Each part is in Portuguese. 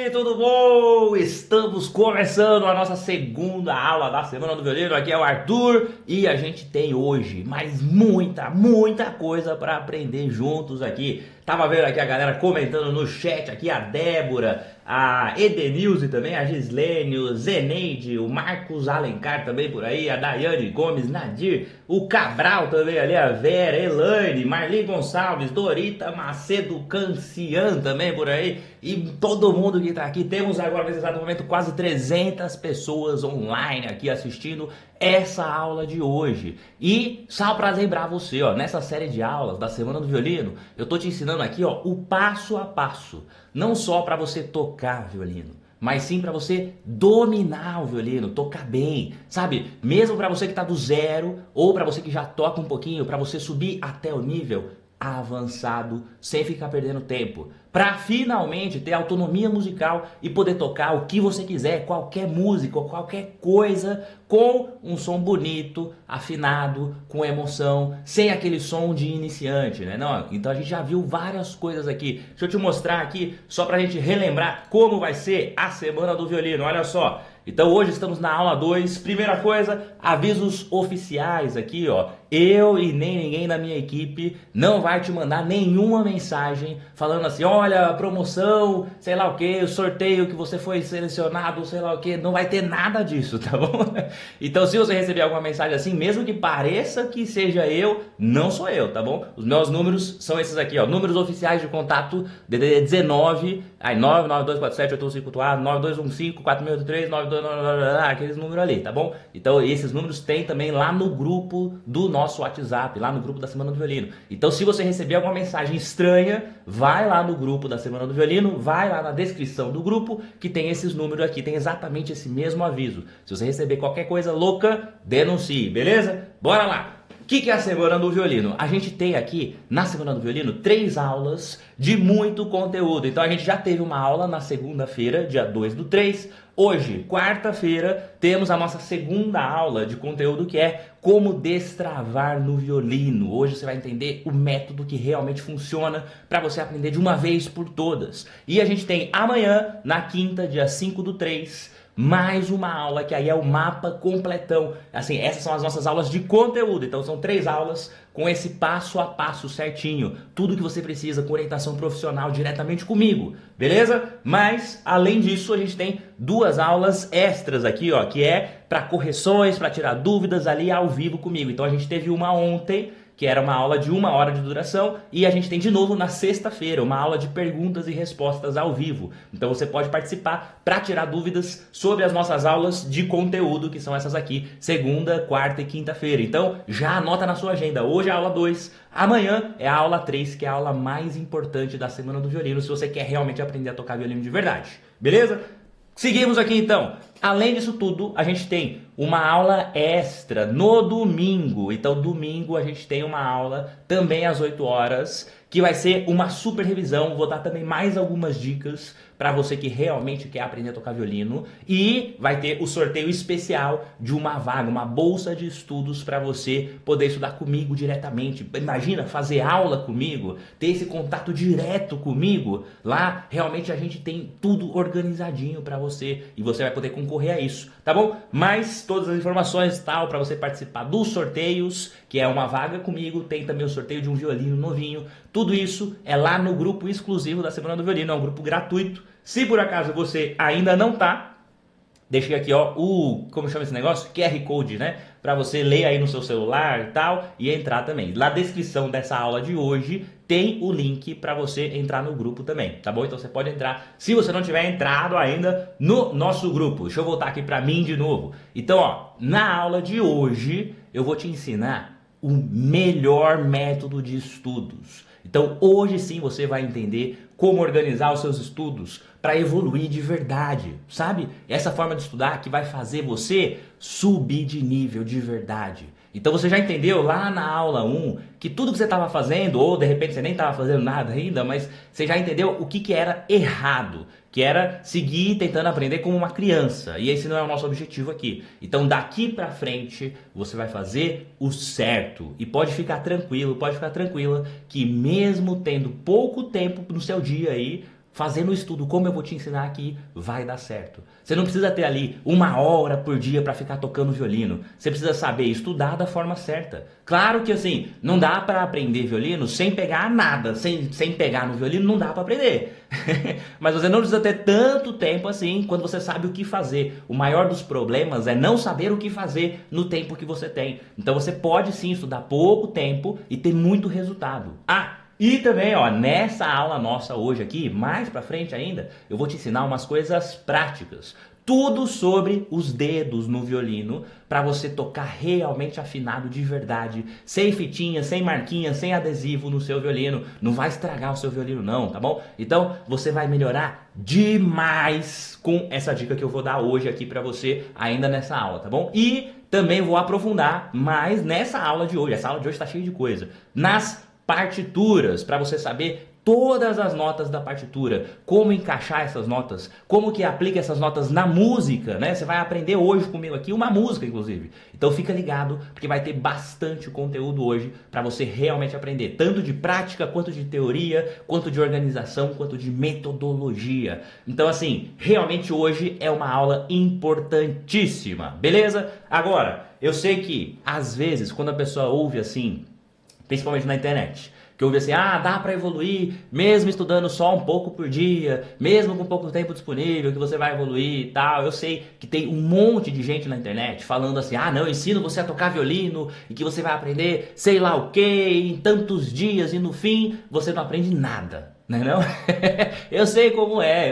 aí, tudo bom? Estamos começando a nossa segunda aula da Semana do Violino. Aqui é o Arthur e a gente tem hoje mais muita coisa para aprender juntos aqui. Tava vendo aqui a galera comentando no chat aqui, a Débora, a Edenilze também, a Gislene, o Zeneide, o Marcos Alencar também por aí, a Daiane Gomes, Nadir, o Cabral também ali, a Vera, Elaine, Marli Gonçalves, Dorita Macedo, Cancian também por aí, e todo mundo que tá aqui. Temos agora nesse exato momento quase 300 pessoas online aqui assistindo essa aula de hoje. E só para lembrar você, ó, nessa série de aulas da Semana do Violino, eu tô te ensinando aqui, ó, o passo a passo, não só para você tocar violino, mas sim para você dominar o violino, tocar bem, sabe? Mesmo para você que tá do zero ou para você que já toca um pouquinho, para você subir até o nível avançado, sem ficar perdendo tempo, para finalmente ter autonomia musical e poder tocar o que você quiser, qualquer música, qualquer coisa, com um som bonito, afinado, com emoção, sem aquele som de iniciante, né? Não, então a gente já viu várias coisas aqui. Deixa eu te mostrar aqui, só pra gente relembrar como vai ser a Semana do Violino, olha só. Então hoje estamos na aula 2, primeira coisa, avisos oficiais aqui, ó. Eu e nem ninguém da minha equipe não vai te mandar nenhuma mensagem falando assim, olha, promoção, sei lá o que, sorteio que você foi selecionado, sei lá o que, não vai ter nada disso, tá bom? Então se você receber alguma mensagem assim, mesmo que pareça que seja eu, não sou eu, tá bom? Os meus números são esses aqui, ó, números oficiais de contato, DDD 19, aí 992478154, 92154683, 92 aqueles números ali, tá bom? Então esses números tem também lá no grupo do nosso WhatsApp, lá no grupo da Semana do Violino. Então se você receber alguma mensagem estranha, vai lá no grupo da Semana do Violino, vai lá na descrição do grupo que tem esses números aqui, tem exatamente esse mesmo aviso. Se você receber qualquer coisa louca, denuncie, beleza? Bora lá! O que é a Semana do Violino? A gente tem aqui, na Semana do Violino, 3 aulas de muito conteúdo. Então a gente já teve uma aula na segunda-feira, dia 2/3. Hoje, quarta-feira, temos a nossa segunda aula de conteúdo que é como destravar no violino. Hoje você vai entender o método que realmente funciona para você aprender de uma vez por todas. E a gente tem amanhã, na quinta, dia 5/3, mais uma aula que aí é o mapa completão. Assim, essas são as nossas aulas de conteúdo. Então são 3 aulas com esse passo a passo certinho. Tudo que você precisa com orientação profissional diretamente comigo, beleza? Mas, além disso, a gente tem 2 aulas extras aqui, ó, que é para correções, para tirar dúvidas ali ao vivo comigo. Então a gente teve uma ontem, que era uma aula de 1 hora de duração, e a gente tem de novo na sexta-feira uma aula de perguntas e respostas ao vivo. Então você pode participar para tirar dúvidas sobre as nossas aulas de conteúdo, que são essas aqui, segunda, quarta e quinta-feira. Então já anota na sua agenda, hoje é a aula 2, amanhã é a aula 3, que é a aula mais importante da Semana do Violino, se você quer realmente aprender a tocar violino de verdade, beleza? Seguimos aqui então. Além disso tudo, a gente tem uma aula extra no domingo. Então, domingo a gente tem uma aula também às 8 horas, que vai ser uma super revisão. Vou dar também mais algumas dicas para você que realmente quer aprender a tocar violino. E vai ter o sorteio especial de uma vaga, uma bolsa de estudos para você poder estudar comigo diretamente. Imagina fazer aula comigo, ter esse contato direto comigo. Lá realmente a gente tem tudo organizadinho para você e você vai poder concorrer a isso, tá bom? Mas todas as informações tal para você participar dos sorteios, que é uma vaga comigo, tem também o sorteio de um violino novinho. Tudo isso é lá no grupo exclusivo da Semana do Violino, é um grupo gratuito. Se por acaso você ainda não tá, deixei aqui, ó, como chama esse negócio? QR Code, né? Para você ler aí no seu celular e tal, e entrar também. Na descrição dessa aula de hoje tem o link para você entrar no grupo também, tá bom? Então você pode entrar, se você não tiver entrado ainda no nosso grupo. Deixa eu voltar aqui para mim de novo. Então, ó, na aula de hoje eu vou te ensinar o melhor método de estudos. Então hoje sim você vai entender como organizar os seus estudos para evoluir de verdade, sabe? Essa forma de estudar que vai fazer você subir de nível de verdade. Então você já entendeu lá na aula 1 que tudo que você estava fazendo, ou de repente você nem estava fazendo nada ainda, mas você já entendeu o que era errado, que era seguir tentando aprender como uma criança. E esse não é o nosso objetivo aqui. Então daqui pra frente você vai fazer o certo. E pode ficar tranquilo, pode ficar tranquila que mesmo tendo pouco tempo no seu dia aí, fazendo o estudo como eu vou te ensinar aqui, vai dar certo. Você não precisa ter ali 1 hora por dia para ficar tocando violino. Você precisa saber estudar da forma certa. Claro que assim, não dá para aprender violino sem pegar nada, sem pegar no violino não dá para aprender. Mas você não precisa ter tanto tempo assim quando você sabe o que fazer. O maior dos problemas é não saber o que fazer no tempo que você tem. Então você pode sim estudar pouco tempo e ter muito resultado. E também, ó, nessa aula nossa hoje aqui, mais pra frente ainda, eu vou te ensinar umas coisas práticas. Tudo sobre os dedos no violino, para você tocar realmente afinado de verdade, sem fitinha, sem marquinha, sem adesivo no seu violino. Não vai estragar o seu violino não, tá bom? Então, você vai melhorar demais com essa dica que eu vou dar hoje aqui para você, ainda nessa aula, tá bom? E também vou aprofundar mais nessa aula de hoje. Essa aula de hoje tá cheia de coisa. Nas partituras, para você saber todas as notas da partitura, como encaixar essas notas, como que aplica essas notas na música, né? Você vai aprender hoje comigo aqui uma música, inclusive. Então fica ligado, porque vai ter bastante conteúdo hoje para você realmente aprender, tanto de prática, quanto de teoria, quanto de organização, quanto de metodologia. Então assim, realmente hoje é uma aula importantíssima, beleza? Agora, eu sei que às vezes quando a pessoa ouve assim, principalmente na internet, que ouve assim, dá pra evoluir mesmo estudando só um pouco por dia, mesmo com pouco tempo disponível, que você vai evoluir e tal. Eu sei que tem um monte de gente na internet falando assim, não, eu ensino você a tocar violino e que você vai aprender sei lá o que em tantos dias e no fim você não aprende nada. Não é não? Eu sei como é,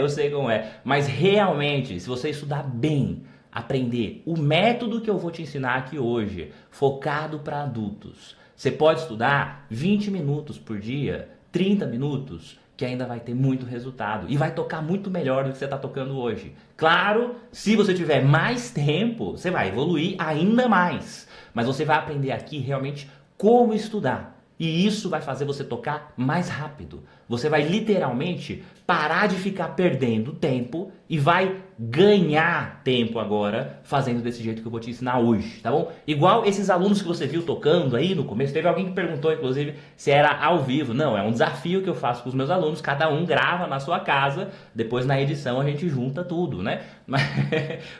mas realmente, se você estudar bem, aprender o método que eu vou te ensinar aqui hoje, focado para adultos, você pode estudar 20 minutos por dia, 30 minutos, que ainda vai ter muito resultado e vai tocar muito melhor do que você está tocando hoje. Claro, se você tiver mais tempo, você vai evoluir ainda mais, mas você vai aprender aqui realmente como estudar. E isso vai fazer você tocar mais rápido. Você vai literalmente parar de ficar perdendo tempo e vai ganhar tempo agora fazendo desse jeito que eu vou te ensinar hoje, tá bom? Igual esses alunos que você viu tocando aí no começo, teve alguém que perguntou inclusive se era ao vivo. Não, é um desafio que eu faço com os meus alunos, cada um grava na sua casa, depois na edição a gente junta tudo, né?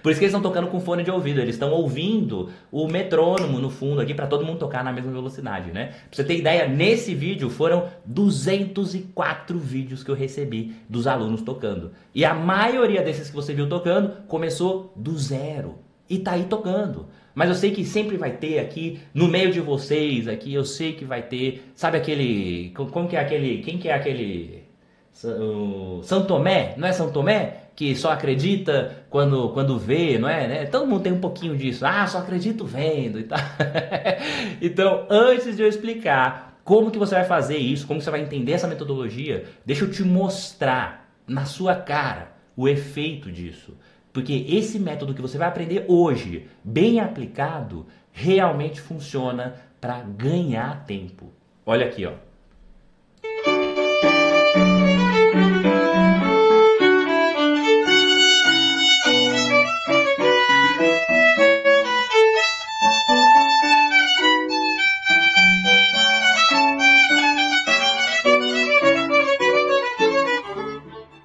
Por isso que eles estão tocando com fone de ouvido, eles estão ouvindo o metrônomo no fundo aqui para todo mundo tocar na mesma velocidade, né? Pra você ter ideia, nesse vídeo foram 204 vídeos que eu recebi dos alunos tocando. E a maioria desses que você viu tocando começou do zero e tá aí tocando. Mas eu sei que sempre vai ter aqui, no meio de vocês aqui, eu sei que vai ter, sabe aquele, como que é aquele, quem que é aquele, o São Tomé, não é São Tomé? Que só acredita quando vê, não é? Né? Todo mundo tem um pouquinho disso, só acredito vendo e tal. Então, antes de eu explicar como que você vai fazer isso, como que você vai entender essa metodologia, deixa eu te mostrar na sua cara o efeito disso. Porque esse método que você vai aprender hoje, bem aplicado, realmente funciona para ganhar tempo. Olha aqui, ó.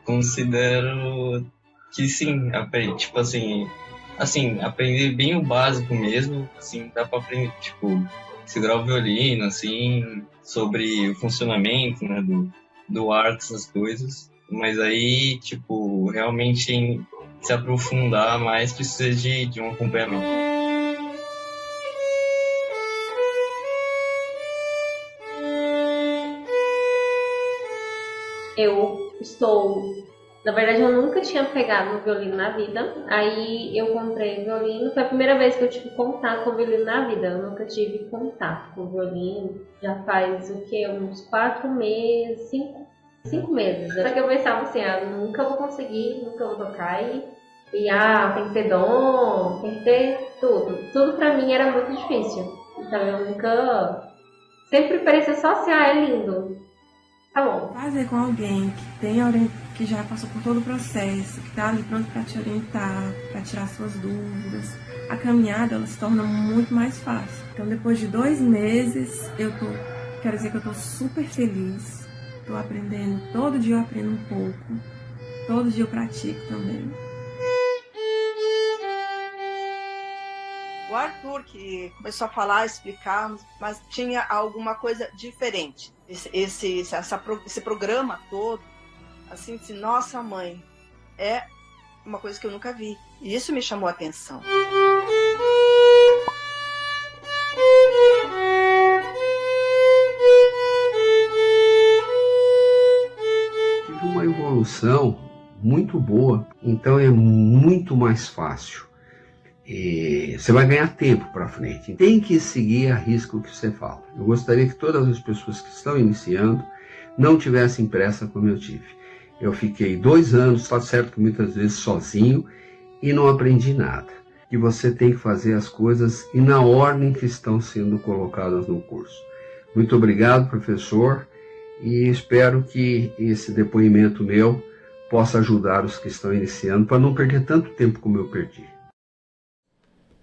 Considero que sim, tipo assim, aprender bem o básico mesmo, assim, dá para aprender, tipo, segurar o violino, assim, sobre o funcionamento, né, do arco, essas coisas, mas aí, tipo, realmente se aprofundar mais precisa de um acompanhamento. Na verdade, eu nunca tinha pegado no violino na vida. Aí eu comprei o violino. Foi a primeira vez que eu tive contato com o violino na vida. Eu nunca tive contato com o violino. Já faz o quê? Uns 4 meses, 5 meses. Só que eu pensava assim, nunca vou conseguir, nunca vou tocar. Tem que ter dom, tem que ter tudo. Tudo pra mim era muito difícil. Então eu nunca... Sempre parecia só assim, é lindo. Tá bom. Fazer com alguém que já passou por todo o processo, que está ali pronto para te orientar, para tirar suas dúvidas, a caminhada ela se torna muito mais fácil. Então, depois de 2 meses, quero dizer que eu estou super feliz, estou aprendendo, todo dia eu aprendo um pouco, todo dia eu pratico também. O Arthur, que começou a falar, explicar, mas tinha alguma coisa diferente. Esse programa todo, assim, nossa mãe, é uma coisa que eu nunca vi. E isso me chamou a atenção. Tive uma evolução muito boa, então é muito mais fácil. Você vai ganhar tempo para frente. Tem que seguir a risca o que você fala. Eu gostaria que todas as pessoas que estão iniciando não tivessem pressa como eu tive. Eu fiquei 2 anos, tá certo que muitas vezes sozinho, e não aprendi nada. E você tem que fazer as coisas e na ordem que estão sendo colocadas no curso. Muito obrigado, professor, e espero que esse depoimento meu possa ajudar os que estão iniciando para não perder tanto tempo como eu perdi.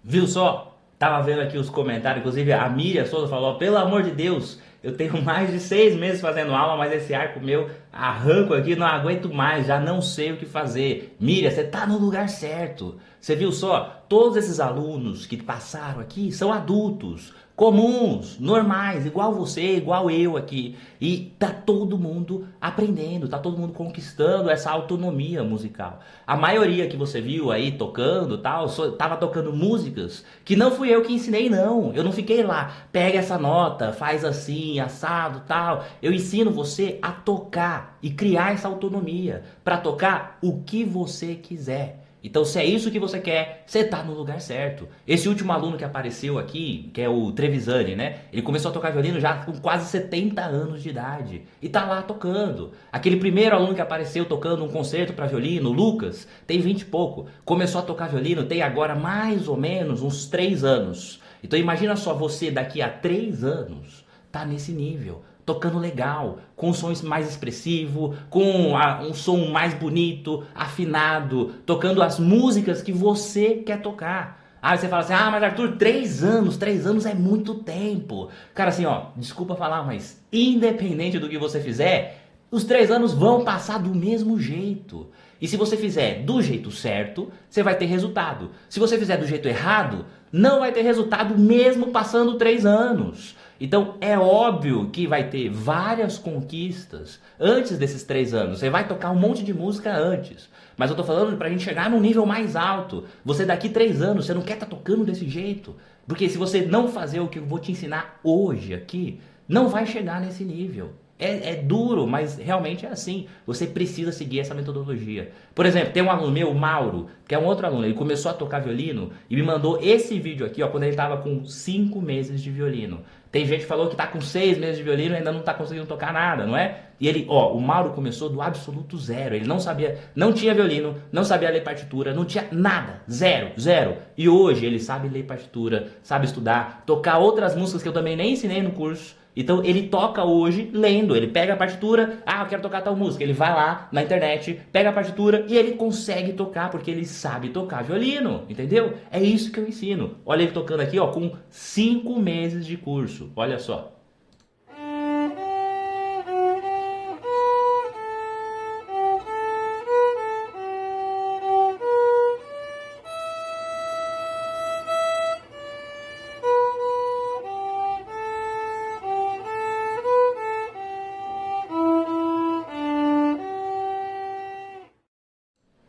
Viu só? Tava vendo aqui os comentários, inclusive a Miriam Souza falou, pelo amor de Deus, eu tenho mais de 6 meses fazendo aula, mas esse arco meu arranco aqui, não aguento mais, já não sei o que fazer. Miriam, você tá no lugar certo. Você viu só? Todos esses alunos que passaram aqui são adultos, comuns, normais, igual você, igual eu aqui. E tá todo mundo aprendendo, tá todo mundo conquistando essa autonomia musical. A maioria que você viu aí tocando, tal, tava tocando músicas que não fui eu que ensinei, não. Eu não fiquei lá, pega essa nota, faz assim, assado, tal. Eu ensino você a tocar e criar essa autonomia para tocar o que você quiser. Então, se é isso que você quer, você tá no lugar certo. Esse último aluno que apareceu aqui, que é o Trevisani, né? Ele começou a tocar violino já com quase 70 anos de idade. E tá lá tocando. Aquele primeiro aluno que apareceu tocando um concerto para violino, o Lucas, tem 20 e pouco. Começou a tocar violino, tem agora mais ou menos uns 3 anos. Então, imagina só você daqui a 3 anos, tá nesse nível. Tocando legal, com um som mais expressivo, com um som mais bonito, afinado, tocando as músicas que você quer tocar. Aí você fala assim, mas Arthur, 3 anos é muito tempo. Cara, assim, ó, desculpa falar, mas independente do que você fizer, os 3 anos vão passar do mesmo jeito. E se você fizer do jeito certo, você vai ter resultado. Se você fizer do jeito errado, não vai ter resultado mesmo passando 3 anos. Então é óbvio que vai ter várias conquistas antes desses 3 anos. Você vai tocar um monte de música antes. Mas eu tô falando pra gente chegar num nível mais alto. Você daqui 3 anos, você não quer estar tocando desse jeito. Porque se você não fazer o que eu vou te ensinar hoje aqui, não vai chegar nesse nível. É duro, mas realmente é assim. Você precisa seguir essa metodologia. Por exemplo, tem um aluno meu, o Mauro, que é um outro aluno. Ele começou a tocar violino e me mandou esse vídeo aqui, ó, quando ele estava com 5 meses de violino. Tem gente que falou que tá com 6 meses de violino e ainda não tá conseguindo tocar nada, não é? E ele, ó, o Mauro começou do absoluto zero. Ele não sabia, não tinha violino, não sabia ler partitura, não tinha nada. Zero. E hoje ele sabe ler partitura, sabe estudar, tocar outras músicas que eu também nem ensinei no curso. Então ele toca hoje lendo, ele pega a partitura, eu quero tocar tal música, ele vai lá na internet, pega a partitura e ele consegue tocar porque ele sabe tocar violino, entendeu? É isso que eu ensino. Olha ele tocando aqui, ó, com 5 meses de curso, olha só.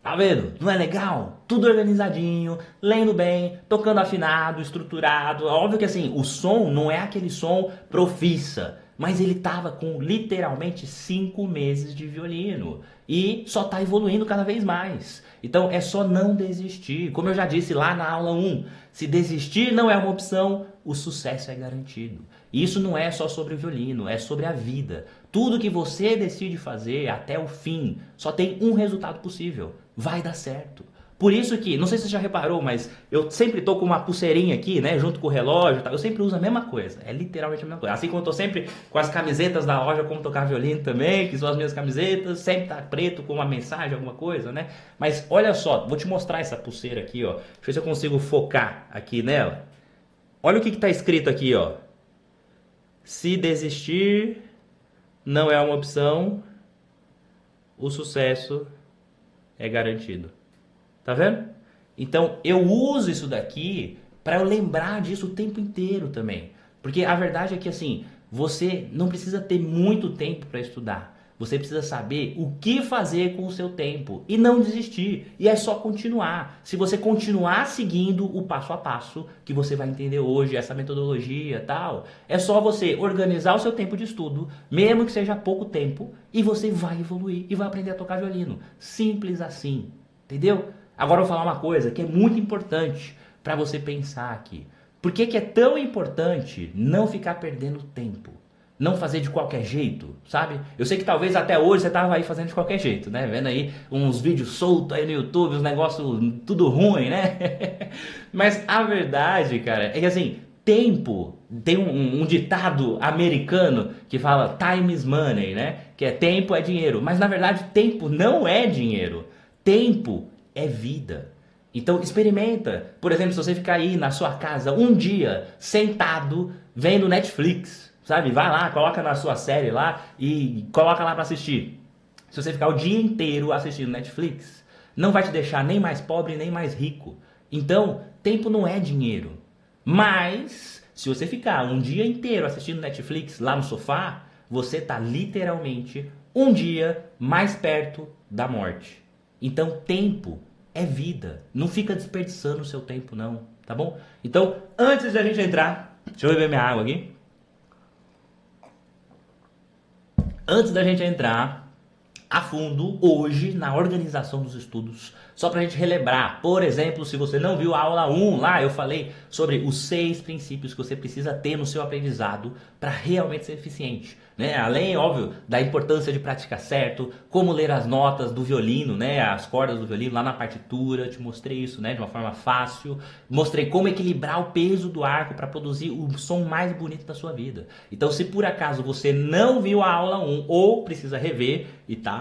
Tá vendo? Não é legal? Tudo organizadinho, lendo bem, tocando afinado, estruturado. Óbvio que assim, o som não é aquele som profissa, mas ele tava com literalmente 5 meses de violino e só tá evoluindo cada vez mais. Então é só não desistir. Como eu já disse lá na aula 1, se desistir não é uma opção, o sucesso é garantido. E isso não é só sobre o violino, é sobre a vida. Tudo que você decide fazer até o fim só tem um resultado possível. Vai dar certo. Por isso que, não sei se você já reparou, mas eu sempre tô com uma pulseirinha aqui, né, junto com o relógio, tá? Eu sempre uso a mesma coisa, é literalmente a mesma coisa. Assim como eu tô sempre com as camisetas da loja Como Tocar Violino também, que são as minhas camisetas, sempre tá preto com uma mensagem, alguma coisa, né? Mas olha só, vou te mostrar essa pulseira aqui, ó. Deixa eu ver se eu consigo focar aqui nela. Olha o que tá escrito aqui, ó. Se desistir, não é uma opção, o sucesso é garantido. Tá vendo? Então eu uso isso daqui para eu lembrar disso o tempo inteiro também. Porque a verdade é que assim, você não precisa ter muito tempo para estudar. Você precisa saber o que fazer com o seu tempo e não desistir. E é só continuar. Se você continuar seguindo o passo a passo, que você vai entender hoje, essa metodologia e tal, é só você organizar o seu tempo de estudo, mesmo que seja pouco tempo, e você vai evoluir e vai aprender a tocar violino. Simples assim. Entendeu? Agora eu vou falar uma coisa que é muito importante para você pensar aqui. Por que é tão importante não ficar perdendo tempo? Não fazer de qualquer jeito, sabe? Eu sei que talvez até hoje você tava aí fazendo de qualquer jeito, né? Vendo aí uns vídeos soltos aí no YouTube, uns negócios tudo ruim, né? Mas a verdade, cara, é que assim, tempo, tem um ditado americano que fala time is money, né? Que é tempo é dinheiro. Mas na verdade, tempo não é dinheiro. Tempo é vida. Então experimenta. Por exemplo, se você ficar aí na sua casa um dia sentado vendo Netflix, sabe? Vai lá, coloca na sua série lá e coloca lá para assistir. Se você ficar o dia inteiro assistindo Netflix, não vai te deixar nem mais pobre nem mais rico. Então, tempo não é dinheiro. Mas, se você ficar um dia inteiro assistindo Netflix lá no sofá, você tá literalmente um dia mais perto da morte. Então, tempo é vida. Não fica desperdiçando o seu tempo, não. Tá bom? Então, antes da gente entrar... Deixa eu beber minha água aqui. Antes da gente entrar a fundo hoje na organização dos estudos, só para a gente relembrar, por exemplo, se você não viu a aula 1 lá, eu falei sobre os 6 princípios que você precisa ter no seu aprendizado para realmente ser eficiente, né? Além, óbvio, da importância de praticar certo, como ler as notas do violino, né? As cordas do violino lá na partitura, te mostrei isso, né? De uma forma fácil, mostrei como equilibrar o peso do arco para produzir o som mais bonito da sua vida. Então, se por acaso você não viu a aula 1 ou precisa rever e tal,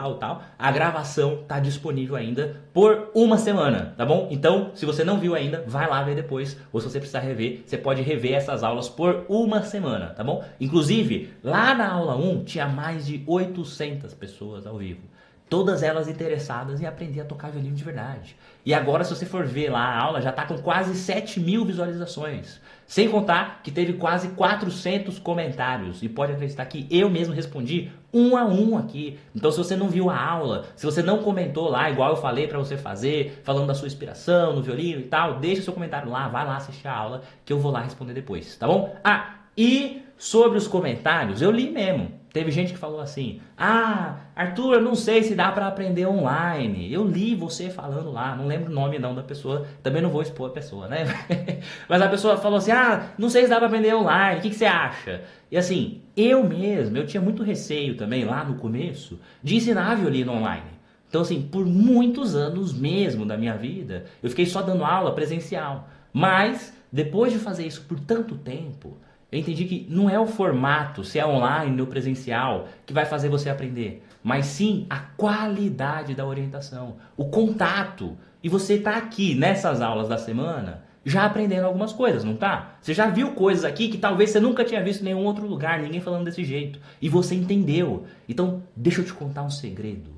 a gravação tá disponível ainda por uma semana, tá bom? Então, se você não viu ainda, vai lá ver depois, ou se você precisar rever, você pode rever essas aulas por uma semana, tá bom? Inclusive, lá na aula 1 tinha mais de 800 pessoas ao vivo. Todas elas interessadas em aprender a tocar violino de verdade. E agora, se você for ver lá a aula, já está com quase 7.000 visualizações. Sem contar que teve quase 400 comentários. E pode acreditar que eu mesmo respondi um a um aqui. Então, se você não viu a aula, se você não comentou lá, igual eu falei para você fazer, falando da sua inspiração no violino e tal, deixa o seu comentário lá, vai lá assistir a aula, que eu vou lá responder depois, tá bom? Ah, e sobre os comentários, eu li mesmo. Teve gente que falou assim: ah, Arthur, eu não sei se dá para aprender online. Eu li você falando lá, não lembro o nome não da pessoa, também não vou expor a pessoa, né? Mas a pessoa falou assim: ah, não sei se dá para aprender online, o que você acha? E assim, eu tinha muito receio também lá no começo de ensinar violino online. Então assim, por muitos anos mesmo da minha vida, eu fiquei só dando aula presencial. Mas, depois de fazer isso por tanto tempo, eu entendi que não é o formato, se é online ou presencial, que vai fazer você aprender, mas sim a qualidade da orientação, o contato. E você está aqui nessas aulas da semana já aprendendo algumas coisas, não tá? Você já viu coisas aqui que talvez você nunca tinha visto em nenhum outro lugar, ninguém falando desse jeito. E você entendeu. Então, deixa eu te contar um segredo.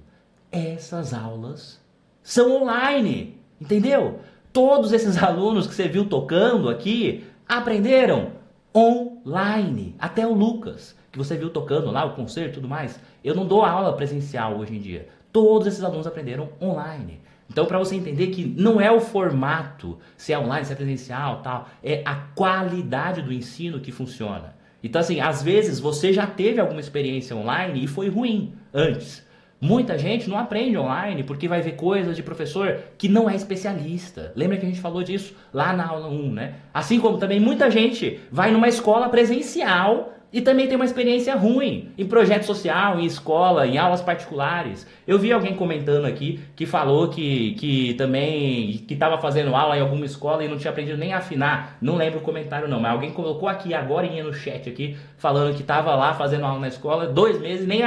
Essas aulas são online, entendeu? Todos esses alunos que você viu tocando aqui aprenderam online. Até o Lucas, que você viu tocando lá, o concerto e tudo mais. Eu não dou aula presencial hoje em dia. Todos esses alunos aprenderam online. Então, para você entender que não é o formato, se é online, se é presencial, tal, é a qualidade do ensino que funciona. Então, assim, às vezes você já teve alguma experiência online e foi ruim antes. Muita gente não aprende online porque vai ver coisas de professor que não é especialista. Lembra que a gente falou disso lá na aula 1, né? Assim como também muita gente vai numa escola presencial e também tem uma experiência ruim em projeto social, em escola, em aulas particulares. Eu vi alguém comentando aqui que falou que também estava fazendo aula em alguma escola e não tinha aprendido nem a afinar. Não lembro o comentário não, mas alguém colocou aqui agora no chat aqui, falando que estava lá fazendo aula na escola 2 meses, nem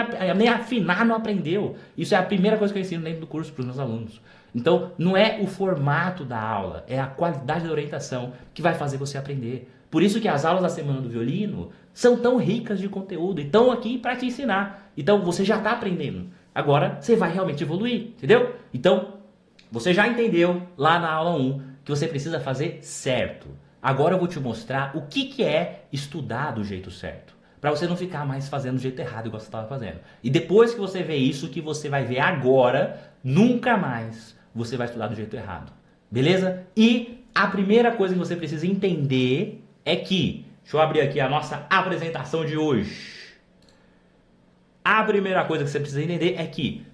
afinar não aprendeu. Isso é a primeira coisa que eu ensino dentro do curso para os meus alunos. Então, não é o formato da aula, é a qualidade da orientação que vai fazer você aprender. Por isso que as aulas da Semana do Violino são tão ricas de conteúdo e estão aqui para te ensinar. Então você já está aprendendo. Agora você vai realmente evoluir, entendeu? Então você já entendeu lá na aula 1 que você precisa fazer certo. Agora eu vou te mostrar o que é estudar do jeito certo. Para você não ficar mais fazendo do jeito errado igual você estava fazendo. E depois que você vê isso, que você vai ver agora, nunca mais você vai estudar do jeito errado. Beleza? E a primeira coisa que você precisa entender é que, deixa eu abrir aqui a nossa apresentação de hoje. A primeira coisa que você precisa entender é que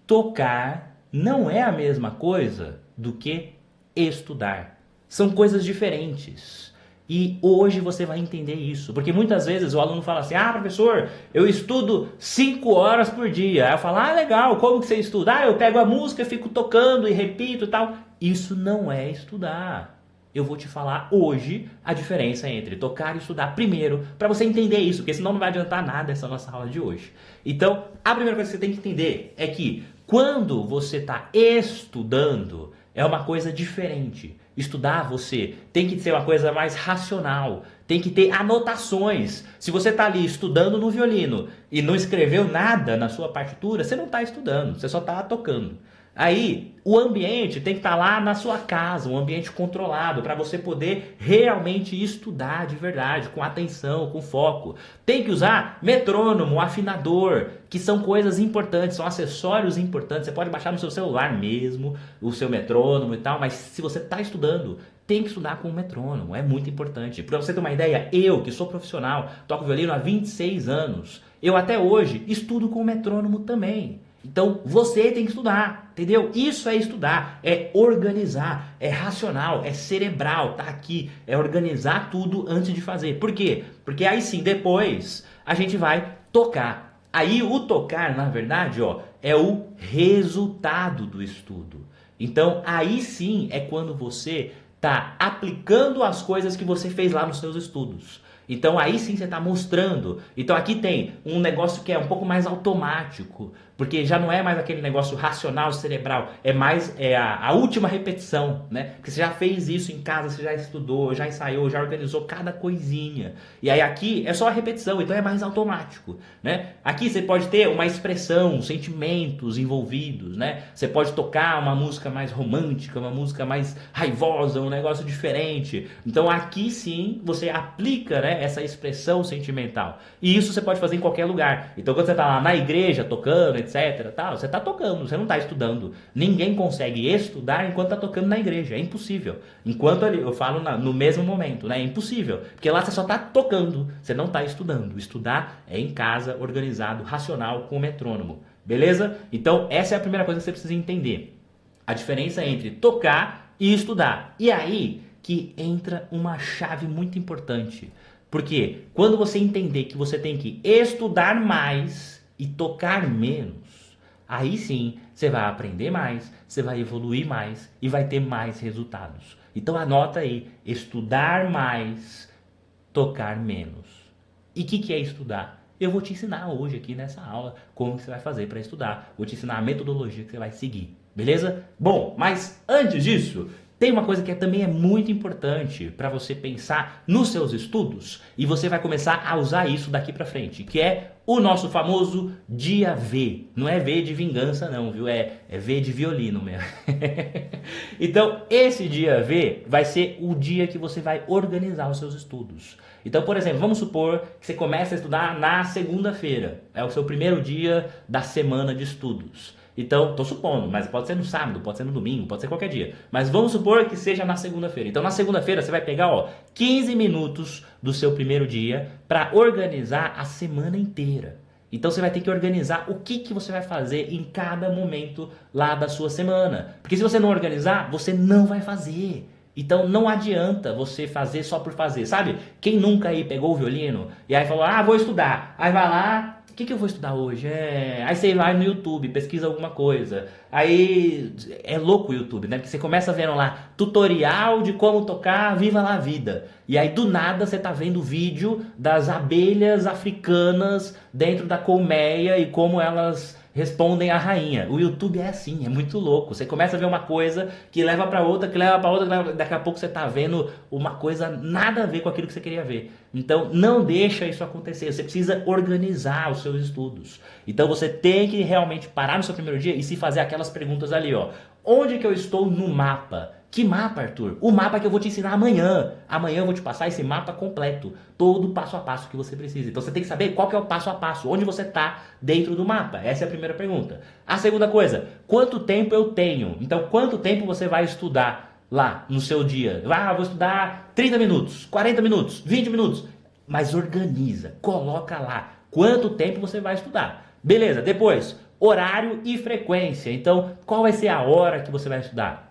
tocar não é a mesma coisa do que estudar. São coisas diferentes. E hoje você vai entender isso. Porque muitas vezes o aluno fala assim, professor, eu estudo 5 horas por dia. Aí eu falo, legal, como que você estuda? Eu pego a música, fico tocando e repito e tal. Isso não é estudar. Eu vou te falar hoje a diferença entre tocar e estudar primeiro, para você entender isso, porque senão não vai adiantar nada essa nossa aula de hoje. Então, a primeira coisa que você tem que entender é que quando você está estudando, é uma coisa diferente. Estudar você tem que ser uma coisa mais racional, tem que ter anotações. Se você está ali estudando no violino e não escreveu nada na sua partitura, você não está estudando, você só está tocando. Aí, o ambiente tem que estar lá na sua casa, um ambiente controlado, para você poder realmente estudar de verdade, com atenção, com foco. Tem que usar metrônomo, afinador, que são coisas importantes, são acessórios importantes. Você pode baixar no seu celular mesmo, o seu metrônomo e tal, mas se você está estudando, tem que estudar com o metrônomo, é muito importante. Para você ter uma ideia, eu, que sou profissional, toco violino há 26 anos, eu até hoje estudo com o metrônomo também. Então, você tem que estudar, entendeu? Isso é estudar, é organizar, é racional, é cerebral, tá aqui, é organizar tudo antes de fazer. Por quê? Porque aí sim, depois, a gente vai tocar. Aí, o tocar, na verdade, é o resultado do estudo. Então, aí sim é quando você está aplicando as coisas que você fez lá nos seus estudos. Então aí sim você está mostrando. Então aqui tem um negócio que é um pouco mais automático, porque já não é mais aquele negócio racional, cerebral, é mais a última repetição, né? Porque você já fez isso em casa, você já estudou, já ensaiou, já organizou cada coisinha. E aí aqui é só a repetição, então é mais automático, né? Aqui você pode ter uma expressão, sentimentos envolvidos, né? Você pode tocar uma música mais romântica, uma música mais raivosa, um negócio diferente. Então aqui sim você aplica, né, essa expressão sentimental. E isso você pode fazer em qualquer lugar. Então quando você está lá na igreja tocando, etc, tal, você está tocando, você não está estudando. Ninguém consegue estudar enquanto está tocando na igreja, é impossível. Enquanto eu falo no mesmo momento, né, é impossível. Porque lá você só está tocando, você não está estudando. Estudar é em casa, organizado, racional, com o metrônomo. Beleza? Então essa é a primeira coisa que você precisa entender. A diferença entre tocar e estudar. E aí que entra uma chave muito importante. Porque quando você entender que você tem que estudar mais e tocar menos, aí sim você vai aprender mais, você vai evoluir mais e vai ter mais resultados. Então anota aí, estudar mais, tocar menos. E o que é estudar? Eu vou te ensinar hoje aqui nessa aula como você vai fazer para estudar. Vou te ensinar a metodologia que você vai seguir, beleza? Bom, mas antes disso, tem uma coisa que também é muito importante para você pensar nos seus estudos e você vai começar a usar isso daqui para frente, que é o nosso famoso dia V. Não é V de vingança não, viu? É V de violino mesmo. Então, esse dia V vai ser o dia que você vai organizar os seus estudos. Então, por exemplo, vamos supor que você começa a estudar na segunda-feira. É o seu primeiro dia da semana de estudos. Então, estou supondo, mas pode ser no sábado, pode ser no domingo, pode ser qualquer dia. Mas vamos supor que seja na segunda-feira. Então, na segunda-feira, você vai pegar 15 minutos do seu primeiro dia para organizar a semana inteira. Então, você vai ter que organizar o que você vai fazer em cada momento lá da sua semana. Porque se você não organizar, você não vai fazer. Então, não adianta você fazer só por fazer. Sabe? Quem nunca aí pegou o violino e aí falou, vou estudar. Aí vai lá... O que eu vou estudar hoje? Aí você vai no YouTube, pesquisa alguma coisa. Aí é louco o YouTube, né? Porque você começa vendo lá tutorial de como tocar Viva la Vida. E aí do nada você tá vendo vídeo das abelhas africanas dentro da colmeia e como elas respondem a rainha. O YouTube é assim, é muito louco. Você começa a ver uma coisa que leva pra outra, que leva pra outra, daqui a pouco você tá vendo uma coisa nada a ver com aquilo que você queria ver. Então não deixa isso acontecer. Você precisa organizar os seus estudos. Então você tem que realmente parar no seu primeiro dia e se fazer aquelas perguntas ali, ó. Onde que eu estou no mapa? Que mapa, Arthur? O mapa que eu vou te ensinar amanhã. Amanhã eu vou te passar esse mapa completo. Todo passo a passo que você precisa. Então você tem que saber qual que é o passo a passo. Onde você está dentro do mapa. Essa é a primeira pergunta. A segunda coisa. Quanto tempo eu tenho? Então quanto tempo você vai estudar lá no seu dia? Ah, vou estudar 30 minutos, 40 minutos, 20 minutos. Mas organiza. Coloca lá. Quanto tempo você vai estudar? Beleza. Depois, horário e frequência. Então qual vai ser a hora que você vai estudar?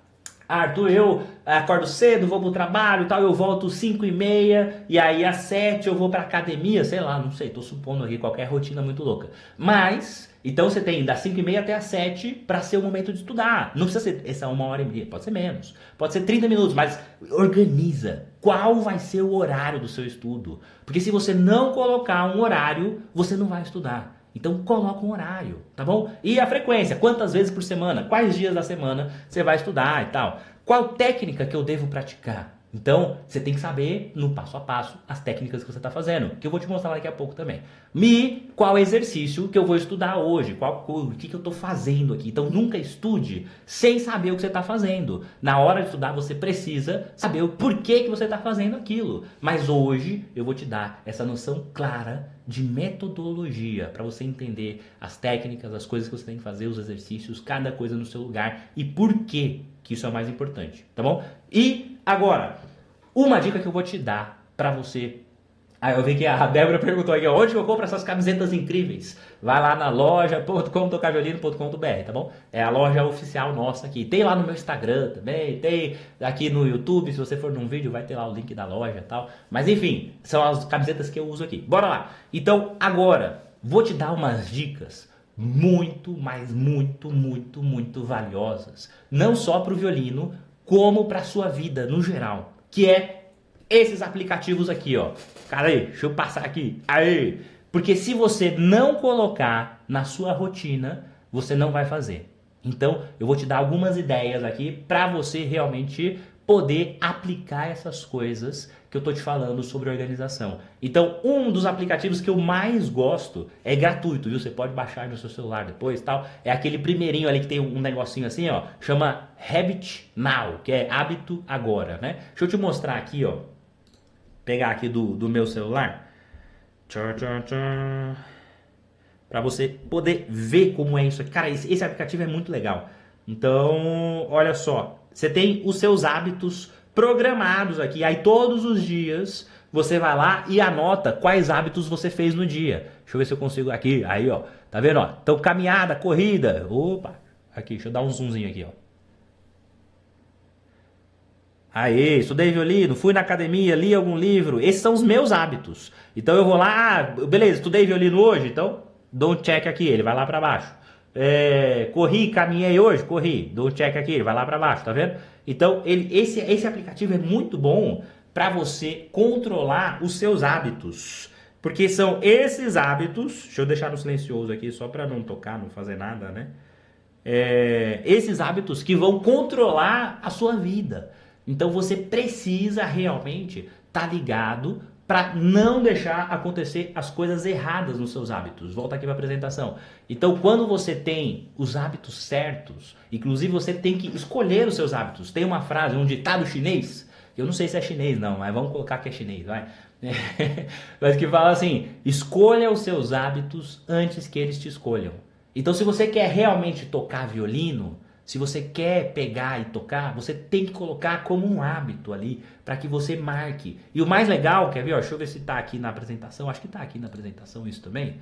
Arthur, eu acordo cedo, vou pro trabalho e tal, eu volto 5h30 e aí às 7 eu vou pra academia, sei lá, não sei, tô supondo aqui qualquer rotina muito louca. Mas, então você tem das 5h30 até as 7 para ser o momento de estudar. Não precisa ser essa 1h30, pode ser menos, pode ser 30 minutos, mas organiza. Qual vai ser o horário do seu estudo? Porque se você não colocar um horário, você não vai estudar. Então coloca um horário, tá bom? E a frequência, quantas vezes por semana, quais dias da semana você vai estudar e tal. Qual técnica que eu devo praticar? Então você tem que saber no passo a passo as técnicas que você está fazendo, que eu vou te mostrar daqui a pouco também. E qual exercício que eu vou estudar hoje, o que eu estou fazendo aqui. Então nunca estude sem saber o que você está fazendo. Na hora de estudar você precisa saber o porquê que você está fazendo aquilo. Mas hoje eu vou te dar essa noção clara de metodologia, para você entender as técnicas, as coisas que você tem que fazer, os exercícios, cada coisa no seu lugar e por que isso é o mais importante, tá bom? E agora, uma dica que eu vou te dar para você. Eu vi que a Débora perguntou aqui, onde eu compro essas camisetas incríveis? Vai lá na loja.comtocarviolino.com.br, tá bom? É a loja oficial nossa aqui. Tem lá no meu Instagram também, tem aqui no YouTube, se você for num vídeo vai ter lá o link da loja e tal. Mas enfim, são as camisetas que eu uso aqui. Bora lá! Então agora, vou te dar umas dicas muito, mas muito, muito, muito valiosas. Não só para o violino, como para a sua vida no geral. Que é esses aplicativos aqui, ó. Cara aí, deixa eu passar aqui. Aí! Porque se você não colocar na sua rotina, você não vai fazer. Então, eu vou te dar algumas ideias aqui para você realmente poder aplicar essas coisas que eu tô te falando sobre organização. Então, um dos aplicativos que eu mais gosto é gratuito, viu? Você pode baixar no seu celular depois e tal. É aquele primeirinho ali que tem um negocinho assim, ó. Chama Habit Now, que é hábito agora, né? Deixa eu te mostrar aqui, ó. Pegar aqui do meu celular. Para você poder ver como é isso aqui. Cara, esse aplicativo é muito legal. Então, olha só. Você tem os seus hábitos programados aqui. Aí todos os dias você vai lá e anota quais hábitos você fez no dia. Deixa eu ver se eu consigo aqui. Aí, ó. Tá vendo, ó? Então, caminhada, corrida. Opa. Aqui, deixa eu dar um zoomzinho aqui, ó. Aí, estudei violino, fui na academia, li algum livro. Esses são os meus hábitos. Então eu vou lá, beleza, estudei violino hoje, então dou um check aqui, ele vai lá pra baixo. Corri, caminhei hoje, corri, dou um check aqui, ele vai lá pra baixo, tá vendo? Então esse aplicativo é muito bom para você controlar os seus hábitos. Porque são esses hábitos, deixa eu deixar no silencioso aqui só para não tocar, não fazer nada, né? Esses hábitos que vão controlar a sua vida. Então você precisa realmente estar ligado para não deixar acontecer as coisas erradas nos seus hábitos. Volta aqui para a apresentação. Então quando você tem os hábitos certos, inclusive você tem que escolher os seus hábitos. Tem uma frase, um ditado chinês, eu não sei se é chinês não, mas vamos colocar que é chinês, vai. Mas que fala assim, escolha os seus hábitos antes que eles te escolham. Então se você quer realmente tocar violino, se você quer pegar e tocar, você tem que colocar como um hábito ali, para que você marque. E o mais legal, quer ver? Ó, deixa eu ver se está aqui na apresentação. Acho que está aqui na apresentação isso também.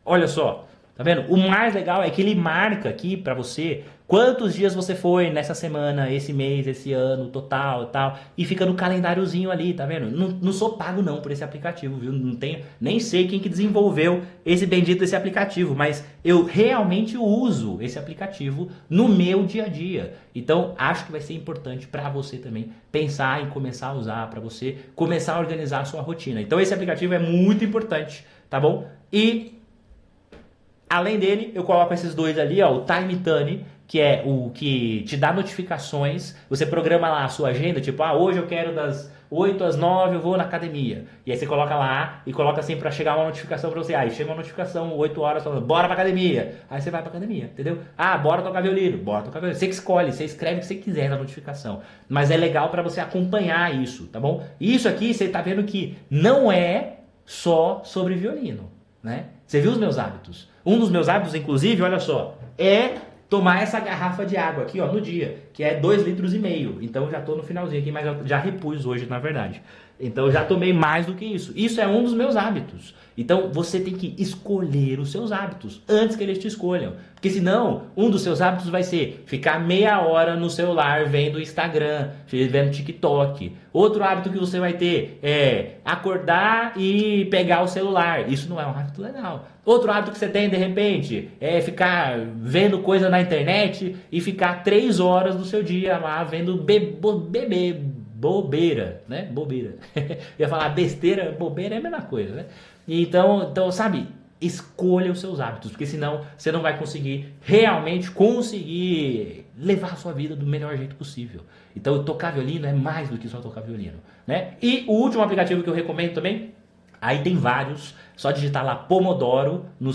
Olha só, tá vendo? O mais legal é que ele marca aqui para você quantos dias você foi nessa semana, esse mês, esse ano, total e tal. E fica no calendáriozinho ali, tá vendo? Não sou pago não por esse aplicativo, viu? Não tenho, nem sei quem que desenvolveu esse bendito desse aplicativo, mas eu realmente uso esse aplicativo no meu dia a dia. Então, acho que vai ser importante para você também pensar em começar a usar, para você começar a organizar a sua rotina. Então, esse aplicativo é muito importante, tá bom? E Além dele, eu coloco esses dois ali, ó, o Time Tune, que é o que te dá notificações. Você programa lá a sua agenda, tipo, hoje eu quero das 8 às 9 eu vou na academia. E aí você coloca lá e coloca assim pra chegar uma notificação pra você. Aí chega uma notificação 8 horas falando, bora pra academia. Aí você vai pra academia, entendeu? Bora tocar violino, bora tocar violino. Você que escolhe, você escreve o que você quiser na notificação. Mas é legal pra você acompanhar isso, tá bom? Isso aqui você tá vendo que não é só sobre violino, né? Você viu os meus hábitos? Um dos meus hábitos, inclusive, olha só, é tomar essa garrafa de água aqui, ó, no dia, que é 2,5 litros. Então já tô no finalzinho aqui, mas eu já repus hoje, na verdade. Então eu já tomei mais do que isso. Isso é um dos meus hábitos. Então você tem que escolher os seus hábitos antes que eles te escolham. Porque senão, um dos seus hábitos vai ser ficar meia hora no celular vendo Instagram, vendo TikTok. Outro hábito que você vai ter é acordar e pegar o celular. Isso não é um hábito legal. Outro hábito que você tem, de repente, é ficar vendo coisa na internet e ficar 3 horas do seu dia lá vendo bobeira, né? Bobeira. Ia falar besteira, bobeira é a mesma coisa, né? Então, sabe, escolha os seus hábitos, porque senão você não vai realmente conseguir levar a sua vida do melhor jeito possível. Então, tocar violino é mais do que só tocar violino, né? E o último aplicativo que eu recomendo também, aí tem vários, só digitar lá Pomodoro no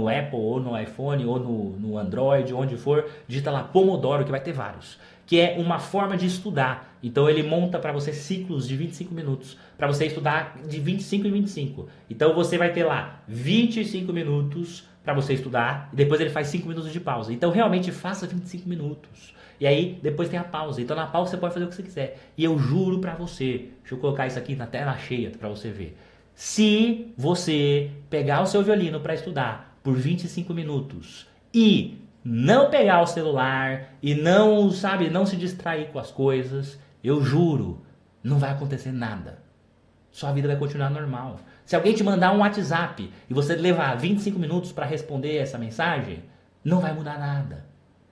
Apple ou no iPhone ou no Android, onde for, digita lá Pomodoro que vai ter vários. Que é uma forma de estudar. Então ele monta para você ciclos de 25 minutos, para você estudar de 25 em 25. Então você vai ter lá 25 minutos para você estudar e depois ele faz 5 minutos de pausa. Então realmente faça 25 minutos. E aí depois tem a pausa. Então na pausa você pode fazer o que você quiser. E eu juro para você, deixa eu colocar isso aqui na tela cheia para você ver. Se você pegar o seu violino para estudar por 25 minutos e não pegar o celular e não se distrair com as coisas, eu juro, não vai acontecer nada. Sua vida vai continuar normal. Se alguém te mandar um WhatsApp e você levar 25 minutos para responder essa mensagem, não vai mudar nada.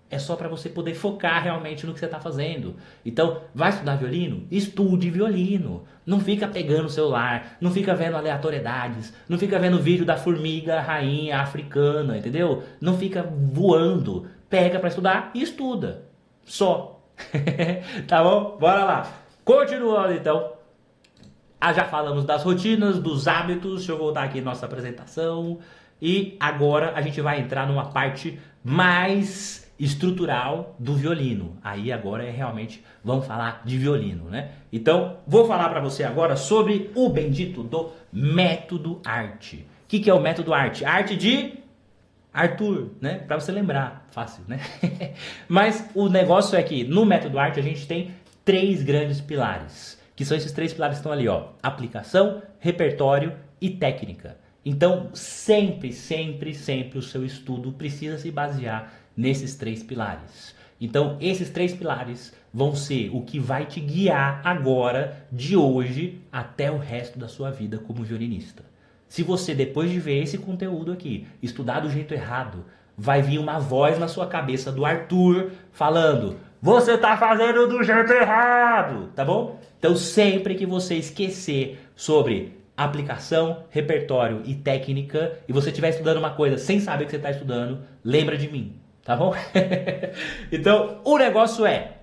É só para você poder focar realmente no que você está fazendo. Então, vai estudar violino? Estude violino. Não fica pegando o celular, não fica vendo aleatoriedades, não fica vendo vídeo da formiga rainha africana, entendeu? Não fica voando. Pega para estudar e estuda. Só. Tá bom? Bora lá. Continuando então. Já falamos das rotinas, dos hábitos. Deixa eu voltar aqui na nossa apresentação. E agora a gente vai entrar numa parte mais estrutural do violino. Aí agora realmente vamos falar de violino, né? Então, vou falar para você agora sobre o bendito do método arte. O que é o método arte? Arte de Arthur, né? Para você lembrar, fácil, né? Mas o negócio é que no método arte a gente tem 3 grandes pilares, que são esses 3 pilares que estão ali, ó: aplicação, repertório e técnica. Então, sempre o seu estudo precisa se basear nesses 3 pilares. Então, esses 3 pilares vão ser o que vai te guiar agora, de hoje, até o resto da sua vida como violinista. Se você, depois de ver esse conteúdo aqui, estudar do jeito errado, vai vir uma voz na sua cabeça do Arthur falando: você tá fazendo do jeito errado, tá bom? Então, sempre que você esquecer sobre aplicação, repertório e técnica, e você estiver estudando uma coisa sem saber o que você está estudando, lembra de mim. Tá bom? Então, o negócio é,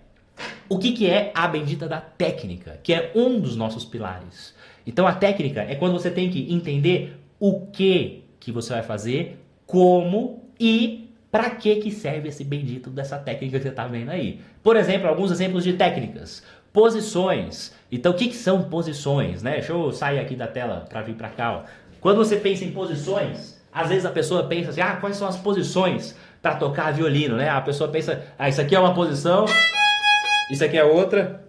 o que é a bendita da técnica? Que é um dos nossos pilares. Então, a técnica é quando você tem que entender o que você vai fazer, como e para que serve esse bendito dessa técnica que você está vendo aí. Por exemplo, alguns exemplos de técnicas. Posições. Então, o que são posições, né? Deixa eu sair aqui da tela para vir para cá, ó. Quando você pensa em posições, às vezes a pessoa pensa assim, quais são as posições para tocar violino, né? A pessoa pensa, isso aqui é uma posição, isso aqui é outra,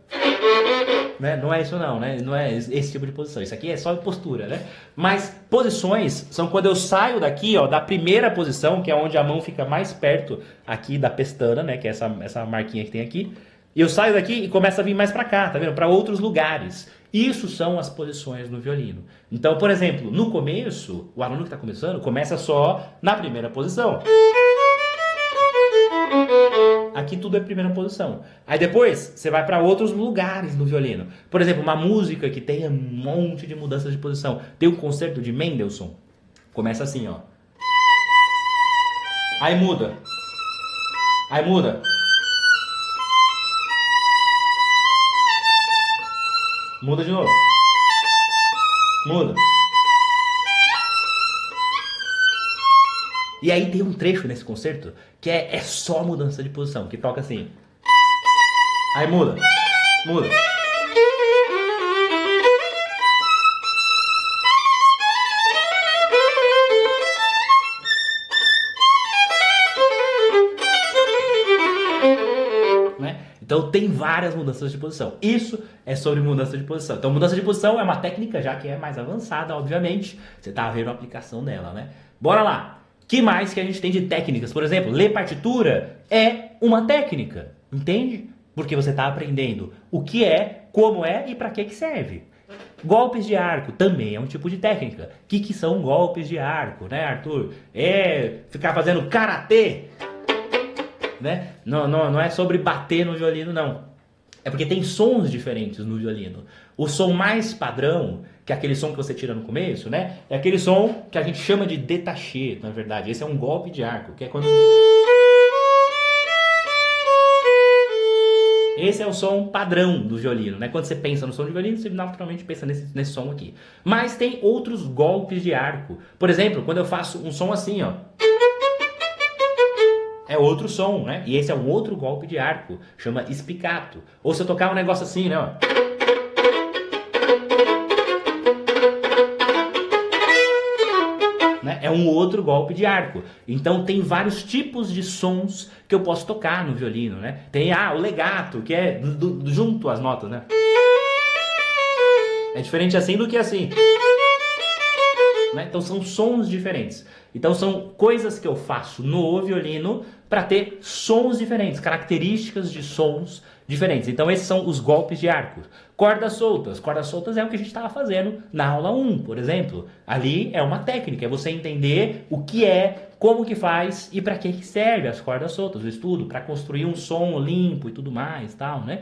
né? Não é isso não, né? Não é esse tipo de posição. Isso aqui é só postura, né? Mas posições são quando eu saio daqui, ó, da primeira posição, que é onde a mão fica mais perto aqui da pestana, né? Que é essa marquinha que tem aqui. E eu saio daqui e começo a vir mais para cá, tá vendo? Para outros lugares. Isso são as posições no violino. Então, por exemplo, no começo, o aluno que está começando começa só na primeira posição. Aqui tudo é primeira posição. Aí depois você vai para outros lugares no violino. Por exemplo, uma música que tem um monte de mudanças de posição. Tem um concerto de Mendelssohn. Começa assim, ó. Aí muda. Aí muda. Muda de novo. Muda. E aí tem um trecho nesse concerto que é só mudança de posição, que toca assim. Aí muda. Muda. Né? Então tem várias mudanças de posição. Isso é sobre mudança de posição. Então mudança de posição é uma técnica já que é mais avançada, obviamente. Você tá vendo a aplicação dela, né? Bora lá. Que mais que a gente tem de técnicas? Por exemplo, ler partitura é uma técnica, entende? Porque você está aprendendo o que é, como é e para que serve. Golpes de arco também é um tipo de técnica. O que são golpes de arco, né, Arthur? É ficar fazendo karatê, né? Não é sobre bater no violino, não. É porque tem sons diferentes no violino. O som mais padrão, que é aquele som que você tira no começo, né? É aquele som que a gente chama de détaché, na verdade. Esse é um golpe de arco, que é quando... Esse é o som padrão do violino, né? Quando você pensa no som de violino, você naturalmente pensa nesse som aqui. Mas tem outros golpes de arco. Por exemplo, quando eu faço um som assim, ó. É outro som, né? E esse é um outro golpe de arco, chama spiccato. Ou se eu tocar um negócio assim, né? Ó. Né? É um outro golpe de arco. Então tem vários tipos de sons que eu posso tocar no violino, né? Tem o legato, que é junto às notas, né? É diferente assim do que assim. Né? Então são sons diferentes. Então são coisas que eu faço no violino para ter sons diferentes, características de sons diferentes. Então esses são os golpes de arco. Cordas soltas. Cordas soltas é o que a gente estava fazendo na aula 1, por exemplo. Ali é uma técnica, é você entender o que é, como que faz e para que serve as cordas soltas. O estudo para construir um som limpo e tudo mais, tal, né?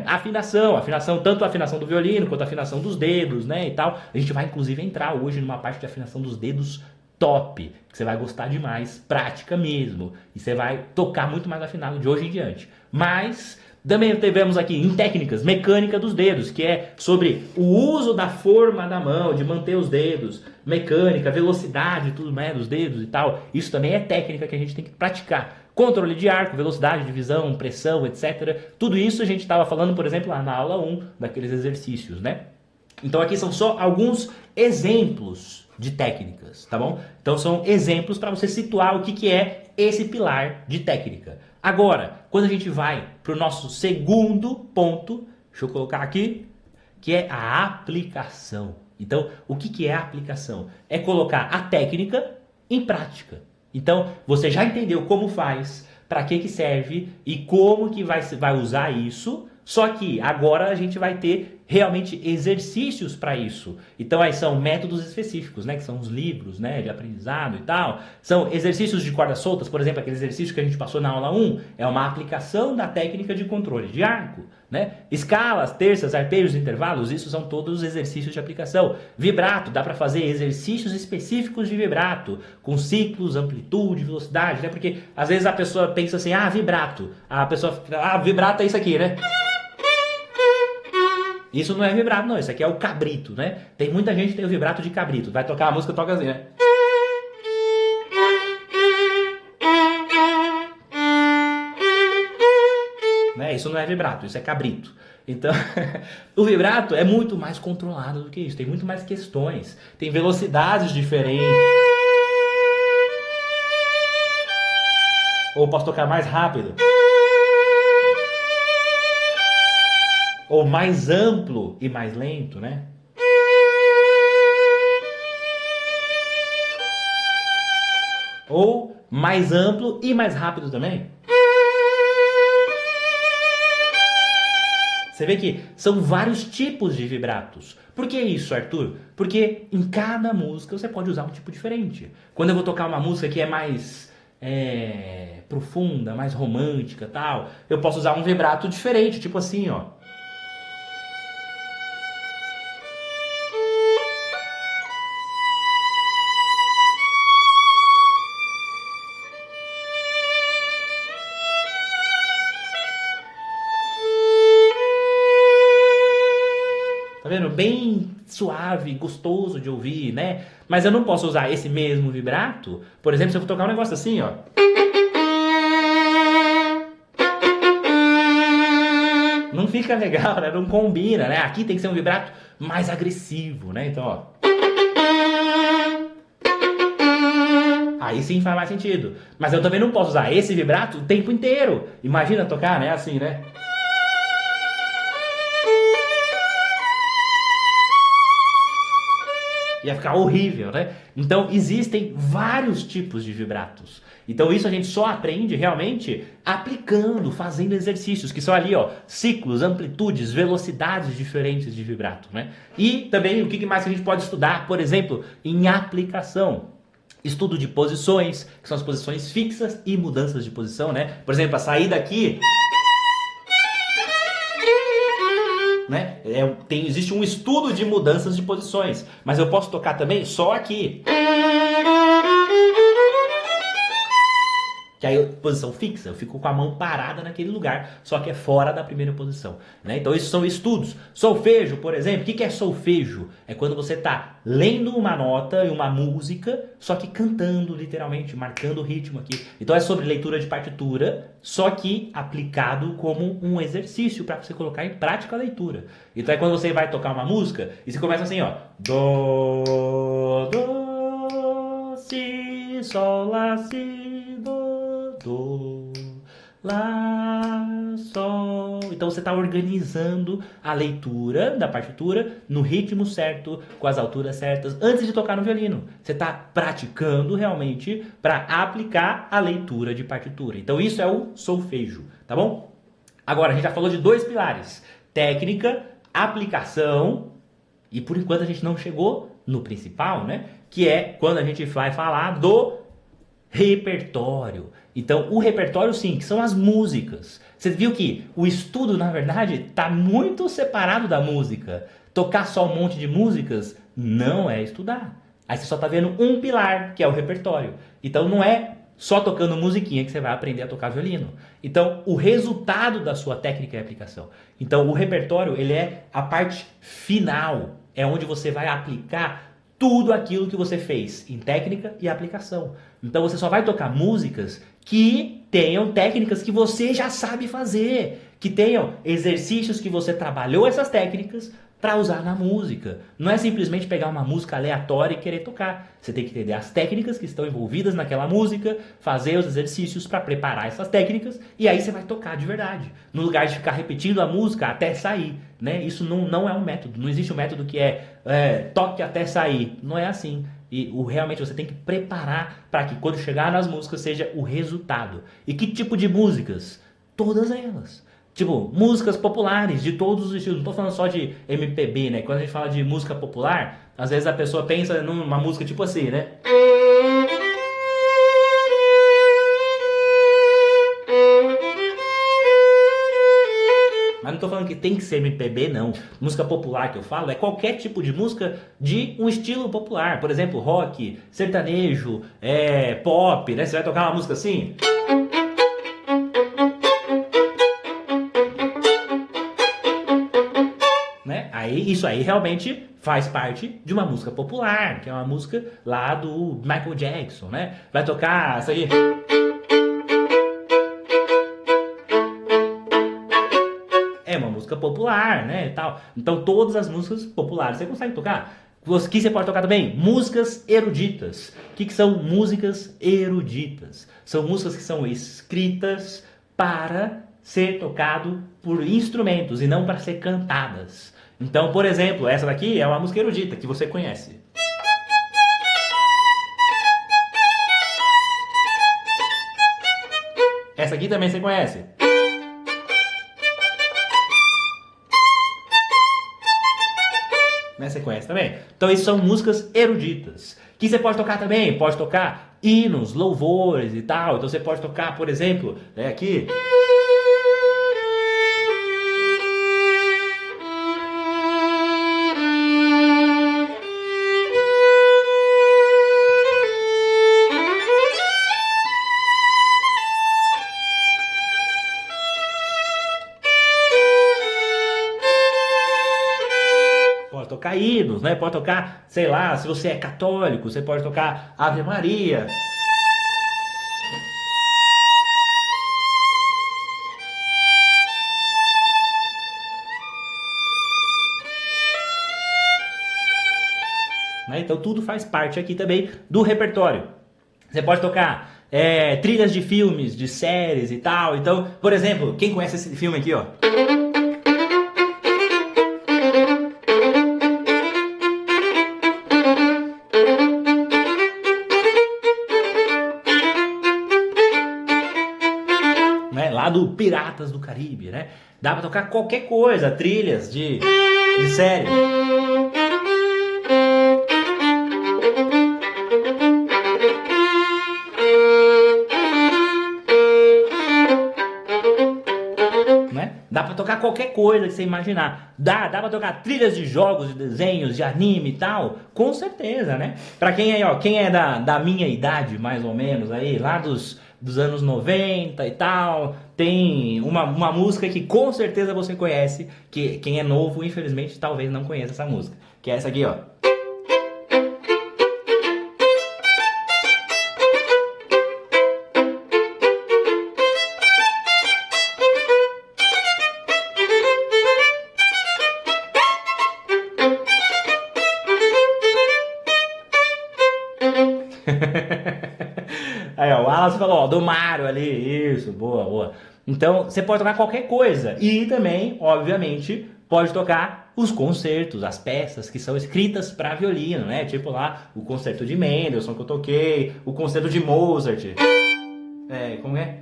Afinação, tanto a afinação do violino quanto a afinação dos dedos, né, e tal. A gente vai inclusive entrar hoje numa parte de afinação dos dedos top, que você vai gostar demais, prática mesmo, e você vai tocar muito mais afinado de hoje em diante. Mas também tivemos aqui em técnicas, mecânica dos dedos, que é sobre o uso da forma da mão, de manter os dedos, mecânica, velocidade, tudo mais dos dedos e tal. Isso também é técnica que a gente tem que praticar. Controle de arco, velocidade, divisão, pressão, etc. Tudo isso a gente estava falando, por exemplo, lá na aula 1, daqueles exercícios, né? Então aqui são só alguns exemplos de técnicas, tá bom? Então são exemplos para você situar o que é esse pilar de técnica. Agora, quando a gente vai para o nosso segundo ponto, deixa eu colocar aqui, que é a aplicação. Então, o que é a aplicação? É colocar a técnica em prática. Então, você já entendeu como faz, para que serve e como que vai usar isso, só que agora a gente vai ter realmente exercícios para isso. Então aí são métodos específicos, né, que são os livros, né, de aprendizado e tal. São exercícios de cordas soltas, por exemplo, aquele exercício que a gente passou na aula 1, é uma aplicação da técnica de controle de arco, né? Escalas, terças, arpejos, intervalos, isso são todos exercícios de aplicação. Vibrato, dá para fazer exercícios específicos de vibrato, com ciclos, amplitude, velocidade, né? Porque às vezes a pessoa pensa assim, vibrato. A pessoa fica, vibrato é isso aqui, né? Isso não é vibrato, não. Isso aqui é o cabrito, né? Tem muita gente que tem o vibrato de cabrito. Vai tocar a música, toca assim, né? Isso não é vibrato, isso é cabrito. Então, o vibrato é muito mais controlado do que isso. Tem muito mais questões. Tem velocidades diferentes. Ou posso tocar mais rápido. Ou mais amplo e mais lento, né? Ou mais amplo e mais rápido também. Você vê que são vários tipos de vibratos. Por que isso, Arthur? Porque em cada música você pode usar um tipo diferente. Quando eu vou tocar uma música que é mais profunda, mais romântica, tal, eu posso usar um vibrato diferente, tipo assim, ó. bem suave, gostoso de ouvir, né? Mas eu não posso usar esse mesmo vibrato, por exemplo, se eu for tocar um negócio assim, ó. Não fica legal, né? Não combina, né? Aqui tem que ser um vibrato mais agressivo, né? Então, ó. Aí sim faz mais sentido. Mas eu também não posso usar esse vibrato o tempo inteiro. Imagina tocar, né? Assim, né? Ia ficar horrível, né? Então existem vários tipos de vibratos. Então isso a gente só aprende realmente aplicando, fazendo exercícios, que são ali, ó, ciclos, amplitudes, velocidades diferentes de vibrato, né? E também o que mais que a gente pode estudar, por exemplo, em aplicação. Estudo de posições, que são as posições fixas e mudanças de posição, né? Por exemplo, a saída aqui, né? Existe um estudo de mudanças de posições, mas eu posso tocar também só aqui. Que aí, posição fixa, eu fico com a mão parada naquele lugar, só que é fora da primeira posição, né? Então isso são estudos. Solfejo, por exemplo, o que é solfejo? É quando você está lendo uma nota e uma música, só que cantando literalmente, marcando o ritmo aqui. Então é sobre leitura de partitura, só que aplicado como um exercício para você colocar em prática a leitura. Então é quando você vai tocar uma música e você começa assim, ó. Do, si, sol, lá, si, do, lá, sol. Então você está organizando a leitura da partitura no ritmo certo, com as alturas certas, antes de tocar no violino. Você está praticando realmente para aplicar a leitura de partitura. Então isso é o solfejo, tá bom? Agora a gente já falou de dois pilares: técnica, aplicação, e por enquanto a gente não chegou no principal, né? Que é quando a gente vai falar do repertório. Então, o repertório, sim, que são as músicas. Você viu que o estudo, na verdade, está muito separado da música. Tocar só um monte de músicas não é estudar. Aí você só está vendo um pilar, que é o repertório. Então, não é só tocando musiquinha que você vai aprender a tocar violino. Então, o resultado da sua técnica é aplicação. Então, o repertório, ele é a parte final. É onde você vai aplicar tudo aquilo que você fez em técnica e aplicação. Então você só vai tocar músicas que tenham técnicas que você já sabe fazer, que tenham exercícios que você trabalhou essas técnicas para usar na música. Não é simplesmente pegar uma música aleatória e querer tocar. Você tem que entender as técnicas que estão envolvidas naquela música, fazer os exercícios para preparar essas técnicas e aí você vai tocar de verdade. No lugar de ficar repetindo a música até sair, né? Isso não é um método. Não existe um método que toque até sair. Não é assim. E realmente você tem que preparar para que quando chegar nas músicas seja o resultado. E que tipo de músicas? Todas elas. Tipo, músicas populares de todos os estilos. Não tô falando só de MPB, né? Quando a gente fala de música popular, às vezes a pessoa pensa numa música tipo assim, né? Mas não tô falando que tem que ser MPB, não. Música popular que eu falo é qualquer tipo de música de um estilo popular. Por exemplo, rock, sertanejo, pop, né? Você vai tocar uma música assim? Né? Isso aí realmente faz parte de uma música popular, que é uma música lá do Michael Jackson, né? Vai tocar isso aí... É uma música popular, né, e tal. Então todas as músicas populares você consegue tocar. Que você pode tocar também músicas eruditas. O que são músicas eruditas? São músicas que são escritas para ser tocado por instrumentos e não para ser cantadas. Então, por exemplo, essa daqui é uma música erudita que você conhece. Essa aqui também você conhece. Né? Você conhece também? Então isso são músicas eruditas. Que você pode tocar também? Pode tocar hinos, louvores e tal. Então você pode tocar, por exemplo, aqui... sentidos, né? Pode tocar, sei lá, se você é católico, você pode tocar Ave Maria. Né? Então tudo faz parte aqui também do repertório. Você pode tocar trilhas de filmes, de séries e tal. Então, por exemplo, quem conhece esse filme aqui, ó? Né? Lá do Piratas do Caribe, né? Dá pra tocar qualquer coisa, trilhas de série. Dá pra tocar qualquer coisa que você imaginar. Dá pra tocar trilhas de jogos, de desenhos, de anime e tal. Com certeza, né? Pra quem aí, ó, quem é da minha idade, mais ou menos, aí, lá dos anos 90 e tal, tem uma música que com certeza você conhece, que quem é novo, infelizmente, talvez não conheça essa música. Que é essa aqui, ó. Aí, ó, o Wallace falou, ó, do Mario ali, isso, boa, boa. Então, você pode tocar qualquer coisa. E também, obviamente, pode tocar os concertos, as peças que são escritas para violino, né? Tipo lá, o concerto de Mendelssohn que eu toquei, o concerto de Mozart. Como é?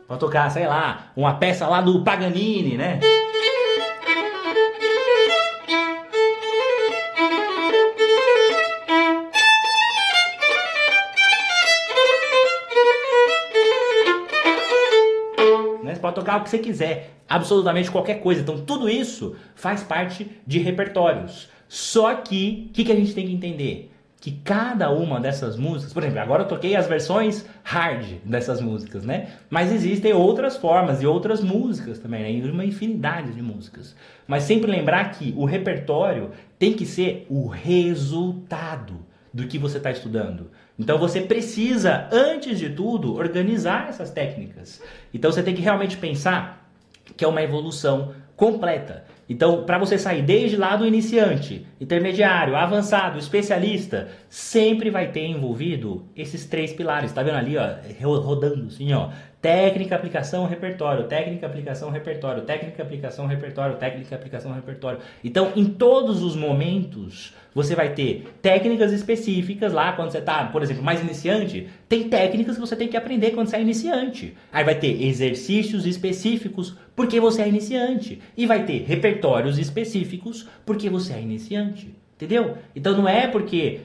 Pode tocar, sei lá, uma peça lá do Paganini, né? Pode tocar o que você quiser, absolutamente qualquer coisa. Então tudo isso faz parte de repertórios. Só que, o que a gente tem que entender? Que cada uma dessas músicas, por exemplo, agora eu toquei as versões hard dessas músicas, né? Mas existem outras formas e outras músicas também, né? Uma infinidade de músicas. Mas sempre lembrar que o repertório tem que ser o resultado do que você está estudando. Então você precisa, antes de tudo, organizar essas técnicas. Então você tem que realmente pensar que é uma evolução completa. Então, para você sair desde lá do iniciante, intermediário, avançado, especialista, sempre vai ter envolvido esses 3 pilares. Tá vendo ali, ó, rodando assim, ó. Técnica, aplicação, repertório. Técnica, aplicação, repertório. Técnica, aplicação, repertório. Técnica, aplicação, repertório. Então, em todos os momentos, você vai ter técnicas específicas lá, quando você está, por exemplo, mais iniciante, tem técnicas que você tem que aprender quando você é iniciante. Aí vai ter exercícios específicos porque você é iniciante. E vai ter repertórios específicos porque você é iniciante. Entendeu? Então não é porque,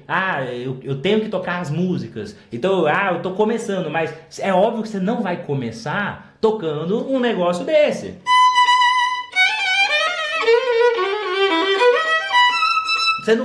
eu tenho que tocar as músicas, então, eu tô começando, mas é óbvio que você não vai começar tocando um negócio desse.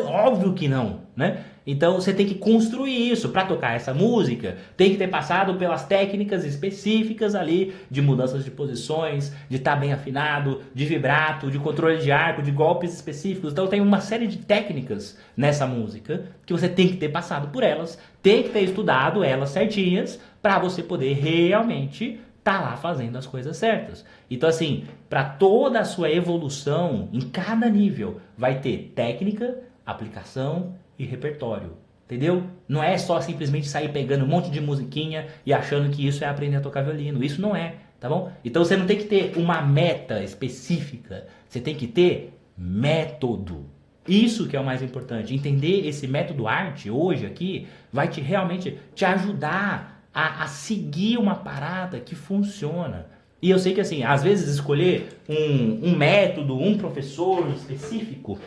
Óbvio que não, né? Então você tem que construir isso. Para tocar essa música, tem que ter passado pelas técnicas específicas ali de mudanças de posições, de estar bem afinado, de vibrato, de controle de arco, de golpes específicos. Então tem uma série de técnicas nessa música que você tem que ter passado por elas, tem que ter estudado elas certinhas para você poder realmente tá lá fazendo as coisas certas. Então assim, para toda a sua evolução, em cada nível, vai ter técnica, aplicação e repertório, entendeu? Não é só simplesmente sair pegando um monte de musiquinha e achando que isso é aprender a tocar violino. Isso não é, tá bom? Então você não tem que ter uma meta específica, você tem que ter método. Isso que é o mais importante. Entender esse método arte hoje aqui vai realmente te ajudar a seguir uma parada que funciona. E eu sei que assim, às vezes escolher um método, um professor específico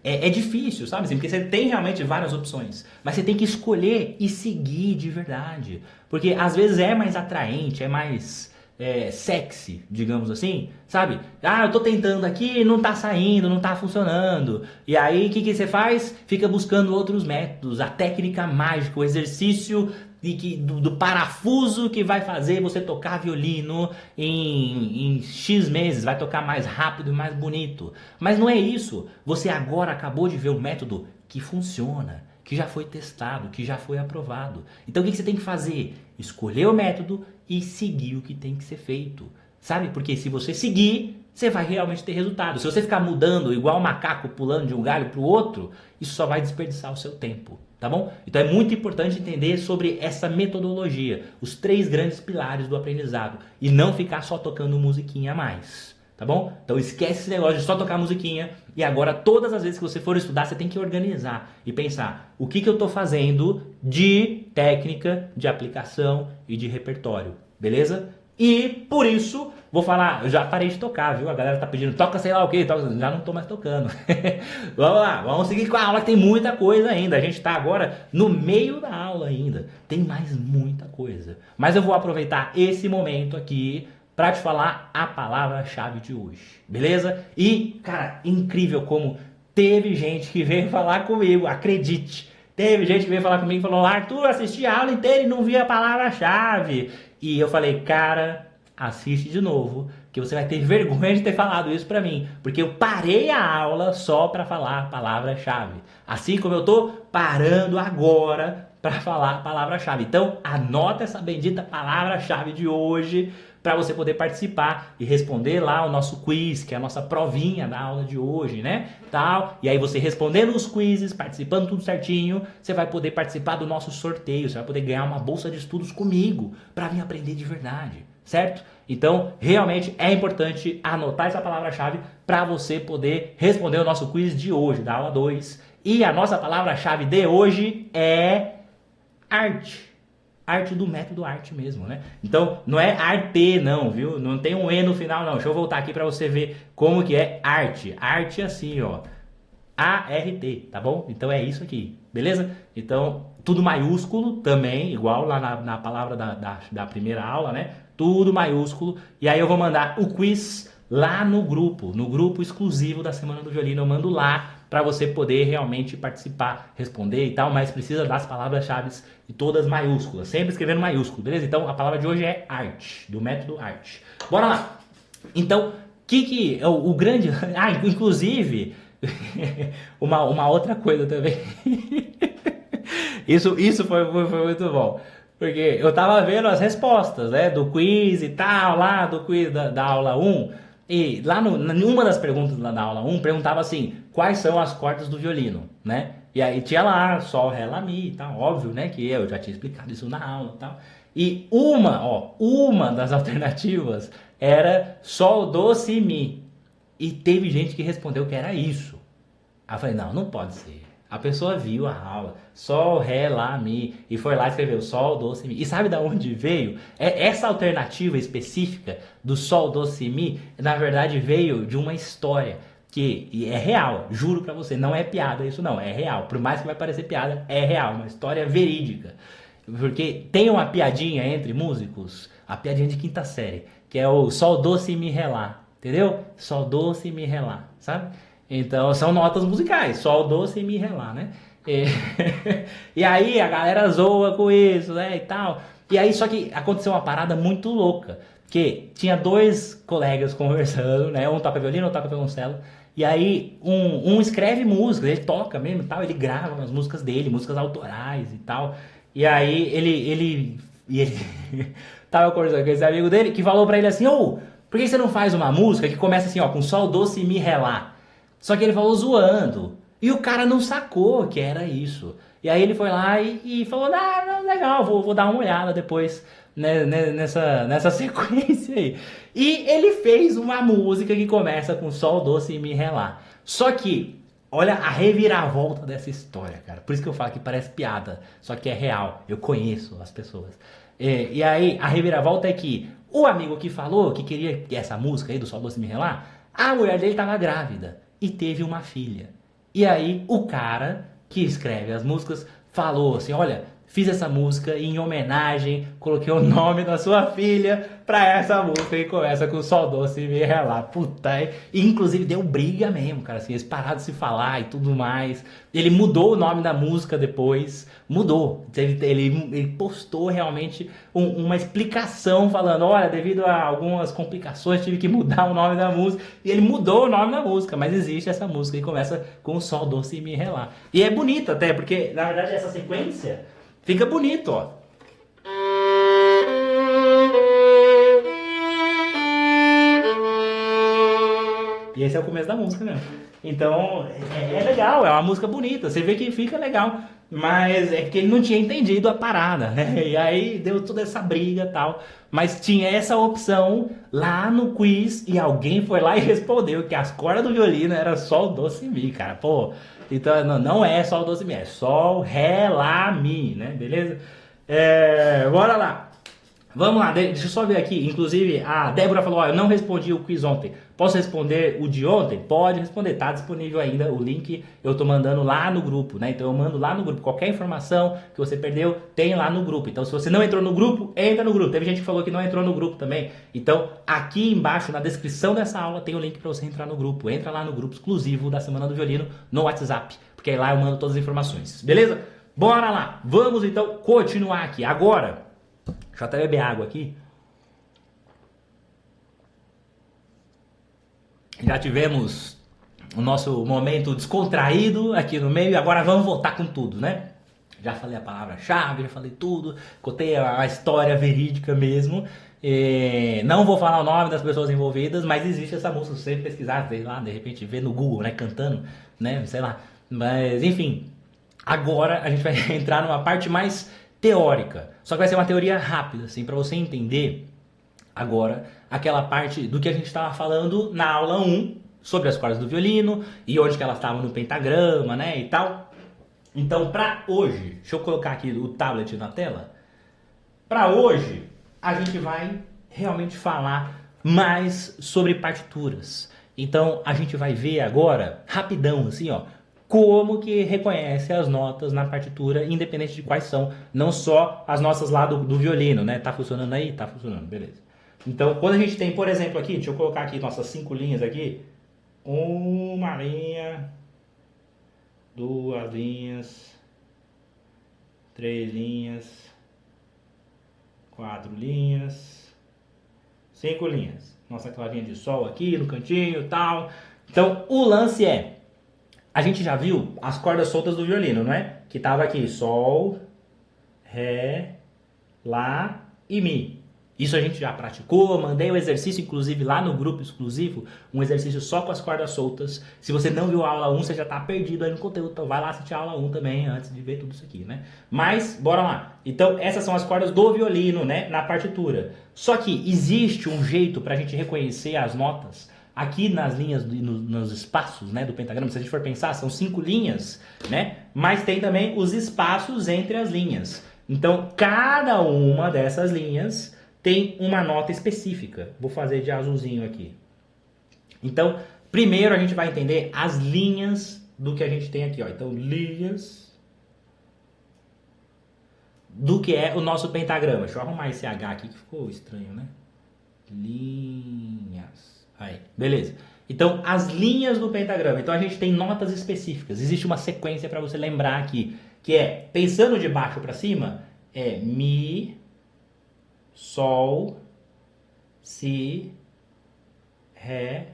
é difícil, sabe? Porque você tem realmente várias opções. Mas você tem que escolher e seguir de verdade. Porque às vezes é mais atraente, é mais sexy, digamos assim, sabe? Eu tô tentando aqui, não tá saindo, não tá funcionando. E aí, o que você faz? Fica buscando outros métodos, a técnica mágica, o exercício do parafuso que vai fazer você tocar violino em X meses, vai tocar mais rápido e mais bonito. Mas não é isso. Você agora acabou de ver um método que funciona, que já foi testado, que já foi aprovado. Então o que você tem que fazer? Escolher o método e seguir o que tem que ser feito. Sabe? Porque se você seguir, você vai realmente ter resultado. Se você ficar mudando igual um macaco pulando de um galho para o outro, isso só vai desperdiçar o seu tempo. Tá bom? Então é muito importante entender sobre essa metodologia, os 3 grandes pilares do aprendizado, e não ficar só tocando musiquinha a mais, tá bom? Então esquece esse negócio de só tocar musiquinha, e agora todas as vezes que você for estudar, você tem que organizar e pensar o que eu estou fazendo de técnica, de aplicação e de repertório, beleza? E por isso, vou falar, eu já parei de tocar, viu? A galera tá pedindo, toca sei lá o que, já não tô mais tocando. Vamos lá, vamos seguir com a aula, que tem muita coisa ainda. A gente tá agora no meio da aula ainda. Tem mais muita coisa. Mas eu vou aproveitar esse momento aqui para te falar a palavra-chave de hoje, beleza? E, cara, incrível como teve gente que veio falar comigo, acredite. Teve gente que veio falar comigo e falou, Arthur, assisti a aula inteira e não vi a palavra-chave. E eu falei, cara, assiste de novo, que você vai ter vergonha de ter falado isso pra mim. Porque eu parei a aula só pra falar a palavra-chave. Assim como eu tô parando agora pra falar a palavra-chave. Então, anota essa bendita palavra-chave de hoje para você poder participar e responder lá o nosso quiz, que é a nossa provinha da aula de hoje, né? Tal. E aí você respondendo os quizzes, participando tudo certinho, você vai poder participar do nosso sorteio, você vai poder ganhar uma bolsa de estudos comigo para vir aprender de verdade, certo? Então, realmente é importante anotar essa palavra-chave para você poder responder o nosso quiz de hoje, da aula 2. E a nossa palavra-chave de hoje é arte. Arte do método arte mesmo, né? Então, não é arte não, viu? Não tem um E no final, não. Deixa eu voltar aqui para você ver como que é arte. Arte assim, ó. A-R-T, tá bom? Então é isso aqui, beleza? Então, tudo maiúsculo também, igual lá na palavra da primeira aula, né? Tudo maiúsculo. E aí eu vou mandar o quiz lá no grupo exclusivo da Semana do Violino. Eu mando lá para você poder realmente participar, responder e tal, mas precisa das palavras-chave e todas maiúsculas, sempre escrevendo maiúsculo, beleza? Então a palavra de hoje é arte, do método arte. Bora lá! Então, que o grande... Ah, inclusive, uma outra coisa também. Isso foi muito bom. Porque eu tava vendo as respostas, né, do quiz e tal, lá do quiz da aula 1, e lá numa das perguntas lá da aula 1, perguntava assim, quais são as cordas do violino, né? E aí tinha lá, sol, ré, lá, mi e tal, óbvio, né, que eu já tinha explicado isso na aula e tal. E uma das alternativas era sol, do, si, mi. E teve gente que respondeu que era isso. Aí eu falei, não pode ser. A pessoa viu a aula, sol, ré, lá, mi, e foi lá e escreveu sol, do, si, mi. E sabe de onde veio? Essa alternativa específica do sol, do, si, mi, na verdade veio de uma história que é real, juro pra você, não é piada isso não, é real. Por mais que vai parecer piada, é real, uma história verídica. Porque tem uma piadinha entre músicos, a piadinha de quinta série, que é o sol, do, si, mi, ré, lá, entendeu? Sol, do, si, mi, ré, lá, sabe? Então são notas musicais, sol, do, si, mi, ré, lá, né? E aí a galera zoa com isso, né, e tal. E aí só que aconteceu uma parada muito louca, que tinha 2 colegas conversando, né? Um toca violino, outro toca violoncelo. E aí um escreve músicas, ele toca mesmo e tal, ele grava as músicas dele, músicas autorais e tal. E aí ele tava conversando com esse amigo dele que falou pra ele assim, por que você não faz uma música que começa assim, ó, com sol, do, si, mi, ré, lá? Só que ele falou zoando. E o cara não sacou que era isso. E aí ele foi lá e falou, legal, vou dar uma olhada depois, né, nessa sequência aí. E ele fez uma música que começa com sol, do, si, mi, ré, lá. Só que, olha a reviravolta dessa história, cara. Por isso que eu falo que parece piada, só que é real. Eu conheço as pessoas. E aí, a reviravolta é que o amigo que falou que queria essa música aí do sol, do, si, mi, ré, lá, a mulher dele estava grávida e teve uma filha. E aí o cara que escreve as músicas falou assim, olha, fiz essa música em homenagem, coloquei o nome da sua filha pra essa música e começa com Sol Doce e Me Relar. Puta, e inclusive deu briga mesmo, cara, assim, eles pararam de se falar e tudo mais. Ele mudou o nome da música depois, mudou. Ele postou realmente uma explicação falando, olha, devido a algumas complicações tive que mudar o nome da música. E ele mudou o nome da música, mas existe essa música e começa com Sol Doce e Me Relar. E é bonito até, porque na verdade essa sequência fica bonito, ó. E esse é o começo da música mesmo. Então, é legal, é uma música bonita. Você vê que fica legal. Mas é que ele não tinha entendido a parada, né? E aí deu toda essa briga e tal. Mas tinha essa opção lá no quiz e alguém foi lá e respondeu que as cordas do violino era Sol, Doce e Mi, cara. Pô, então não é Sol, Doce e Mi, é Sol, Ré, Lá, Mi, né? Beleza? Bora lá. Vamos lá, deixa eu só ver aqui. Inclusive, a Débora falou, ó, eu não respondi o quiz ontem. Posso responder o de ontem? Pode responder, tá disponível ainda o link. Eu tô mandando lá no grupo, né? Então eu mando lá no grupo. Qualquer informação que você perdeu, tem lá no grupo. Então se você não entrou no grupo, entra no grupo. Teve gente que falou que não entrou no grupo também. Então aqui embaixo, na descrição dessa aula, tem o link para você entrar no grupo. Entra lá no grupo exclusivo da Semana do Violino no WhatsApp. Porque aí lá eu mando todas as informações. Beleza? Bora lá. Vamos então continuar aqui. Agora... deixa eu até beber água aqui. Já tivemos o nosso momento descontraído aqui no meio e agora vamos voltar com tudo, né? Já falei a palavra-chave, já falei tudo, contei a história verídica mesmo. Não vou falar o nome das pessoas envolvidas, mas existe essa música, se você pesquisar, sei lá, de repente ver no Google, né, cantando, né, sei lá. Mas enfim, agora a gente vai entrar numa parte mais teórica, só que vai ser uma teoria rápida, assim, para você entender agora aquela parte do que a gente estava falando na aula 1, sobre as cordas do violino e onde que elas estavam no pentagrama, né, e tal. Então, para hoje, deixa eu colocar aqui o tablet na tela. Para hoje, a gente vai realmente falar mais sobre partituras. Então, a gente vai ver agora, rapidão, assim, ó, como que reconhece as notas na partitura, independente de quais são, não só as notas lá do violino, né? Tá funcionando aí? Tá funcionando, beleza. Então, quando a gente tem, por exemplo, aqui, deixa eu colocar aqui nossas 5 linhas aqui. Uma linha, 2 linhas, 3 linhas, 4 linhas, 5 linhas. Nossa clavinha de sol aqui no cantinho e tal. Então, o lance é, a gente já viu as cordas soltas do violino, não é? Que tava aqui, Sol, Ré, Lá e Mi. Isso a gente já praticou, mandei o exercício, inclusive, lá no grupo exclusivo, um exercício só com as cordas soltas. Se você não viu a aula 1, você já tá perdido aí no conteúdo, então vai lá assistir a aula 1 também, antes de ver tudo isso aqui, né? Mas, bora lá. Então, essas são as cordas do violino, né, na partitura. Só que existe um jeito pra gente reconhecer as notas aqui nas linhas, nos espaços, né, do pentagrama. Se a gente for pensar, são 5 linhas, né? Mas tem também os espaços entre as linhas. Então, cada uma dessas linhas tem uma nota específica. Vou fazer de azulzinho aqui. Então, primeiro a gente vai entender as linhas do que a gente tem aqui, ó. Então, linhas do que é o nosso pentagrama. Deixa eu arrumar esse H aqui que ficou estranho, né? Linhas. Aí, beleza. Então, as linhas do pentagrama. Então, a gente tem notas específicas. Existe uma sequência para você lembrar aqui, que é, pensando de baixo para cima, é Mi, Sol, Si, Ré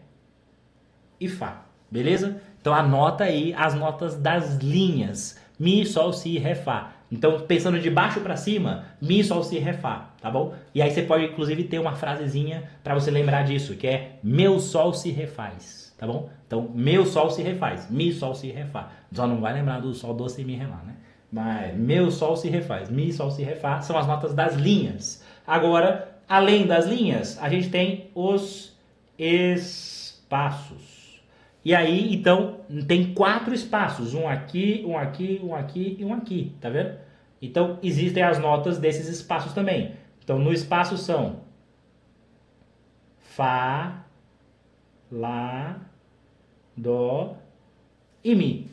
e Fá. Beleza? Então, anota aí as notas das linhas. Mi, Sol, Si, Ré, Fá. Então, pensando de baixo para cima, Mi, Sol, Si, Ré, Fá, tá bom? E aí você pode, inclusive, ter uma frasezinha para você lembrar disso, que é meu Sol se refaz, tá bom? Então, meu Sol se refaz, Mi, Sol, Si, Ré, Fá. Só não vai lembrar do Sol, Doce e Mi, Ré, Lá, né? Mas meu Sol se refaz, Mi, Sol, Si, Ré, Fá são as notas das linhas. Agora, além das linhas, a gente tem os espaços. E aí, então, tem 4 espaços. Um aqui, um aqui, um aqui e um aqui. Tá vendo? Então, existem as notas desses espaços também. Então, no espaço são Fá, Lá, Dó e Mi.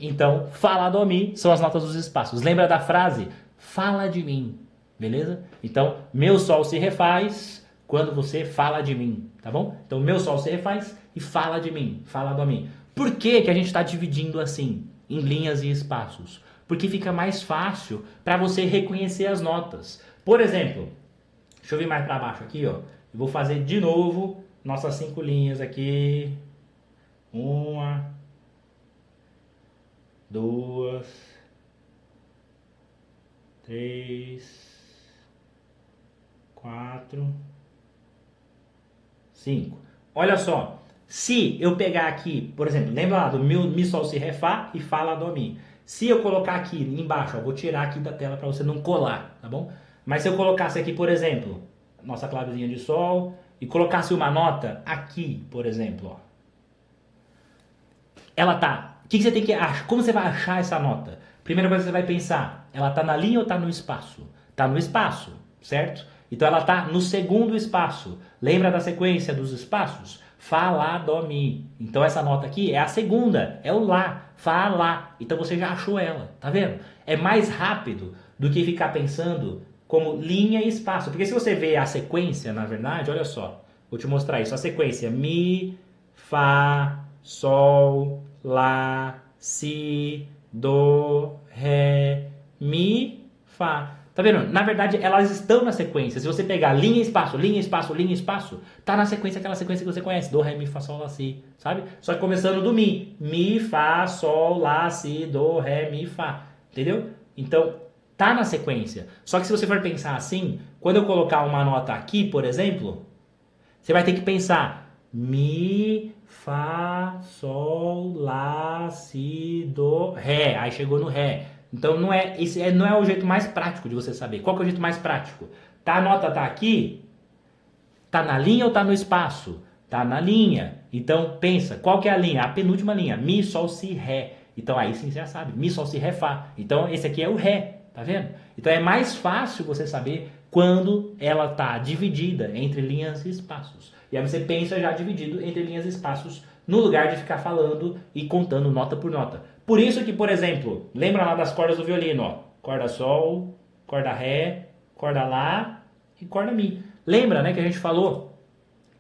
Então, Fá, Lá, Dó, Mi são as notas dos espaços. Lembra da frase? Fala de mim, beleza? Então, meu sol se refaz quando você fala de mim, tá bom? Então, meu sol se refaz e fala de mim, Fá, Lá, Dó, Mi. Por que que a gente está dividindo assim, em linhas e espaços? Porque fica mais fácil para você reconhecer as notas. Por exemplo, deixa eu vir mais para baixo aqui, ó. Eu vou fazer de novo nossas 5 linhas aqui. 1, 2, 3, 4, 5. Olha só, se eu pegar aqui, por exemplo, lembra lá do Mi, Sol, Si, Ré, Fá e Fá, Lá, Dó, Mi. Se eu colocar aqui embaixo, eu vou tirar aqui da tela para você não colar, tá bom? Mas se eu colocasse aqui, por exemplo, nossa clavezinha de Sol e colocasse uma nota aqui, por exemplo, ó. Ela tá... O que você tem que achar? Como você vai achar essa nota? Primeira coisa que você vai pensar, ela tá na linha ou tá no espaço? Tá no espaço, certo? Então ela tá no segundo espaço. Lembra da sequência dos espaços? Fá, Lá, Dó, Mi. Então essa nota aqui é a segunda, é o Lá, Fá, Lá. Então você já achou ela, tá vendo? É mais rápido do que ficar pensando como linha e espaço. Porque se você vê a sequência, na verdade, olha só, vou te mostrar isso. A sequência Mi, Fá, Sol, Lá, Si, Dó, Ré, Mi, Fá. Tá vendo? Na verdade, elas estão na sequência. Se você pegar linha, espaço, linha, espaço, linha, espaço, tá na sequência, aquela sequência que você conhece. Dó, Ré, Mi, Fá, Sol, Lá, Si, sabe? Só que começando do Mi. Mi, Fá, Sol, Lá, Si, Dó, Ré, Mi, Fá. Entendeu? Então, tá na sequência. Só que se você for pensar assim, quando eu colocar uma nota aqui, por exemplo, você vai ter que pensar Mi, Fá, Sol, Lá, Si, Dó, Ré. Aí chegou no Ré. Então esse não é o jeito mais prático de você saber. Qual que é o jeito mais prático? A nota tá aqui? Tá na linha ou tá no espaço? Tá na linha. Então pensa, qual que é a linha? A penúltima linha. Mi, Sol, Si, Ré. Então aí sim você já sabe. Mi, Sol, Si, Ré, Fá. Então esse aqui é o Ré. Tá vendo? Então é mais fácil você saber quando ela tá dividida entre linhas e espaços. E aí você pensa já dividido entre linhas e espaços no lugar de ficar falando e contando nota por nota. Por isso que, por exemplo, lembra lá das cordas do violino, ó. Corda Sol, corda Ré, corda Lá e corda Mi. Lembra, né, que a gente falou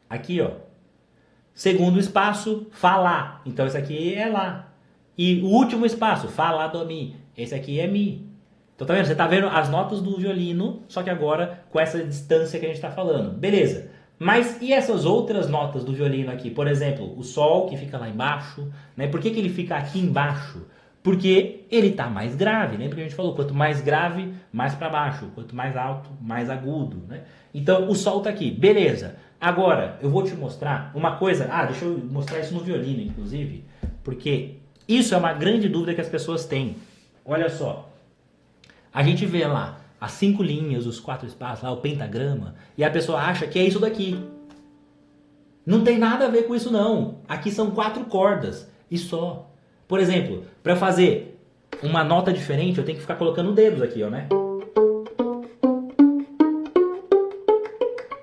aqui, ó. Segundo espaço, Fá, Lá. Então esse aqui é Lá. E o último espaço, Fá, Lá, Dó, Mi. Esse aqui é Mi. Então tá vendo? Você tá vendo as notas do violino, só que agora com essa distância que a gente tá falando. Beleza. Mas e essas outras notas do violino aqui? Por exemplo, o Sol, que fica lá embaixo, né? Por que ele fica aqui embaixo? Porque ele está mais grave. Lembra que a gente falou? Quanto mais grave, mais para baixo. Quanto mais alto, mais agudo, né? Então, o Sol está aqui. Beleza. Agora, eu vou te mostrar uma coisa. Deixa eu mostrar isso no violino, inclusive. Porque isso é uma grande dúvida que as pessoas têm. Olha só. A gente vê lá as 5 linhas, os 4 espaços, lá o pentagrama, e a pessoa acha que é isso daqui. Não tem nada a ver com isso não. Aqui são 4 cordas e só. Por exemplo, para fazer uma nota diferente, eu tenho que ficar colocando dedos aqui, ó, né?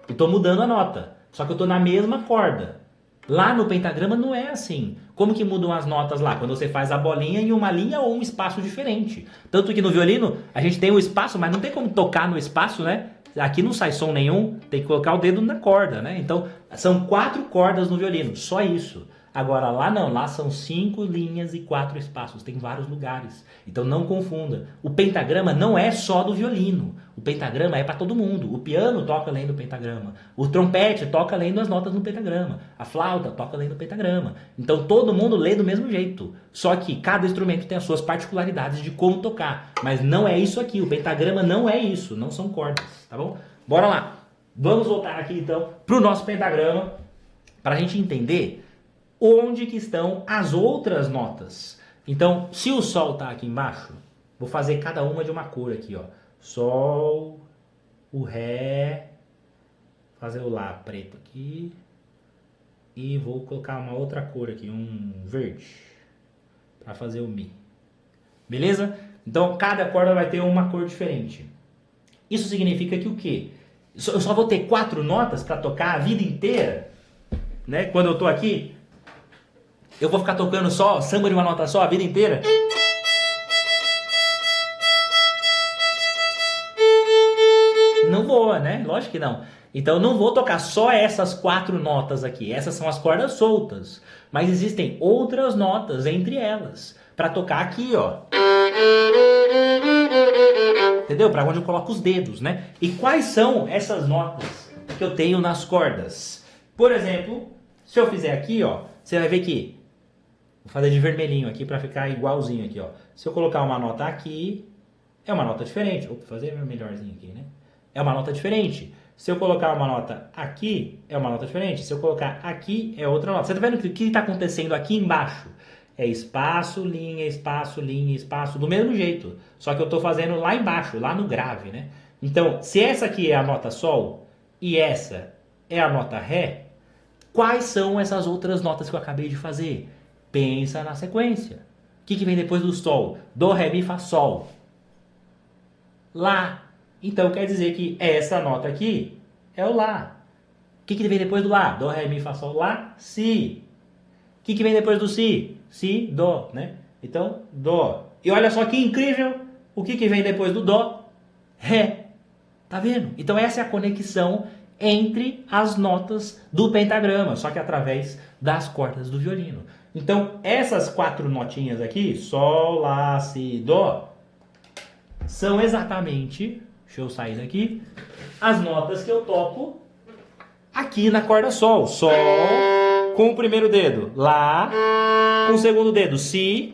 E tô mudando a nota, só que eu tô na mesma corda. Lá no pentagrama não é assim. Como que mudam as notas lá? Quando você faz a bolinha em uma linha ou um espaço diferente. Tanto que no violino a gente tem o espaço, mas não tem como tocar no espaço, né? Aqui não sai som nenhum, tem que colocar o dedo na corda, né? Então são 4 cordas no violino, só isso. Agora lá não, lá são 5 linhas e 4 espaços, tem vários lugares. Então não confunda. O pentagrama não é só do violino. O pentagrama é para todo mundo. O piano toca além do pentagrama. O trompete toca além das notas no pentagrama. A flauta toca além do pentagrama. Então todo mundo lê do mesmo jeito. Só que cada instrumento tem as suas particularidades de como tocar. Mas não é isso aqui. O pentagrama não é isso. Não são cordas, tá bom? Bora lá. Vamos voltar aqui então para o nosso pentagrama para a gente entender onde que estão as outras notas. Então, se o Sol está aqui embaixo, vou fazer cada uma de uma cor aqui, ó. Sol, o Ré, fazer o Lá preto aqui, e vou colocar uma outra cor aqui, um verde, para fazer o Mi. Beleza? Então, cada corda vai ter uma cor diferente. Isso significa que o quê? Eu só vou ter 4 notas para tocar a vida inteira, né? Quando eu tô aqui, Eu vou ficar tocando só samba de uma nota só a vida inteira? Não vou, né? Lógico que não. Então eu não vou tocar só essas 4 notas aqui. Essas são as cordas soltas. Mas existem outras notas entre elas. Para tocar aqui, ó. Entendeu? Para onde eu coloco os dedos, né? E quais são essas notas que eu tenho nas cordas? Por exemplo, se eu fizer aqui, ó, você vai ver que vou fazer de vermelhinho aqui para ficar igualzinho aqui, ó. Se eu colocar uma nota aqui, é uma nota diferente. Vou fazer melhorzinho aqui, né? É uma nota diferente. Se eu colocar uma nota aqui, é uma nota diferente. Se eu colocar aqui, é outra nota. Você tá vendo o que está acontecendo aqui embaixo? É espaço, linha, espaço, do mesmo jeito. Só que eu estou fazendo lá embaixo, lá no grave, né? Então, se essa aqui é a nota Sol e essa é a nota Ré, quais são essas outras notas que eu acabei de fazer? Pensa na sequência. O que vem depois do Sol? Dó, Ré, Mi, Fá, Sol. Lá. Então quer dizer que essa nota aqui é o Lá. O que vem depois do Lá? Dó, Ré, Mi, Fá, Sol, Lá, Si. O que vem depois do Si? Si, Dó, né? Então, Dó. E olha só que incrível. O que vem depois do Dó? Ré. Tá vendo? Então essa é a conexão entre as notas do pentagrama, só que através das cordas do violino. Então essas 4 notinhas aqui, Sol, Lá, Si, Dó, são exatamente... Deixa eu sair daqui. As notas que eu toco aqui na corda Sol. Sol com o primeiro dedo, Lá. Com o segundo dedo, Si.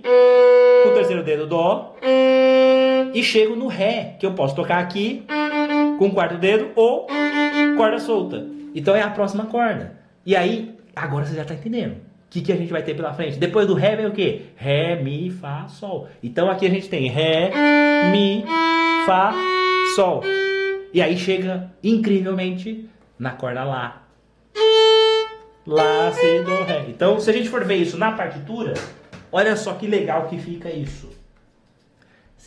Com o terceiro dedo, Dó. E chego no Ré, que eu posso tocar aqui com o quarto dedo ou corda solta. Então é a próxima corda. E aí, agora você já está entendendo. O que a gente vai ter pela frente? Depois do Ré vem o quê? Ré, Mi, Fá, Sol. Então aqui a gente tem Ré, Mi, Fá, Sol. E aí chega, incrivelmente, na corda Lá. Lá, Si, Dó, Ré. Então, se a gente for ver isso na partitura, olha só que legal que fica isso.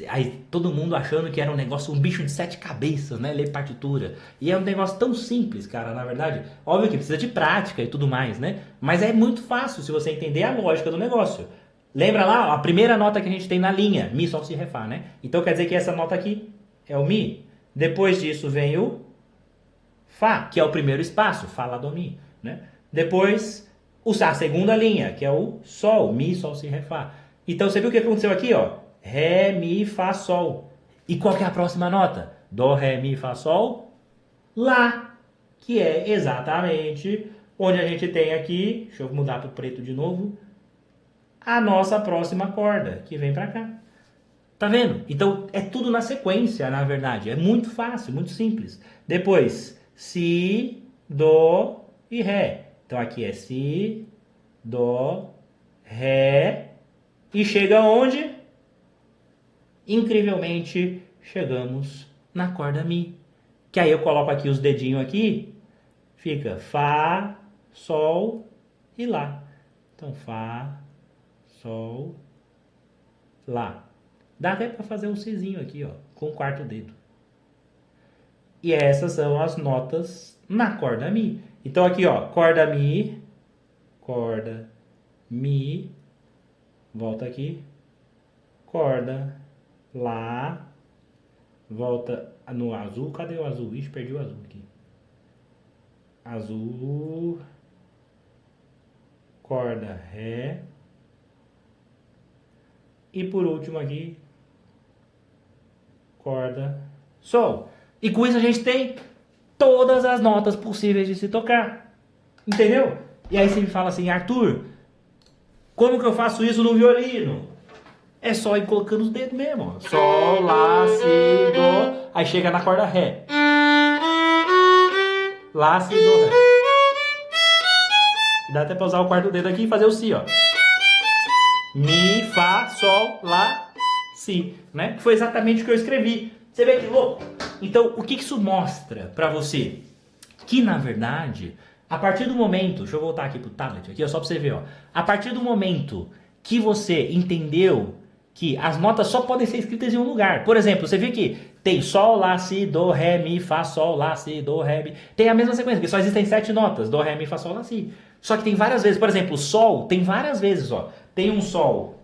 Aí todo mundo achando que era um negócio, um bicho de 7 cabeças, né? Ler partitura. E é um negócio tão simples, cara, na verdade. Óbvio que precisa de prática e tudo mais, né? Mas é muito fácil se você entender a lógica do negócio. Lembra lá, a primeira nota que a gente tem na linha, Mi, Sol, Si, Ré, Fá, né? Então quer dizer que essa nota aqui é o Mi. Depois disso vem o Fá, que é o primeiro espaço, Fá, Lá, Dó, Mi, né? Depois a segunda linha, que é o Sol, Mi, Sol, Si, Ré, Fá. Então você viu o que aconteceu aqui, ó? Ré, Mi, Fá, Sol. E qual que é a próxima nota? Dó, Ré, Mi, Fá, Sol, Lá. Que é exatamente onde a gente tem aqui, deixa eu mudar para o preto de novo, a nossa próxima corda, que vem para cá. Tá vendo? Então é tudo na sequência, na verdade. É muito fácil, muito simples. Depois, Si, Dó e Ré. Então aqui é Si, Dó, Ré. E chega onde? Incrivelmente, chegamos na corda Mi. Que aí eu coloco aqui os dedinhos aqui. Fica Fá, Sol e Lá. Então Fá, Sol, Lá. Dá até para fazer um Cizinho aqui, ó, com o quarto dedo. E essas são as notas na corda Mi. Então aqui, ó, corda Mi, volta aqui, corda, Lá, volta no azul. Cadê o azul? Ixi, perdi o azul aqui. Azul, corda, Ré. E por último aqui, corda, Sol. E com isso a gente tem todas as notas possíveis de se tocar. Entendeu? E aí você me fala assim, Arthur, como que eu faço isso no violino? É só ir colocando os dedos mesmo, ó. Sol, Lá, Si, Dó. Aí chega na corda Ré. Lá, Si, Dó, Ré. Dá até pra usar o quarto dedo aqui e fazer o Si, ó. Mi, Fá, Sol, Lá, Si, né? Foi exatamente o que eu escrevi. Você vê que louco? Então, o que isso mostra pra você? Que, na verdade, a partir do momento... Deixa eu voltar aqui pro tablet, aqui, ó, só pra você ver, ó. A partir do momento que você entendeu que as notas só podem ser escritas em um lugar. Por exemplo, você viu que tem Sol, Lá, Si, Do, Ré, Mi, Fá, Sol, Lá, Si, Do, Ré, Mi. Tem a mesma sequência, porque só existem 7 notas. Do, Ré, Mi, Fá, Sol, Lá, Si. Só que tem várias vezes. Por exemplo, Sol tem várias vezes, ó. Tem um Sol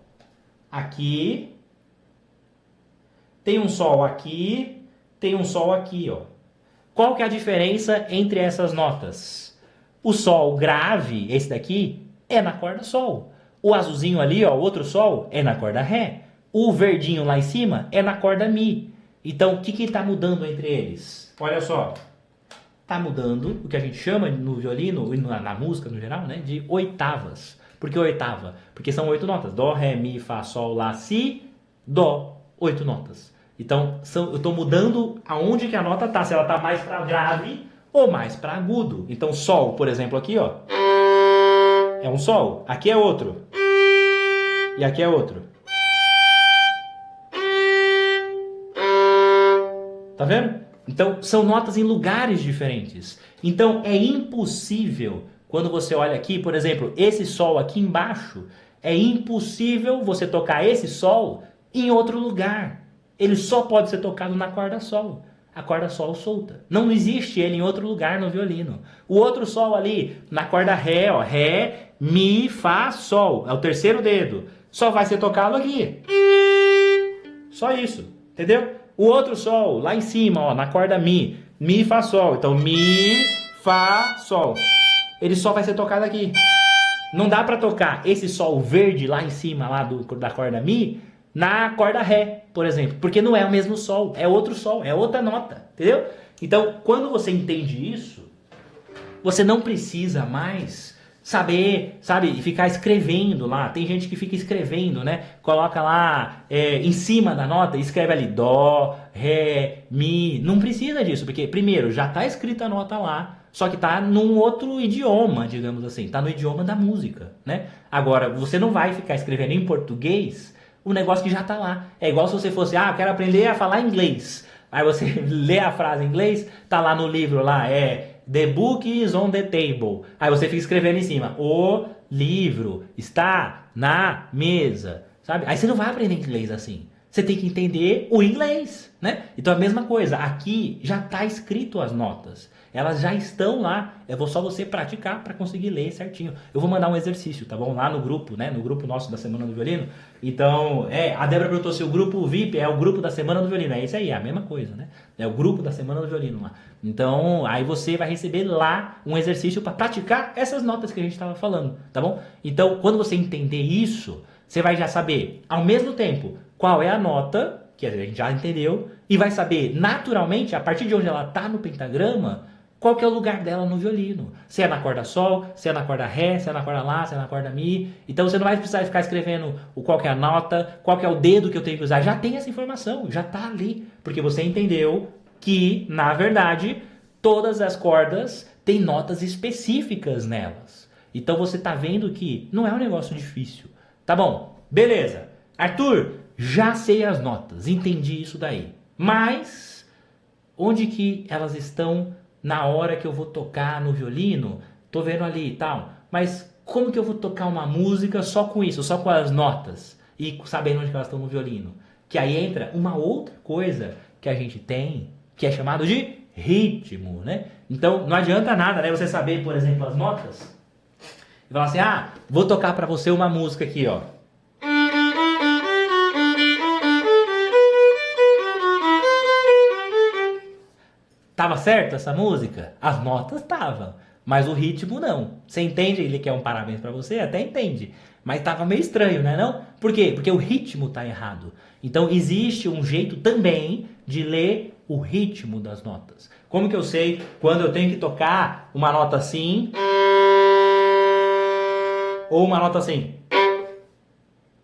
aqui. Tem um Sol aqui. Tem um Sol aqui, ó. Qual que é a diferença entre essas notas? O Sol grave, esse daqui, é na corda Sol. O azulzinho ali, ó, o outro Sol, é na corda Ré. O verdinho lá em cima é na corda Mi. Então, o que está mudando entre eles? Olha só. Está mudando o que a gente chama no violino e na música no geral, né, de oitavas. Por que oitava? Porque são 8 notas. Dó, Ré, Mi, Fá, Sol, Lá, Si, Dó. 8 notas. Então, eu estou mudando aonde que a nota está. Se ela está mais para grave ou mais para agudo. Então, Sol, por exemplo, aqui, ó, é um Sol. Aqui é outro. E aqui é outro. Tá vendo? Então, são notas em lugares diferentes. Então, é impossível, quando você olha aqui, por exemplo, esse Sol aqui embaixo, é impossível você tocar esse Sol em outro lugar. Ele só pode ser tocado na corda Sol. A corda Sol solta. Não existe ele em outro lugar no violino. O outro Sol ali, na corda Ré, ó, Ré, Mi, Fá, Sol. É o terceiro dedo. Só vai ser tocado aqui. Só isso. Entendeu? O outro Sol, lá em cima, ó, na corda Mi. Mi, Fá, Sol. Então, Mi, Fá, Sol. Ele só vai ser tocado aqui. Não dá pra tocar esse Sol verde lá em cima, lá da corda Mi, na corda Ré, por exemplo. Porque não é o mesmo Sol. É outro Sol. É outra nota. Entendeu? Então, quando você entende isso, você não precisa mais saber, sabe, ficar escrevendo lá. Tem gente que fica escrevendo, né? Coloca lá em cima da nota, escreve ali Dó, Ré, Mi. Não precisa disso, porque primeiro já está escrita a nota lá, só que está num outro idioma, digamos assim. Está no idioma da música, né? Agora, você não vai ficar escrevendo em português o negócio que já está lá. É igual se você fosse, eu quero aprender a falar inglês. Aí você lê a frase em inglês, tá lá no livro lá, The book is on the table. Aí você fica escrevendo em cima, o livro está na mesa, sabe? Aí você não vai aprender inglês assim. Você tem que entender o inglês, né? Então a mesma coisa, aqui já está escrito as notas. Elas já estão lá, só você praticar para conseguir ler certinho. Eu vou mandar um exercício, tá bom? Lá no grupo, né? No grupo nosso da Semana do Violino. Então, a Débora perguntou se o grupo VIP é o grupo da Semana do Violino. É isso aí, é a mesma coisa, né? É o grupo da Semana do Violino lá. Então, aí você vai receber lá um exercício para praticar essas notas que a gente estava falando, tá bom? Então, quando você entender isso, você vai já saber, ao mesmo tempo, qual é a nota, que a gente já entendeu, e vai saber, naturalmente, a partir de onde ela está no pentagrama, qual que é o lugar dela no violino. Se é na corda Sol, se é na corda Ré, se é na corda Lá, se é na corda Mi. Então você não vai precisar ficar escrevendo qual que é a nota, qual que é o dedo que eu tenho que usar. Já tem essa informação, já está ali. Porque você entendeu que, na verdade, todas as cordas têm notas específicas nelas. Então você está vendo que não é um negócio difícil. Tá bom, beleza. Arthur, já sei as notas, entendi isso daí. Mas, onde que elas estão na hora que eu vou tocar no violino? Tô vendo ali e tal. Mas como que eu vou tocar uma música só com isso, só com as notas? E sabendo onde que elas estão no violino? Que aí entra uma outra coisa que a gente tem, que é chamado de ritmo, né? Então, não adianta nada, né? Você saber, por exemplo, as notas. E falar assim, vou tocar pra você uma música aqui, ó. Tava certo essa música? As notas estavam, mas o ritmo não. Você entende? Ele quer um parabéns pra você? Até entende. Mas tava meio estranho, né não? Por quê? Porque o ritmo tá errado. Então existe um jeito também de ler o ritmo das notas. Como que eu sei quando eu tenho que tocar uma nota assim ou uma nota assim?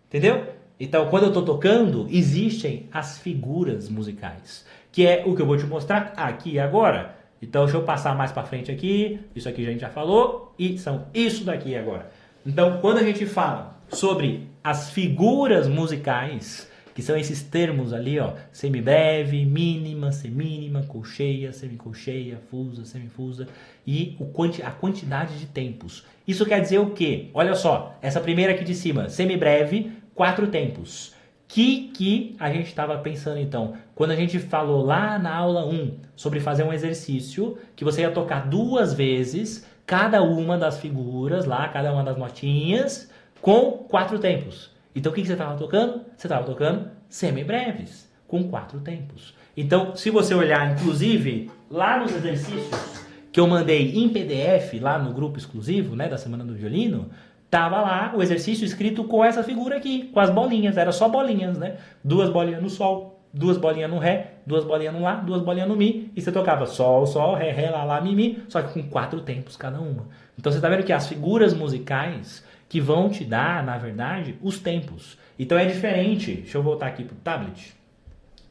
Entendeu? Então, quando eu estou tocando, existem as figuras musicais, que é o que eu vou te mostrar aqui e agora. Então, deixa eu passar mais para frente aqui. Isso aqui a gente já falou. E são isso daqui agora. Então, quando a gente fala sobre as figuras musicais, que são esses termos ali, ó, semibreve, mínima, semínima, colcheia, semicolcheia, fusa, semifusa, e a quantidade de tempos. Isso quer dizer o quê? Olha só, essa primeira aqui de cima, semibreve, 4 tempos. que a gente estava pensando então? Quando a gente falou lá na aula 1 sobre fazer um exercício que você ia tocar 2 vezes cada uma das figuras lá, cada uma das notinhas, com 4 tempos. Então o que você estava tocando? Você estava tocando semibreves, com 4 tempos. Então, se você olhar, inclusive, lá nos exercícios que eu mandei em PDF, lá no grupo exclusivo, né, da Semana do Violino, tava lá o exercício escrito com essa figura aqui, com as bolinhas, era só bolinhas, né? 2 bolinhas no sol, 2 bolinhas no ré, 2 bolinhas no lá, 2 bolinhas no mi, e você tocava sol, sol, ré, ré, lá, lá, mi, mi, só que com 4 tempos cada uma. Então você tá vendo que as figuras musicais que vão te dar, na verdade, os tempos. Então é diferente, deixa eu voltar aqui pro tablet.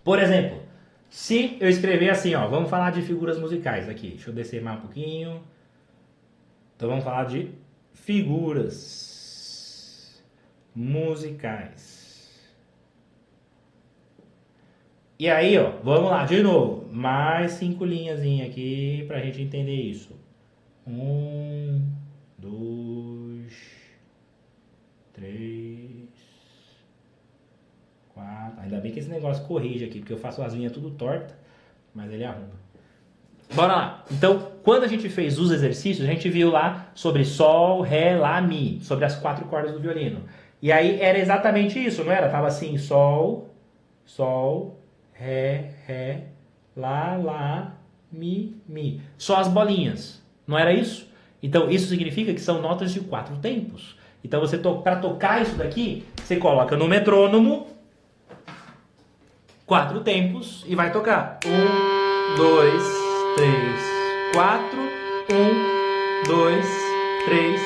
Por exemplo, se eu escrever assim, ó, vamos falar de figuras musicais aqui, deixa eu descer mais um pouquinho. Então vamos falar de figuras musicais. E aí, ó, vamos lá, de novo. Mais 5 linhas aqui pra gente entender isso. 1, 2, 3, 4. Ainda bem que esse negócio corrige aqui, porque eu faço as linhas tudo torta, mas ele arruma. Bora lá. Então, quando a gente fez os exercícios, a gente viu lá sobre sol, ré, lá, mi, sobre as 4 cordas do violino. E aí era exatamente isso, não era? Tava assim, sol, sol, ré, ré, lá, mi, mi. Só as bolinhas. Não era isso? Então, isso significa que são notas de 4 tempos. Então, você para tocar isso daqui, você coloca no metrônomo 4 tempos e vai tocar. 1, 2, 3, 4, 1, 2, 3,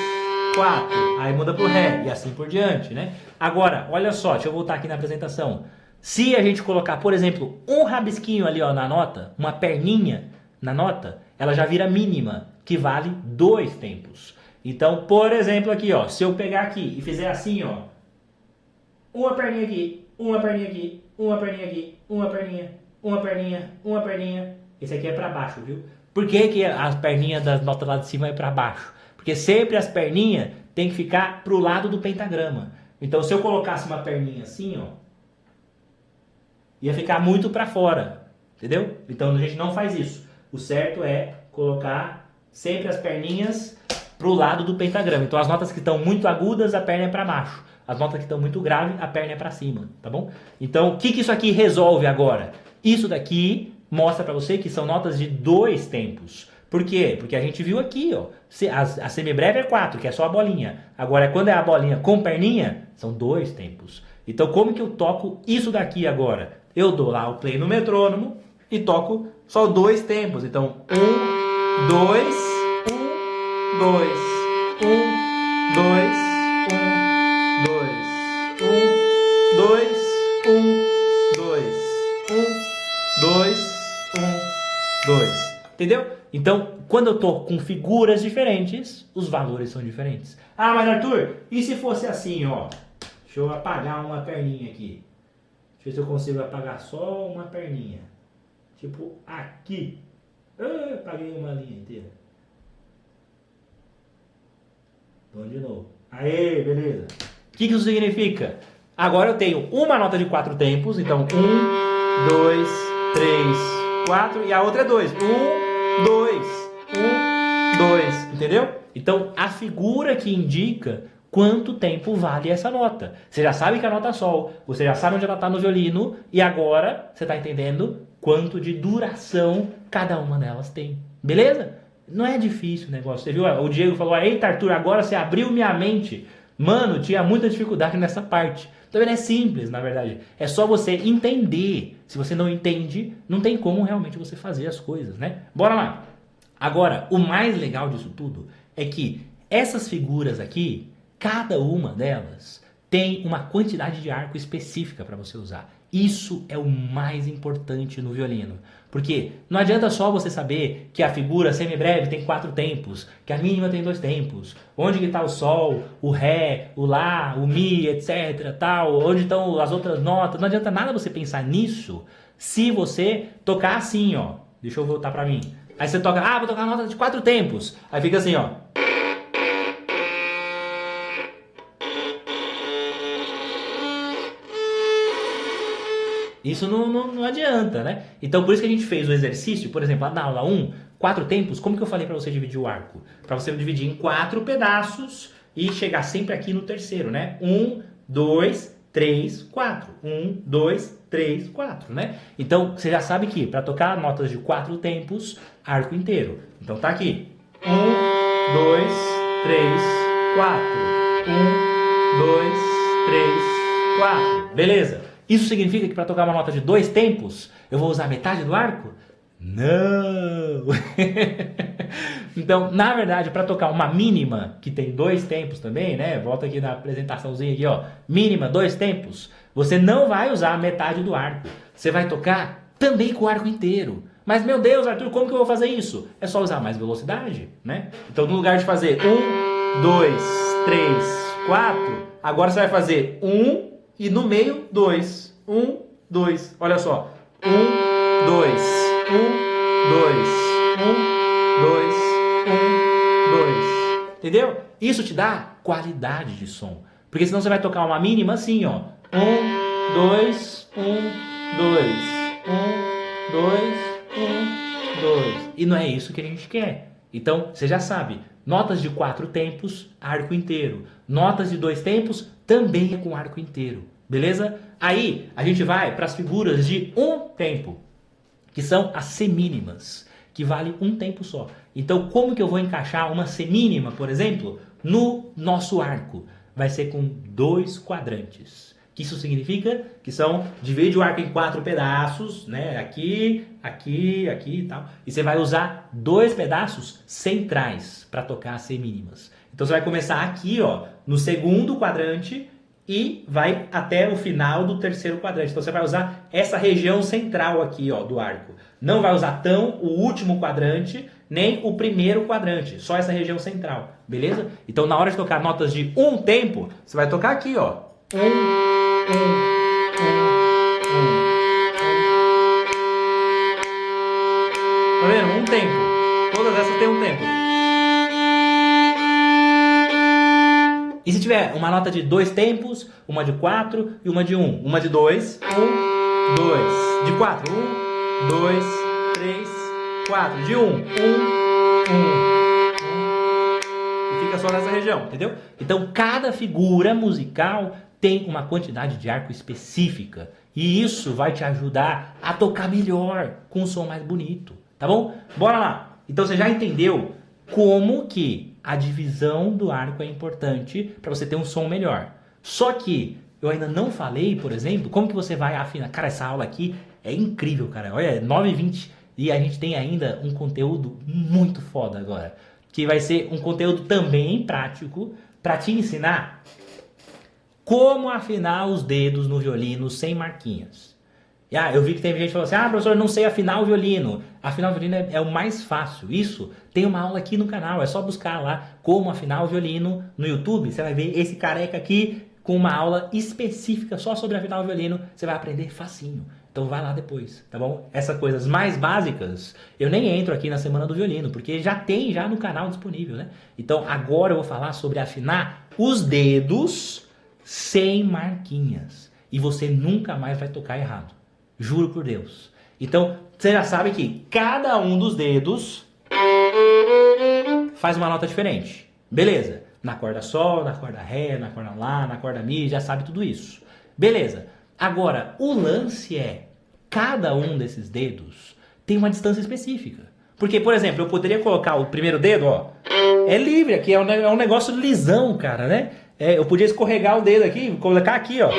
4. Aí muda pro ré e assim por diante, né? Agora, olha só, deixa eu voltar aqui na apresentação. Se a gente colocar, por exemplo, um rabisquinho ali ó, na nota, uma perninha na nota, ela já vira mínima, que vale 2 tempos. Então, por exemplo, aqui, ó, se eu pegar aqui e fizer assim, ó, uma perninha aqui, uma perninha aqui, uma perninha aqui, uma perninha, uma perninha, uma perninha. Esse aqui é para baixo, viu? Por que que as perninhas das notas lá de cima é para baixo? Porque sempre as perninhas tem que ficar pro lado do pentagrama. Então, se eu colocasse uma perninha assim, ó, ia ficar muito para fora, entendeu? Então, a gente não faz isso. O certo é colocar sempre as perninhas pro lado do pentagrama. Então, as notas que estão muito agudas, a perna é para baixo. As notas que estão muito graves, a perna é para cima, tá bom? Então, o que que isso aqui resolve agora? Isso daqui mostra para você que são notas de 2 tempos. Por quê? Porque a gente viu aqui, ó, a semibreve é 4, que é só a bolinha. Agora, quando é a bolinha com perninha, são 2 tempos. Então, como que eu toco isso daqui agora? Eu dou lá o play no metrônomo e toco só 2 tempos. Então, 1, 2, 1, 2, 1, 2, 1, 2, 1, 2, 1, 2, 1, 2. Entendeu? Então, quando eu tô com figuras diferentes, os valores são diferentes. Ah, mas Arthur, e se fosse assim, ó? Deixa eu apagar uma perninha aqui. Deixa eu ver se eu consigo apagar só uma perninha. Tipo, aqui. Ah, apaguei uma linha inteira. Vamos de novo. Aê, beleza. O que isso significa? Agora eu tenho uma nota de 4 tempos. Então, 1, 2, 3, 4. E a outra é 2. 1, 2, 1, 2. Entendeu? Então, a figura que indica quanto tempo vale essa nota. Você já sabe que a nota é sol. Você já sabe onde ela está no violino. E agora, você está entendendo quanto de duração cada uma delas tem. Beleza? Não é difícil o negócio. Você viu? O Diego falou, eita Arthur, agora você abriu minha mente. Mano, tinha muita dificuldade nessa parte. Tá vendo? É simples, na verdade. É só você entender. Se você não entende, não tem como realmente você fazer as coisas, né? Bora lá. Agora, o mais legal disso tudo é que essas figuras aqui, cada uma delas tem uma quantidade de arco específica para você usar. Isso é o mais importante no violino. Porque não adianta só você saber que a figura semibreve tem 4 tempos, que a mínima tem 2 tempos, onde que está o sol, o ré, o lá, o mi, etc, tal, onde estão as outras notas. Não adianta nada você pensar nisso se você tocar assim, ó. Deixa eu voltar para mim. Aí você toca, vou tocar a nota de 4 tempos. Aí fica assim, ó. Isso não adianta, né? Então por isso que a gente fez o exercício, por exemplo, na aula 1, 4 tempos, como que eu falei para você dividir o arco? Para você dividir em 4 pedaços e chegar sempre aqui no terceiro, né? 1, 2, 3, 4. 1, 2, 3, 4, né? Então você já sabe que para tocar notas de 4 tempos, arco inteiro. Então tá aqui. 1, 2, 3, 4. 1, 2, 3, 4. Beleza? Isso significa que para tocar uma nota de 2 tempos, eu vou usar metade do arco? Não! Então, na verdade, para tocar uma mínima, que tem 2 tempos também, né? Volta aqui na apresentaçãozinha aqui, ó. Mínima, 2 tempos. Você não vai usar a metade do arco. Você vai tocar também com o arco inteiro. Mas, meu Deus, Arthur, como que eu vou fazer isso? É só usar mais velocidade, né? Então, no lugar de fazer 1, 2, 3, 4, agora você vai fazer 1 e no meio 2. 1, 2. Olha só. 1, 2. 1, 2. 1, 2. 1, 2. Entendeu? Isso te dá qualidade de som. Porque senão você vai tocar uma mínima assim, ó. 1, 2, 1, 2. 1, 2. 1, 2. E não é isso que a gente quer. Então, você já sabe, notas de 4 tempos, arco inteiro. Notas de 2 tempos, também é com arco inteiro. Beleza? Aí, a gente vai para as figuras de 1 tempo, que são as semínimas, que vale 1 tempo só. Então, como que eu vou encaixar uma semínima, por exemplo, no nosso arco? Vai ser com 2 quadrantes. Que isso significa que divide o arco em 4 pedaços, né? Aqui, aqui, aqui e tal. E você vai usar 2 pedaços centrais para tocar as semínimas. Então você vai começar aqui, ó, no segundo quadrante e vai até o final do terceiro quadrante. Então você vai usar essa região central aqui, ó, do arco. Não vai usar o último quadrante, nem o primeiro quadrante, só essa região central, beleza? Então na hora de tocar notas de 1 tempo, você vai tocar aqui, ó. 1, 1, 1, 1. Tá vendo? 1 tempo. Todas essas têm 1 tempo. E se tiver uma nota de 2 tempos, uma de 4 e uma de 1. Uma de 2, 1, 2. De 4, 1, 2, 3, 4. De 1, 1, 1, 1. E fica só nessa região, entendeu? Então cada figura musical tem uma quantidade de arco específica. E isso vai te ajudar a tocar melhor, com um som mais bonito. Tá bom? Bora lá! Então você já entendeu como que a divisão do arco é importante para você ter um som melhor. Só que eu ainda não falei, por exemplo, como que você vai afinar. Cara, essa aula aqui é incrível, cara. Olha, é 9h20 e a gente tem ainda um conteúdo muito foda agora. Que vai ser um conteúdo também prático para te ensinar como afinar os dedos no violino sem marquinhas. Eu vi que tem gente que falou assim, professor, eu não sei afinar o violino. Afinar o violino é o mais fácil. Isso, tem uma aula aqui no canal, é só buscar lá como afinar o violino no YouTube. Você vai ver esse careca aqui com uma aula específica só sobre afinar o violino. Você vai aprender facinho. Então vai lá depois, tá bom? Essas coisas mais básicas, eu nem entro aqui na Semana do Violino, porque já tem no canal disponível, né? Então agora eu vou falar sobre afinar os dedos sem marquinhas. E você nunca mais vai tocar errado. Juro por Deus. Então, você já sabe que cada um dos dedos faz uma nota diferente. Beleza. Na corda Sol, na corda Ré, na corda Lá, na corda Mi, já sabe tudo isso. Beleza. Agora, o lance é, cada um desses dedos tem uma distância específica. Porque, por exemplo, eu poderia colocar o primeiro dedo, ó, é livre aqui, é um negócio lisão, cara, né? Eu podia escorregar o dedo aqui, colocar aqui, ó.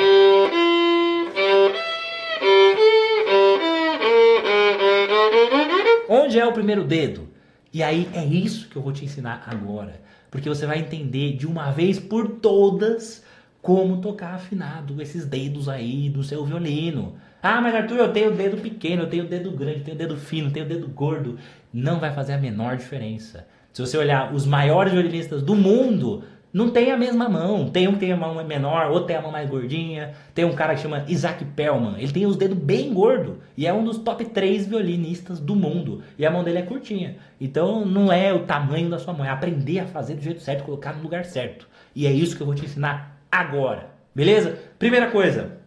Onde é o primeiro dedo? E aí é isso que eu vou te ensinar agora. Porque você vai entender de uma vez por todas como tocar afinado esses dedos aí do seu violino. Mas Arthur, eu tenho o dedo pequeno, eu tenho o dedo grande, eu tenho o dedo fino, eu tenho o dedo gordo. Não vai fazer a menor diferença. Se você olhar os maiores violinistas do mundo, não tem a mesma mão. Tem um que tem a mão menor, outro tem a mão mais gordinha. Tem um cara que chama Isaac Pellman. Ele tem os dedos bem gordos. E é um dos top 3 violinistas do mundo. E a mão dele é curtinha. Então não é o tamanho da sua mão. É aprender a fazer do jeito certo, colocar no lugar certo. E é isso que eu vou te ensinar agora. Beleza? Primeira coisa.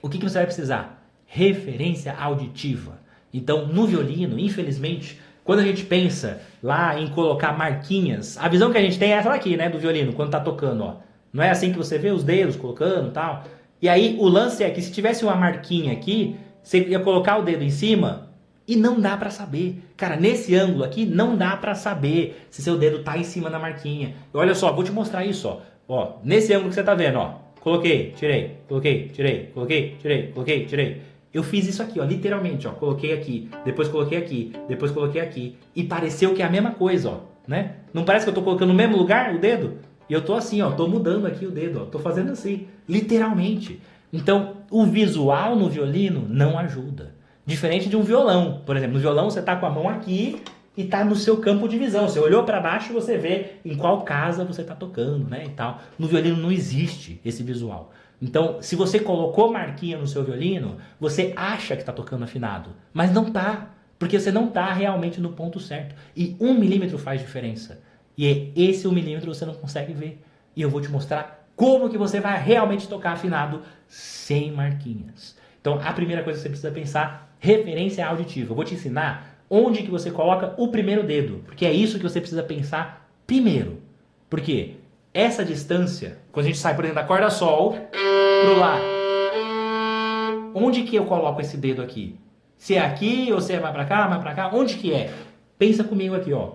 O que você vai precisar? referência auditiva. Então, no violino, infelizmente, quando a gente pensa lá em colocar marquinhas, a visão que a gente tem é essa daqui, né, do violino, quando tá tocando, ó. Não é assim que você vê os dedos colocando e tal. E aí, o lance é que se tivesse uma marquinha aqui, você ia colocar o dedo em cima e não dá pra saber. Cara, nesse ângulo aqui, não dá pra saber se seu dedo tá em cima da marquinha. Olha só, vou te mostrar isso, ó. Ó, nesse ângulo que você tá vendo, ó. Coloquei, tirei, coloquei, tirei, coloquei, tirei, coloquei, tirei. Eu fiz isso aqui, ó, literalmente, ó. Coloquei aqui, depois coloquei aqui, depois coloquei aqui. E pareceu que é a mesma coisa, ó, né? Não parece que eu tô colocando no mesmo lugar o dedo? E eu tô assim, ó, tô mudando aqui o dedo, ó. Tô fazendo assim, literalmente. Então, o visual no violino não ajuda. Diferente de um violão. Por exemplo, no violão você tá com a mão aqui e tá no seu campo de visão. Você olhou para baixo, você vê em qual casa você tá tocando, né, e tal. No violino não existe esse visual. Então, se você colocou marquinha no seu violino, você acha que está tocando afinado, mas não tá, porque você não está realmente no ponto certo. E 1 milímetro faz diferença. E esse 1 milímetro você não consegue ver. E eu vou te mostrar como que você vai realmente tocar afinado sem marquinhas. Então, a primeira coisa que você precisa pensar, referência auditiva. Eu vou te ensinar onde que você coloca o primeiro dedo, porque é isso que você precisa pensar primeiro. Por quê? Essa distância, quando a gente sai, por exemplo, da corda Sol pro Lá, onde que eu coloco esse dedo aqui? Se é aqui ou se é mais pra cá, onde que é? Pensa comigo aqui, ó.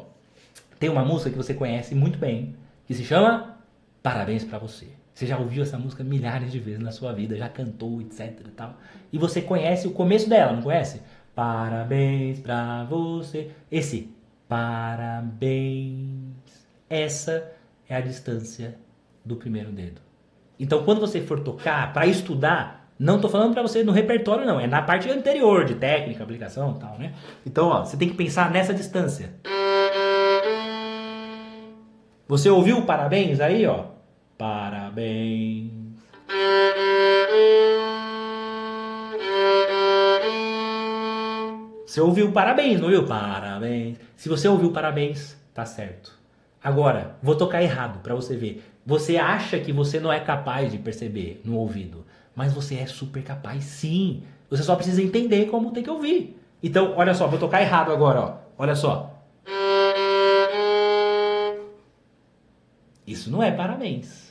Tem uma música que você conhece muito bem, que se chama Parabéns Pra Você. Você já ouviu essa música milhares de vezes na sua vida, já cantou, etc e tal. E você conhece o começo dela, não conhece? Parabéns pra você. Esse parabéns. Essa é a distância do primeiro dedo. Então, quando você for tocar, para estudar, não estou falando para você no repertório, não. É na parte anterior, de técnica, aplicação e tal, né? Então, ó, você tem que pensar nessa distância. Você ouviu o parabéns aí, ó? Parabéns. Você ouviu parabéns, não ouviu? Parabéns. Se você ouviu parabéns, tá certo. Agora, vou tocar errado para você ver. Você acha que você não é capaz de perceber no ouvido, mas você é super capaz sim. Você só precisa entender como tem que ouvir. Então, olha só, vou tocar errado agora, ó. Olha só. Isso não é parabéns.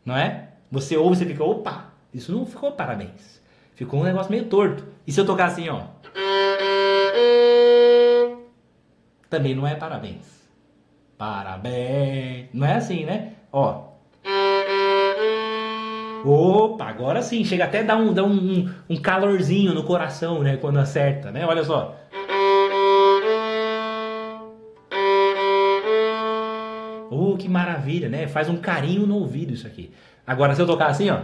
Não é? Você ouve e você fica, opa, isso não ficou parabéns. Ficou um negócio meio torto. E se eu tocar assim, ó? Também não é parabéns. Parabéns. Não é assim, né? Ó. Opa, agora sim. Chega até a dar um calorzinho no coração, né? Quando acerta, né? Olha só. Que maravilha, né? Faz um carinho no ouvido isso aqui. Agora, se eu tocar assim, ó.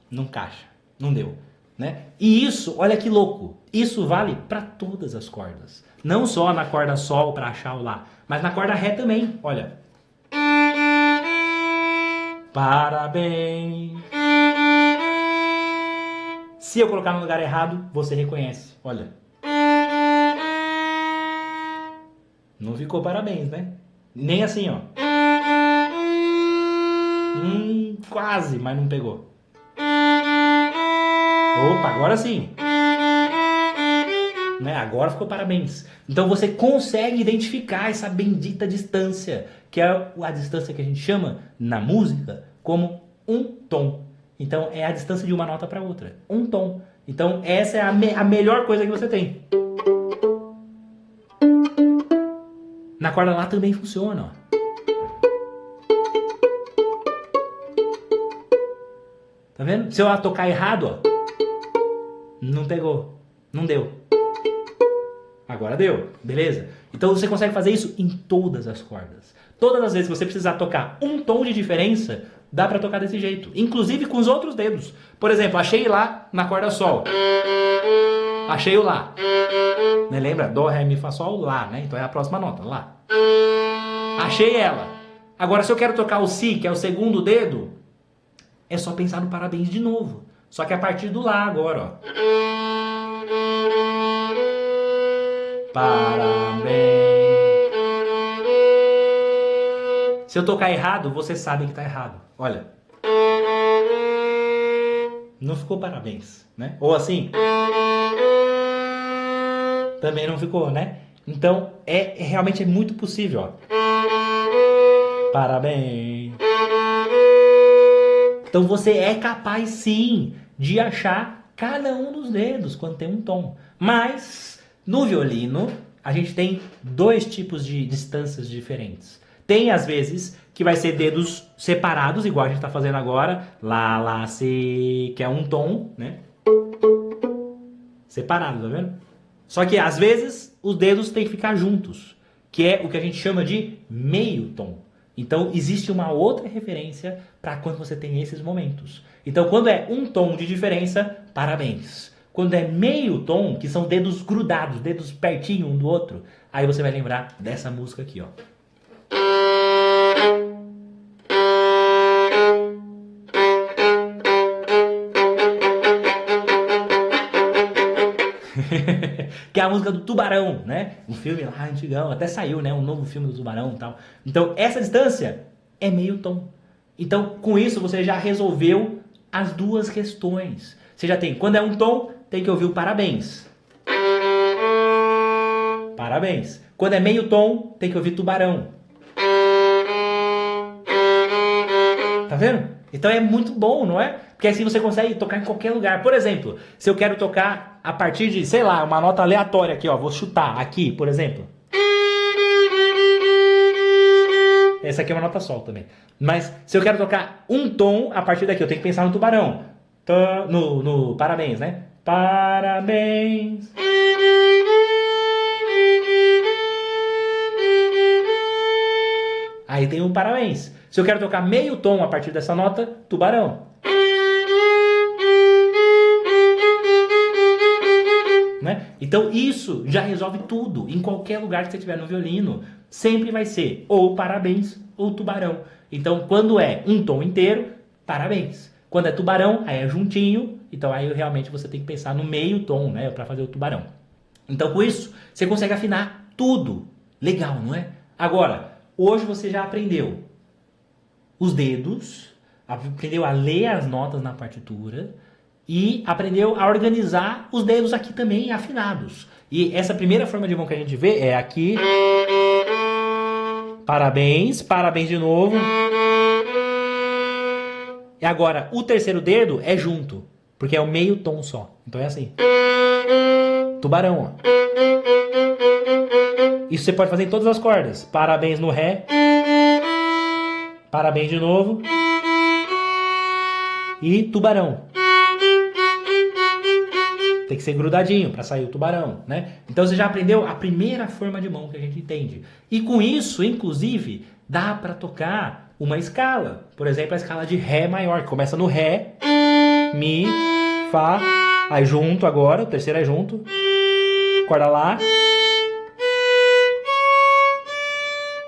Não encaixa. Não deu, né? E isso, olha que louco. Isso vale para todas as cordas. Não só na corda Sol para achar o Lá, mas na corda Ré também. Olha. Parabéns. Se eu colocar no lugar errado, você reconhece. Olha. Não ficou parabéns, né? Nem assim, ó. Quase, mas não pegou. Opa, agora sim. Né? Agora ficou parabéns. Então você consegue identificar essa bendita distância, que é a distância que a gente chama na música como um tom. Então é a distância de uma nota para outra. Um tom. Então essa é a melhor coisa que você tem. Na corda Lá também funciona, ó. Tá vendo? Se eu tocar errado, ó. Não pegou. Não deu. Agora deu. Beleza? Então você consegue fazer isso em todas as cordas. Todas as vezes que você precisar tocar um tom de diferença, dá pra tocar desse jeito. Inclusive com os outros dedos. Por exemplo, achei Lá na corda Sol. Achei o Lá. Né? Lembra? Dó, Ré, Mi, Fá, Sol, Lá, né? Então é a próxima nota, Lá. Achei ela. Agora, se eu quero tocar o Si, que é o segundo dedo, é só pensar no parabéns de novo. Só que a partir do Lá agora, ó. Parabéns. Se eu tocar errado, você sabe que tá errado. Olha. Não ficou parabéns, né? Ou assim, também não ficou, né? Então, realmente é muito possível, ó. Parabéns. Então você é capaz sim de achar cada um dos dedos quando tem um tom. Mas no violino a gente tem dois tipos de distâncias diferentes. Tem às vezes que vai ser dedos separados, igual a gente está fazendo agora, lá, lá, si, que é um tom, né? Separado, tá vendo? Só que às vezes os dedos têm que ficar juntos, que é o que a gente chama de meio tom. Então existe uma outra referência para quando você tem esses momentos. Então quando é um tom de diferença, parabéns. Quando é meio tom, que são dedos grudados, dedos pertinho um do outro, aí você vai lembrar dessa música aqui, ó. Que é a música do Tubarão, né? Um filme lá antigão, até saiu, né? Um novo filme do Tubarão e tal. Então, essa distância é meio tom. Então, com isso, você já resolveu as duas questões. Você já tem, quando é um tom, tem que ouvir o parabéns. Parabéns. Quando é meio tom, tem que ouvir tubarão. Tá vendo? Então é muito bom, não é? Porque assim você consegue tocar em qualquer lugar. Por exemplo, se eu quero tocar a partir de, sei lá, uma nota aleatória aqui, ó. Vou chutar aqui, por exemplo. Essa aqui é uma nota sol também. Mas se eu quero tocar um tom a partir daqui, eu tenho que pensar no tubarão. No parabéns, né? Parabéns. Aí tem um parabéns. Se eu quero tocar meio tom a partir dessa nota, tubarão. Né? Então isso já resolve tudo. Em qualquer lugar que você estiver no violino, sempre vai ser ou parabéns ou tubarão. Então quando é um tom inteiro, parabéns. Quando é tubarão, aí é juntinho. Então aí realmente você tem que pensar no meio tom, né, para fazer o tubarão. Então com isso, você consegue afinar tudo. Legal, não é? Agora, hoje você já aprendeu os dedos, aprendeu a ler as notas na partitura e aprendeu a organizar os dedos aqui também afinados. E essa primeira forma de mão que a gente vê é aqui. Parabéns, parabéns de novo. E agora, o terceiro dedo é junto, porque é o meio tom só. Então é assim. Tubarão, ó. Isso você pode fazer em todas as cordas. Parabéns no Ré. Parabéns de novo. E tubarão. Tem que ser grudadinho para sair o tubarão, né? Então você já aprendeu a primeira forma de mão que a gente entende. E com isso, inclusive, dá para tocar uma escala. Por exemplo, a escala de Ré maior, que começa no Ré, Mi, Fá, aí junto agora, o terceiro é junto, corda Lá.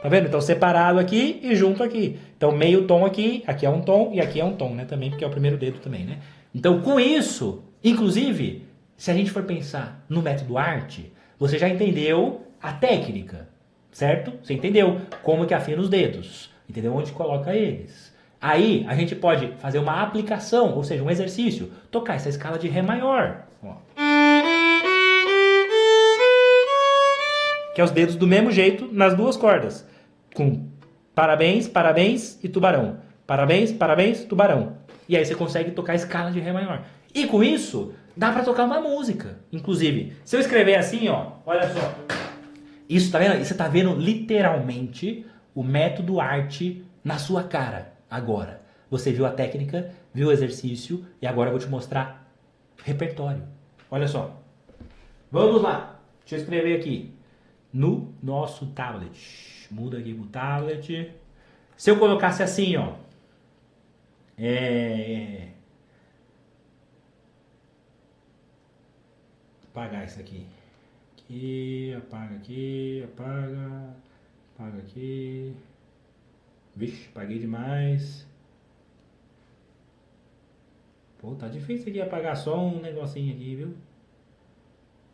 Tá vendo? Então separado aqui e junto aqui. Então meio tom aqui é um tom e aqui é um tom, né? Também, porque é o primeiro dedo também, né? Então com isso, inclusive, se a gente for pensar no método arte, você já entendeu a técnica, certo? Você entendeu como que afina os dedos, entendeu onde coloca eles. Aí a gente pode fazer uma aplicação, ou seja, um exercício, tocar essa escala de Ré maior, ó. Que é os dedos do mesmo jeito nas duas cordas. Com parabéns, parabéns e tubarão. Parabéns, parabéns, tubarão. E aí você consegue tocar a escala de Ré maior. E com isso, dá pra tocar uma música. Inclusive, se eu escrever assim, ó, olha só. Isso, tá vendo? Você tá vendo literalmente o método arte na sua cara agora. Você viu a técnica, viu o exercício e agora eu vou te mostrar repertório. Olha só. Vamos lá. Deixa eu escrever aqui. No nosso tablet. Muda aqui pro tablet. Se eu colocasse assim, ó. Apagar isso aqui. Aqui, apaga aqui, apaga. Apaga aqui. Vixe, apaguei demais. Pô, tá difícil aqui apagar só um negocinho aqui, viu?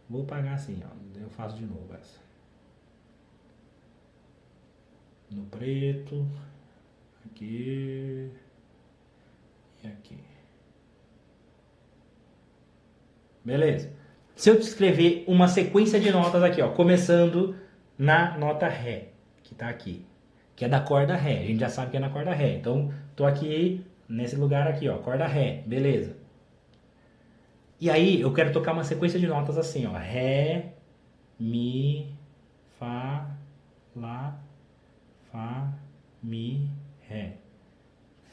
Vou apagar assim, ó. Eu faço de novo essa. No preto, aqui e aqui. Beleza. Se eu te escrever uma sequência de notas aqui, ó, começando na nota Ré, que tá aqui, que é da corda Ré, a gente já sabe que é na corda Ré, então tô aqui nesse lugar aqui, ó, corda Ré, beleza. E aí eu quero tocar uma sequência de notas assim, ó, Ré, Mi, Fá, Lá, Fá, Mi, Ré,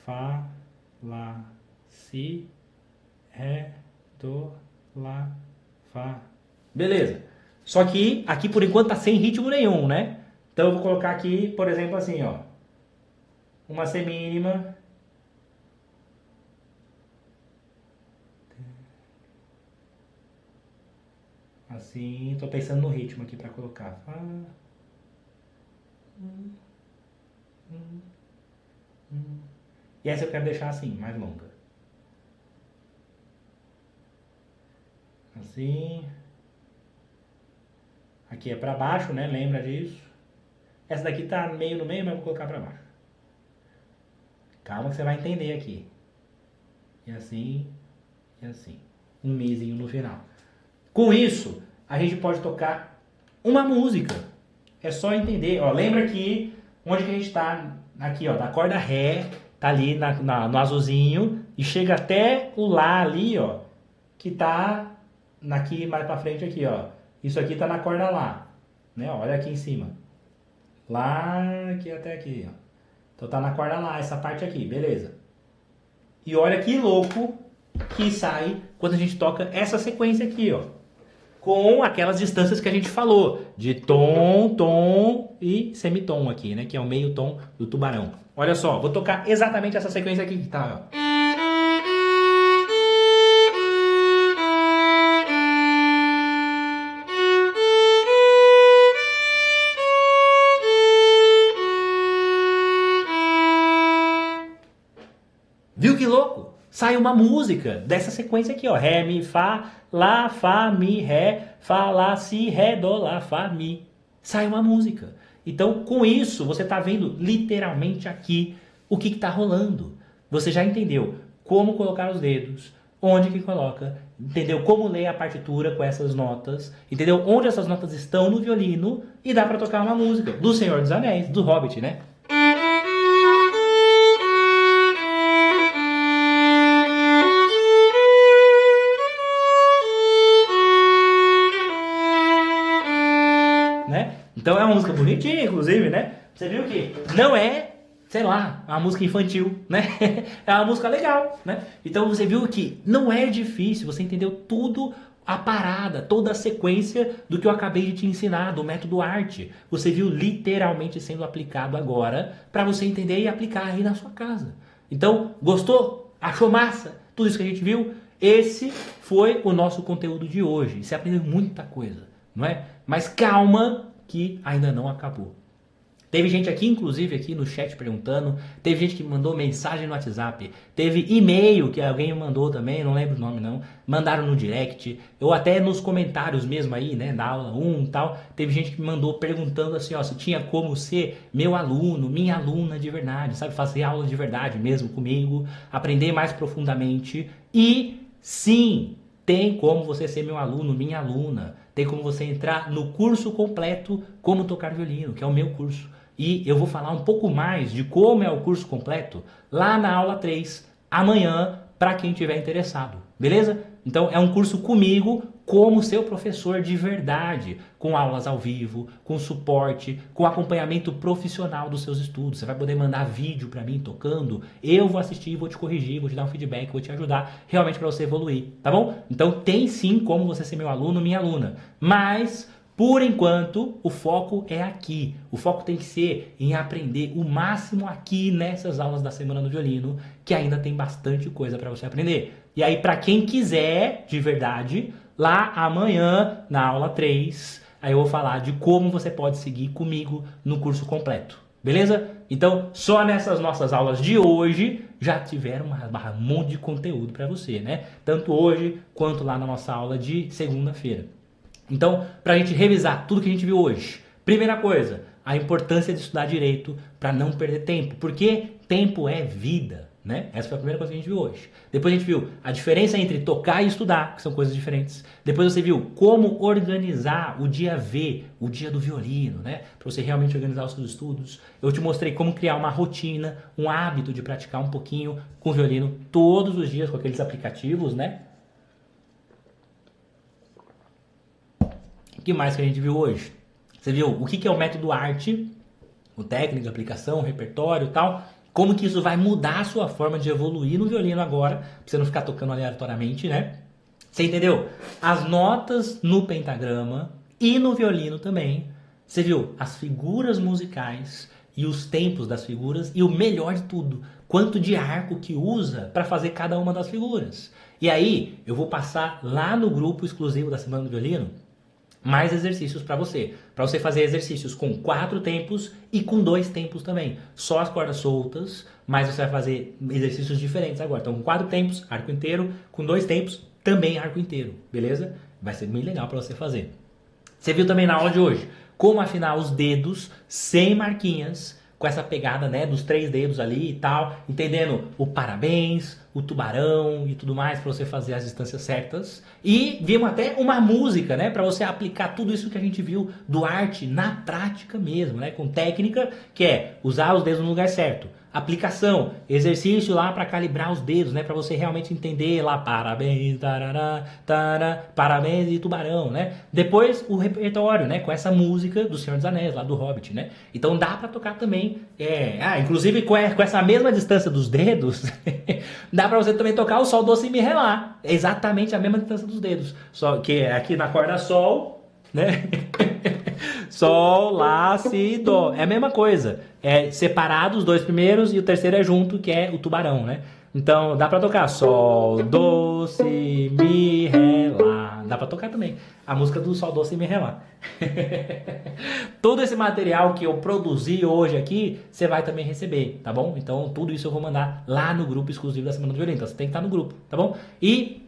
Fá, Lá, Si, Ré, Do, Lá, Fá. Beleza. Só que aqui por enquanto tá sem ritmo nenhum, né? Então eu vou colocar aqui, por exemplo, assim, ó. Uma semínima. Assim, tô pensando no ritmo aqui pra colocar. Fá. E essa eu quero deixar assim, mais longa. Assim. Aqui é pra baixo, né? Lembra disso? Essa daqui tá meio no meio, mas eu vou colocar pra baixo. Calma que você vai entender aqui. E assim, e assim. Um mizinho no final. Com isso, a gente pode tocar uma música. É só entender. Ó, lembra que onde que a gente tá? Aqui, ó, da corda Ré. Tá ali no azulzinho. E chega até o Lá ali, ó. Que tá aqui mais pra frente aqui, ó. Isso aqui tá na corda Lá. Né? Olha aqui em cima. Lá aqui até aqui, ó. Então tá na corda Lá, essa parte aqui, beleza. E olha que louco que sai quando a gente toca essa sequência aqui, ó. Com aquelas distâncias que a gente falou. De tom, tom e semitom aqui, né? Que é o meio tom do tubarão. Olha só, vou tocar exatamente essa sequência aqui que tá, ó. Viu que louco? Sai uma música dessa sequência aqui, ó. Ré, Mi, Fá, Lá, Fá, Mi, Ré, Fá, Lá, Si, Ré, Do, Lá, Fá, Mi. Sai uma música. Então, com isso, você tá vendo literalmente aqui o que tá rolando. Você já entendeu como colocar os dedos, onde que coloca, entendeu como ler a partitura com essas notas, entendeu onde essas notas estão no violino e dá pra tocar uma música do Senhor dos Anéis, do Hobbit, né? Então é uma música bonitinha, inclusive, né? Você viu que não é, sei lá, uma música infantil, né? É uma música legal, né? Então você viu que não é difícil, você entendeu tudo, a parada, toda a sequência do que eu acabei de te ensinar, do método arte. Você viu literalmente sendo aplicado agora para você entender e aplicar aí na sua casa. Então, gostou? Achou massa? Tudo isso que a gente viu? Esse foi o nosso conteúdo de hoje. Você aprendeu muita coisa, não é? Mas calma, que ainda não acabou. Teve gente aqui, inclusive, aqui no chat perguntando, teve gente que mandou mensagem no WhatsApp, teve e-mail que alguém mandou também, não lembro o nome não, mandaram no direct, ou até nos comentários mesmo aí, né, da aula 1 e tal, teve gente que mandou perguntando assim, ó, se tinha como ser meu aluno, minha aluna de verdade, sabe, fazer aula de verdade mesmo comigo, aprender mais profundamente, e sim, tem como você ser meu aluno, minha aluna, tem como você entrar no curso completo Como Tocar Violino, que é o meu curso. E eu vou falar um pouco mais de como é o curso completo lá na aula 3, amanhã, para quem tiver interessado. Beleza? Então é um curso comigo, como seu professor de verdade, com aulas ao vivo, com suporte, com acompanhamento profissional dos seus estudos. Você vai poder mandar vídeo para mim tocando, eu vou assistir, vou te corrigir, vou te dar um feedback, vou te ajudar realmente para você evoluir, tá bom? Então tem sim como você ser meu aluno, minha aluna, mas por enquanto o foco é aqui. O foco tem que ser em aprender o máximo aqui nessas aulas da Semana do Violino, que ainda tem bastante coisa para você aprender. E aí, para quem quiser, de verdade, lá amanhã, na aula 3, aí eu vou falar de como você pode seguir comigo no curso completo. Beleza? Então, só nessas nossas aulas de hoje, já tiveram um monte de conteúdo para você, né? Tanto hoje, quanto lá na nossa aula de segunda-feira. Então, para a gente revisar tudo que a gente viu hoje. Primeira coisa, a importância de estudar direito para não perder tempo. Porque tempo é vida. né? Essa foi a primeira coisa que a gente viu hoje. Depois a gente viu a diferença entre tocar e estudar, que são coisas diferentes. Depois você viu como organizar o dia V, o dia do violino, né? Para você realmente organizar os seus estudos. Eu te mostrei como criar uma rotina, um hábito de praticar um pouquinho com o violino todos os dias com aqueles aplicativos, né? O que mais que a gente viu hoje? Você viu o que é o método arte, o técnica, aplicação, o repertório e tal. Como que isso vai mudar a sua forma de evoluir no violino agora, pra você não ficar tocando aleatoriamente, né? Você entendeu? As notas no pentagrama e no violino também. Você viu as figuras musicais e os tempos das figuras e o melhor de tudo, quanto de arco que usa para fazer cada uma das figuras. E aí, eu vou passar lá no grupo exclusivo da Semana do Violino mais exercícios para você fazer exercícios com 4 tempos e com 2 tempos também, só as cordas soltas, mas você vai fazer exercícios diferentes agora, então com 4 tempos, arco inteiro, com 2 tempos, também arco inteiro, beleza? Vai ser bem legal para você fazer. Você viu também na aula de hoje como afinar os dedos sem marquinhas, com essa pegada, né, dos 3 dedos ali e tal, entendendo o parabéns, o tubarão e tudo mais, para você fazer as distâncias certas. E vimos até uma música, né, para você aplicar tudo isso que a gente viu do arte na prática mesmo, né, com técnica, que é usar os dedos no lugar certo. Aplicação, exercício lá para calibrar os dedos, né, para você realmente entender lá parabéns, tarará, tará, parabéns e tubarão, né? Depois o repertório, né, com essa música do Senhor dos Anéis, lá do Hobbit, né? Então dá para tocar também, inclusive com essa mesma distância dos dedos, dá para você também tocar o Sol, Dó, Si, Mi, Ré, Lá. É exatamente a mesma distância dos dedos, só que é aqui na corda Sol, né? Sol, Lá, Si, Dó. É a mesma coisa. É separado os 2 primeiros e o terceiro é junto, que é o tubarão, né? Então dá pra tocar Sol, Dó, Si, Mi, Ré, Lá. Dá pra tocar também a música do Sol, Dó, Si, Mi, Ré, Lá. Todo esse material que eu produzi hoje aqui, você vai também receber, tá bom? Então tudo isso eu vou mandar lá no grupo exclusivo da Semana do Violino. Então você tem que estar no grupo, tá bom? E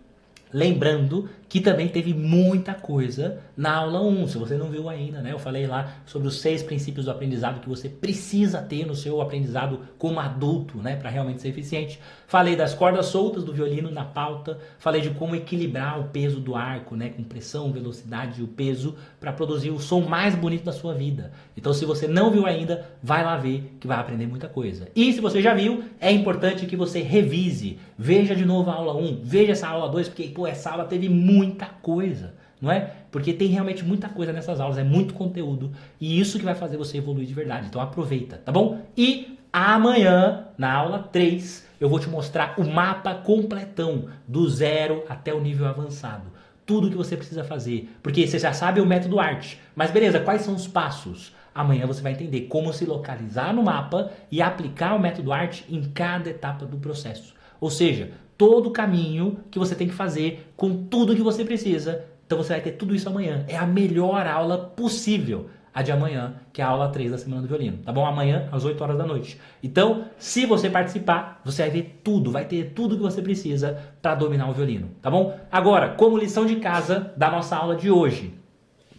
lembrando que também teve muita coisa na aula 1, se você não viu ainda, né? Eu falei lá sobre os 6 princípios do aprendizado que você precisa ter no seu aprendizado como adulto, né? Para realmente ser eficiente. Falei das cordas soltas do violino na pauta, falei de como equilibrar o peso do arco, né? Com pressão, velocidade e o peso para produzir o som mais bonito da sua vida. Então se você não viu ainda, vai lá ver que vai aprender muita coisa. E se você já viu, é importante que você revise, veja de novo a aula 1, veja essa aula 2, porque pô, essa aula teve muita coisa, não é? Porque tem realmente muita coisa nessas aulas, é muito conteúdo e isso que vai fazer você evoluir de verdade. Então aproveita, tá bom? E amanhã, na aula 3, eu vou te mostrar o mapa completão, do 0 até o nível avançado. Tudo que você precisa fazer, porque você já sabe o método arte, mas beleza, quais são os passos? Amanhã você vai entender como se localizar no mapa e aplicar o método arte em cada etapa do processo. Ou seja, todo o caminho que você tem que fazer com tudo que você precisa. Então você vai ter tudo isso amanhã. É a melhor aula possível, a de amanhã, que é a aula 3 da Semana do Violino. Tá bom? Amanhã, às 8 horas da noite. Então, se você participar, você vai ver tudo, vai ter tudo que você precisa para dominar o violino. Tá bom? Agora, como lição de casa da nossa aula de hoje.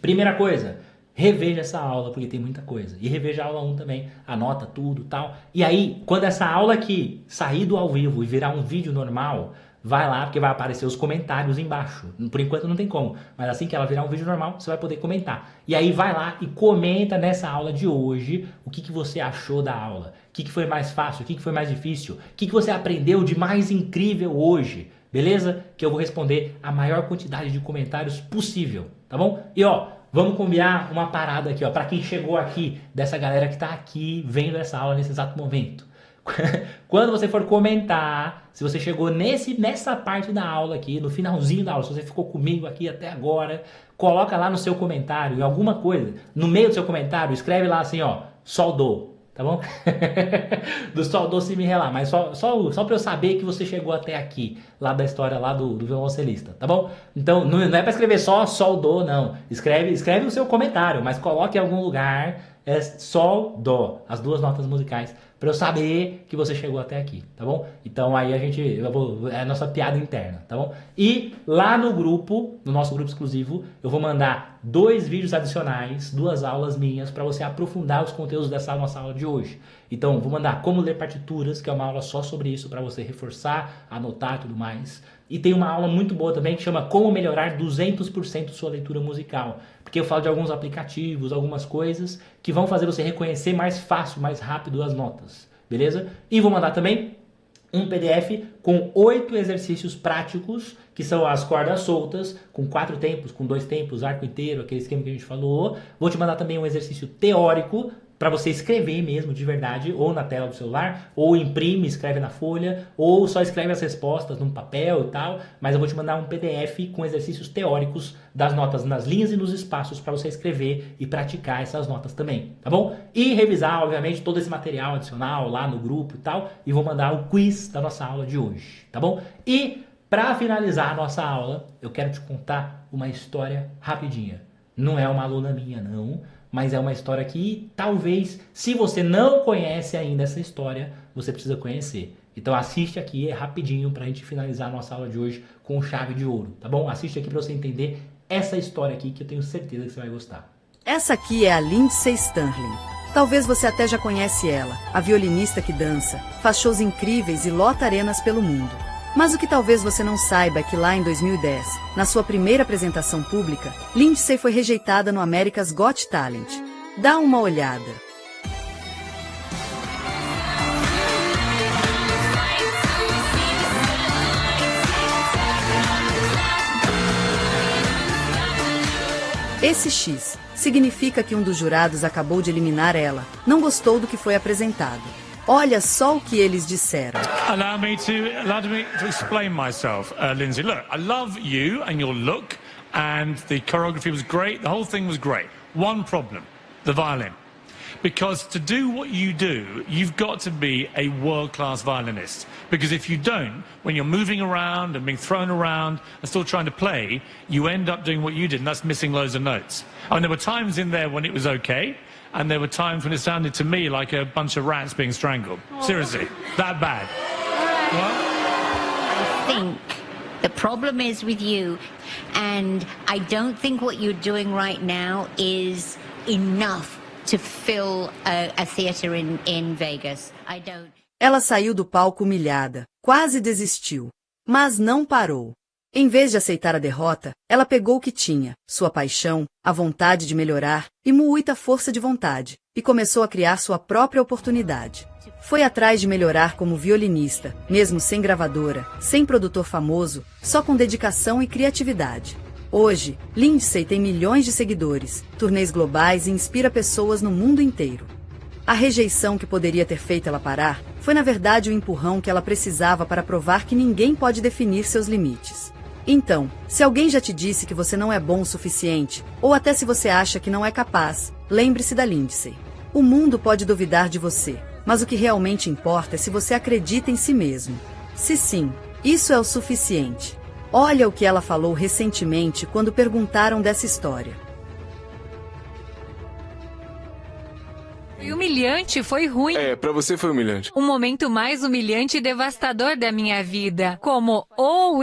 Primeira coisa, reveja essa aula, porque tem muita coisa. E reveja a aula 1 também, anota tudo e tal. E aí, quando essa aula aqui sair do ao vivo e virar um vídeo normal, vai lá, porque vai aparecer os comentários embaixo. Por enquanto não tem como, mas assim que ela virar um vídeo normal, você vai poder comentar. E aí vai lá e comenta nessa aula de hoje o que você achou da aula. O que foi mais fácil, o que foi mais difícil, o que você aprendeu de mais incrível hoje. Beleza? Que eu vou responder a maior quantidade de comentários possível, tá bom? E ó, vamos combinar uma parada aqui, ó, para quem chegou aqui, dessa galera que tá aqui vendo essa aula nesse exato momento. Quando você for comentar, se você chegou nessa parte da aula aqui, no finalzinho da aula, se você ficou comigo aqui até agora, coloca lá no seu comentário, alguma coisa, no meio do seu comentário, escreve lá assim, ó, Sol, Dó, tá bom? Do Sol, Dó, Si, Mi, Ré, Lá, mas só pra eu saber que você chegou até aqui, lá da história lá do violoncelista, tá bom? Então, não é pra escrever só Sol, Dó, não. Escreve o seu comentário, mas coloque em algum lugar é sol, dó, as duas notas musicais, para eu saber que você chegou até aqui, tá bom? Então aí é a nossa piada interna, tá bom? E lá no grupo, no nosso grupo exclusivo, eu vou mandar 2 vídeos adicionais, 2 aulas minhas, para você aprofundar os conteúdos dessa nossa aula de hoje. Então, vou mandar como ler partituras, que é uma aula só sobre isso, para você reforçar, anotar e tudo mais. E tem uma aula muito boa também que chama Como Melhorar 200% Sua Leitura Musical. Porque eu falo de alguns aplicativos, algumas coisas que vão fazer você reconhecer mais fácil, mais rápido as notas. Beleza? E vou mandar também um PDF com 8 exercícios práticos, que são as cordas soltas, com 4 tempos, com 2 tempos, arco inteiro, aquele esquema que a gente falou. Vou te mandar também um exercício teórico, para você escrever mesmo, de verdade, ou na tela do celular, ou imprime, escreve na folha, ou só escreve as respostas num papel e tal, mas eu vou te mandar um PDF com exercícios teóricos das notas nas linhas e nos espaços para você escrever e praticar essas notas também, tá bom? E revisar, obviamente, todo esse material adicional lá no grupo e tal, e vou mandar o quiz da nossa aula de hoje, tá bom? E para finalizar a nossa aula, eu quero te contar uma história rapidinha. Não é uma aluna minha, não, mas é uma história que talvez, se você não conhece ainda essa história, você precisa conhecer. Então assiste aqui, é rapidinho, pra gente finalizar a nossa aula de hoje com chave de ouro, tá bom? Assiste aqui pra você entender essa história aqui, que eu tenho certeza que você vai gostar. Essa aqui é a Lindsay Stanley. Talvez você até já conhece ela, a violinista que dança, faz shows incríveis e lota arenas pelo mundo. Mas o que talvez você não saiba é que lá em 2010, na sua primeira apresentação pública, Lindsay foi rejeitada no America's Got Talent. Dá uma olhada. Esse X significa que um dos jurados acabou de eliminar ela, não gostou do que foi apresentado. Olha só o que eles disseram. Allow me to explain myself, Lindsay. Look, I love you and your look, and the choreography was great. The whole thing was great. One problem, the violin. Because to do what you do, you've got to be a world-class violinist. Because if you don't, when you're moving around and being thrown around and still trying to play, you end up doing what you did, and that's missing loads of notes. And there were times in there when it was okay, and there were times when it sounded to me like a bunch of rats being strangled. Seriously, that bad. I think the problem is with you, and I don't think what you're doing right now is enough to fill a theater in Vegas. I don't. Ela saiu do palco humilhada, quase desistiu, mas não parou. Em vez de aceitar a derrota, ela pegou o que tinha, sua paixão, a vontade de melhorar e muita força de vontade, e começou a criar sua própria oportunidade. Foi atrás de melhorar como violinista, mesmo sem gravadora, sem produtor famoso, só com dedicação e criatividade. Hoje, Lindsay tem milhões de seguidores, turnês globais e inspira pessoas no mundo inteiro. A rejeição que poderia ter feito ela parar foi na verdade o empurrão que ela precisava para provar que ninguém pode definir seus limites. Então, se alguém já te disse que você não é bom o suficiente, ou até se você acha que não é capaz, lembre-se da Lindsay. O mundo pode duvidar de você, mas o que realmente importa é se você acredita em si mesmo. Se sim, isso é o suficiente. Olha o que ela falou recentemente quando perguntaram dessa história. Foi humilhante, foi ruim. Pra você foi humilhante. O momento mais humilhante e devastador da minha vida. Como,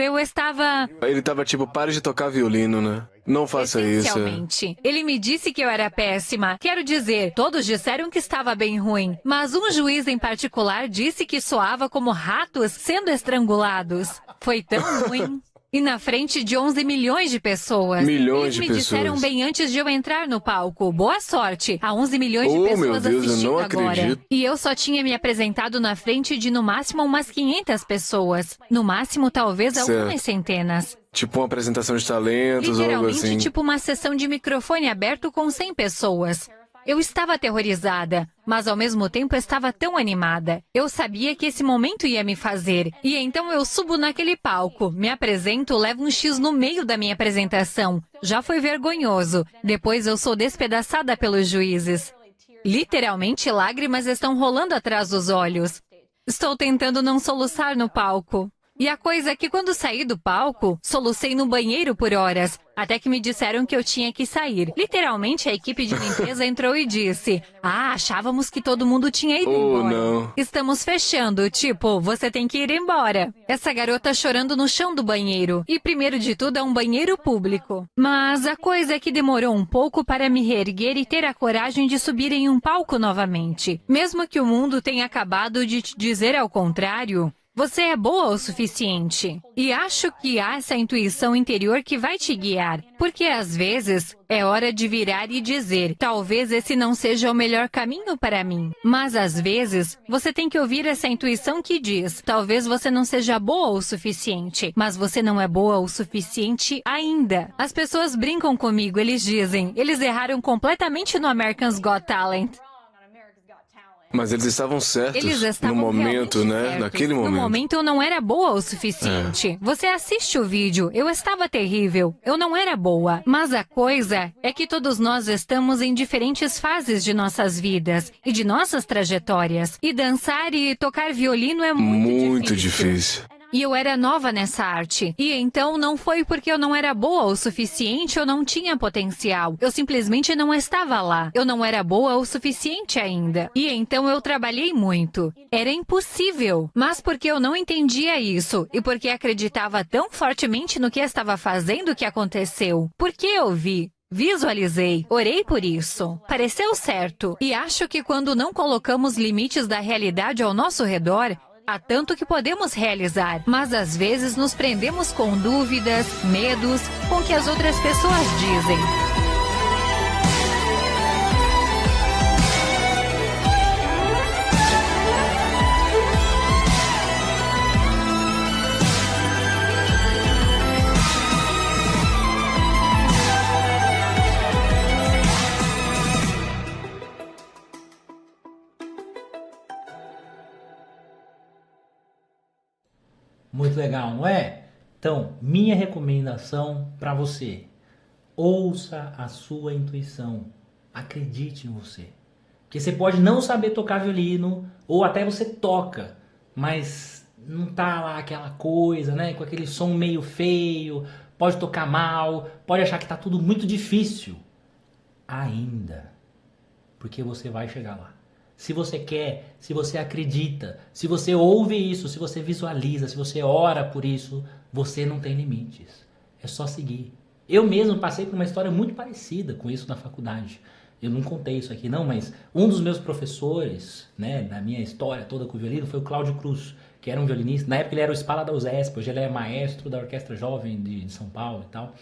eu estava... Ele tava tipo, pare de tocar violino, né? Não faça isso. Essencialmente. Ele me disse que eu era péssima. Quero dizer, todos disseram que estava bem ruim. Mas um juiz em particular disse que soava como ratos sendo estrangulados. Foi tão ruim. E na frente de 11 milhões de pessoas. Milhões de pessoas. Eles me disseram bem antes de eu entrar no palco. Boa sorte. Há 11 milhões de pessoas meu Deus, assistindo eu não agora. acredito. E eu só tinha me apresentado na frente de no máximo umas 500 pessoas. No máximo, talvez, algumas centenas. Tipo uma apresentação de talentos ou algo assim. Literalmente, tipo uma sessão de microfone aberto com 100 pessoas. Eu estava aterrorizada, mas ao mesmo tempo estava tão animada. Eu sabia que esse momento ia me fazer. E então eu subo naquele palco, me apresento, levo um X no meio da minha apresentação. Já foi vergonhoso. Depois eu sou despedaçada pelos juízes. Literalmente, lágrimas estão rolando atrás dos olhos. Estou tentando não soluçar no palco. E a coisa é que quando saí do palco, solucei no banheiro por horas, até que me disseram que eu tinha que sair. Literalmente, a equipe de limpeza entrou e disse: achávamos que todo mundo tinha ido embora. Não. Estamos fechando, tipo, você tem que ir embora. Essa garota chorando no chão do banheiro. E primeiro de tudo, é um banheiro público. Mas a coisa é que demorou um pouco para me reerguer e ter a coragem de subir em um palco novamente. Mesmo que o mundo tenha acabado de te dizer ao contrário, você é boa o suficiente. E acho que há essa intuição interior que vai te guiar. Porque às vezes é hora de virar e dizer: talvez esse não seja o melhor caminho para mim. Mas às vezes você tem que ouvir essa intuição que diz: talvez você não seja boa o suficiente. Mas você não é boa o suficiente ainda. As pessoas brincam comigo, eles dizem: eles erraram completamente no America's Got Talent. Mas eles estavam certos Eles estavam no momento, né? certos. Naquele No momento. momento eu não era boa o suficiente. Você assiste o vídeo, eu estava terrível, eu não era boa. Mas a coisa é que todos nós estamos em diferentes fases de nossas vidas e de nossas trajetórias. E dançar e tocar violino é muito difícil. E eu era nova nessa arte. E então não foi porque eu não era boa o suficiente ou não tinha potencial. Eu simplesmente não estava lá. Eu não era boa o suficiente ainda. E então eu trabalhei muito. Era impossível. Mas porque eu não entendia isso e porque acreditava tão fortemente no que estava fazendo que aconteceu. Porque eu vi. Visualizei, orei por isso. Pareceu certo. E acho que quando não colocamos limites da realidade ao nosso redor, há tanto que podemos realizar, mas às vezes nos prendemos com dúvidas, medos, com o que as outras pessoas dizem. Muito legal, não é? Então, minha recomendação para você: ouça a sua intuição, acredite em você. Porque você pode não saber tocar violino, ou até você toca, mas não tá lá aquela coisa, né? Com aquele som meio feio, pode tocar mal, pode achar que tá tudo muito difícil. Ainda. Porque você vai chegar lá. Se você quer, se você acredita, se você ouve isso, se você visualiza, se você ora por isso, você não tem limites. É só seguir. Eu mesmo passei por uma história muito parecida com isso na faculdade. Eu não contei isso aqui não, mas um dos meus professores, né, da minha história toda com o violino foi o Cláudio Cruz, que era um violinista. Na época ele era o Spala da USESP, hoje ele é maestro da Orquestra Jovem de São Paulo e tal.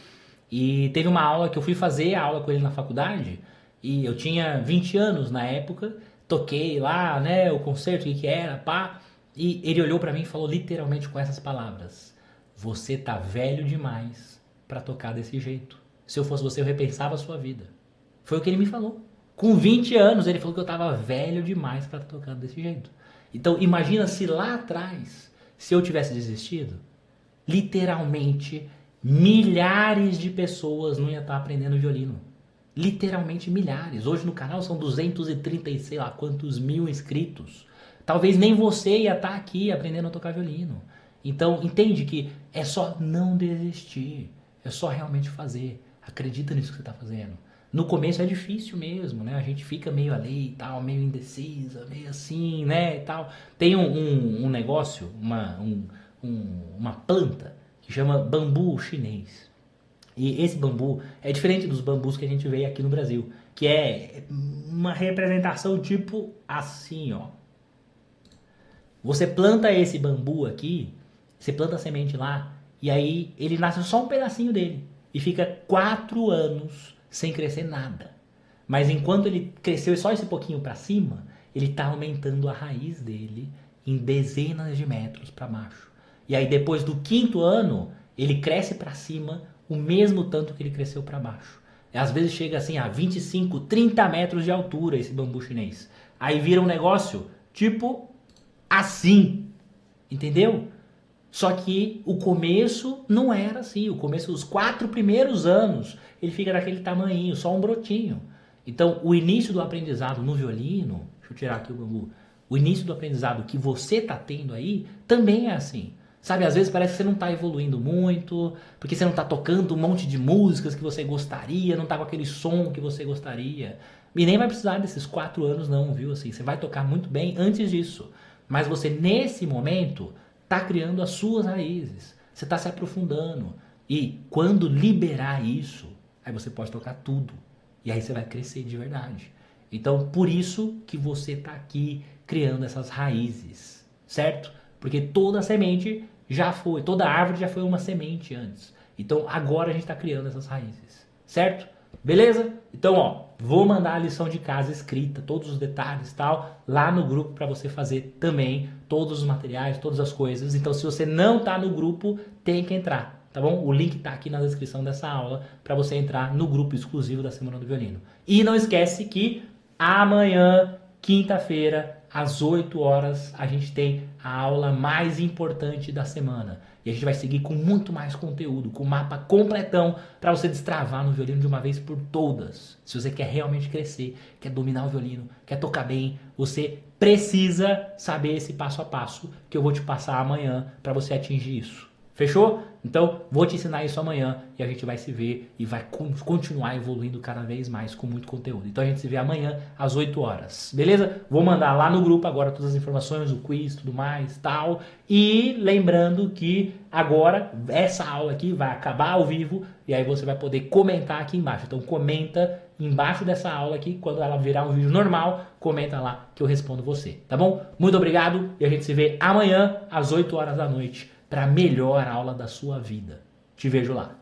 E teve uma aula que eu fui fazer a aula com ele na faculdade, e eu tinha 20 anos na época. Toquei lá, né, o concerto, o que era, pá. E ele olhou pra mim e falou literalmente com essas palavras: você tá velho demais pra tocar desse jeito. Se eu fosse você, eu repensava a sua vida. Foi o que ele me falou. Com 20 anos, ele falou que eu tava velho demais pra tocar desse jeito. Então, imagina se lá atrás, se eu tivesse desistido, literalmente, milhares de pessoas não iam estar aprendendo violino. Literalmente milhares. Hoje no canal são 230 e sei lá quantos mil inscritos. Talvez nem você ia estar aqui aprendendo a tocar violino. Então entende que é só não desistir. É só realmente fazer. Acredita nisso que você está fazendo. No começo é difícil mesmo, né? A gente fica meio ali e tal, meio indecisa, meio assim, né? E tal. Tem um negócio, uma planta que chama bambu chinês. E esse bambu é diferente dos bambus que a gente vê aqui no Brasil, que é uma representação tipo assim, ó. Você planta esse bambu aqui, você planta a semente lá, e aí ele nasce só um pedacinho dele, e fica 4 anos sem crescer nada. Mas enquanto ele cresceu só esse pouquinho para cima, ele está aumentando a raiz dele em dezenas de metros para baixo. E aí depois do 5º ano, ele cresce para cima o mesmo tanto que ele cresceu para baixo. Às vezes chega assim a 25, 30 metros de altura esse bambu chinês. Aí vira um negócio tipo assim, entendeu? Só que o começo não era assim. O começo, os 4 primeiros anos, ele fica daquele tamanhinho, só um brotinho. Então o início do aprendizado no violino, deixa eu tirar aqui o bambu, o início do aprendizado que você está tendo aí também é assim. Sabe, às vezes parece que você não tá evoluindo muito, porque você não tá tocando um monte de músicas que você gostaria, não tá com aquele som que você gostaria. E nem vai precisar desses 4 anos não, viu? Assim, você vai tocar muito bem antes disso. Mas você, nesse momento, tá criando as suas raízes. Você tá se aprofundando. E quando liberar isso, aí você pode tocar tudo. E aí você vai crescer de verdade. Então, por isso que você tá aqui criando essas raízes, certo? Porque toda semente já foi, toda árvore já foi uma semente antes. Então agora a gente está criando essas raízes, certo? Beleza? Então, ó, vou mandar a lição de casa escrita, todos os detalhes e tal, lá no grupo para você fazer também, todos os materiais, todas as coisas. Então, se você não tá no grupo, tem que entrar, tá bom? O link tá aqui na descrição dessa aula para você entrar no grupo exclusivo da Semana do Violino. E não esquece que amanhã, quinta-feira, às 8 horas, a gente tem a aula mais importante da semana. E a gente vai seguir com muito mais conteúdo, com o mapa completão para você destravar no violino de uma vez por todas. Se você quer realmente crescer, quer dominar o violino, quer tocar bem, você precisa saber esse passo a passo que eu vou te passar amanhã para você atingir isso. Fechou? Então, vou te ensinar isso amanhã e a gente vai se ver e vai continuar evoluindo cada vez mais com muito conteúdo. Então, a gente se vê amanhã às 8 horas, beleza? Vou mandar lá no grupo agora todas as informações, o quiz, tudo mais, tal. E lembrando que agora essa aula aqui vai acabar ao vivo e aí você vai poder comentar aqui embaixo. Então, comenta embaixo dessa aula aqui, quando ela virar um vídeo normal, comenta lá que eu respondo você, tá bom? Muito obrigado e a gente se vê amanhã às 8 horas da noite para a melhor aula da sua vida. Te vejo lá.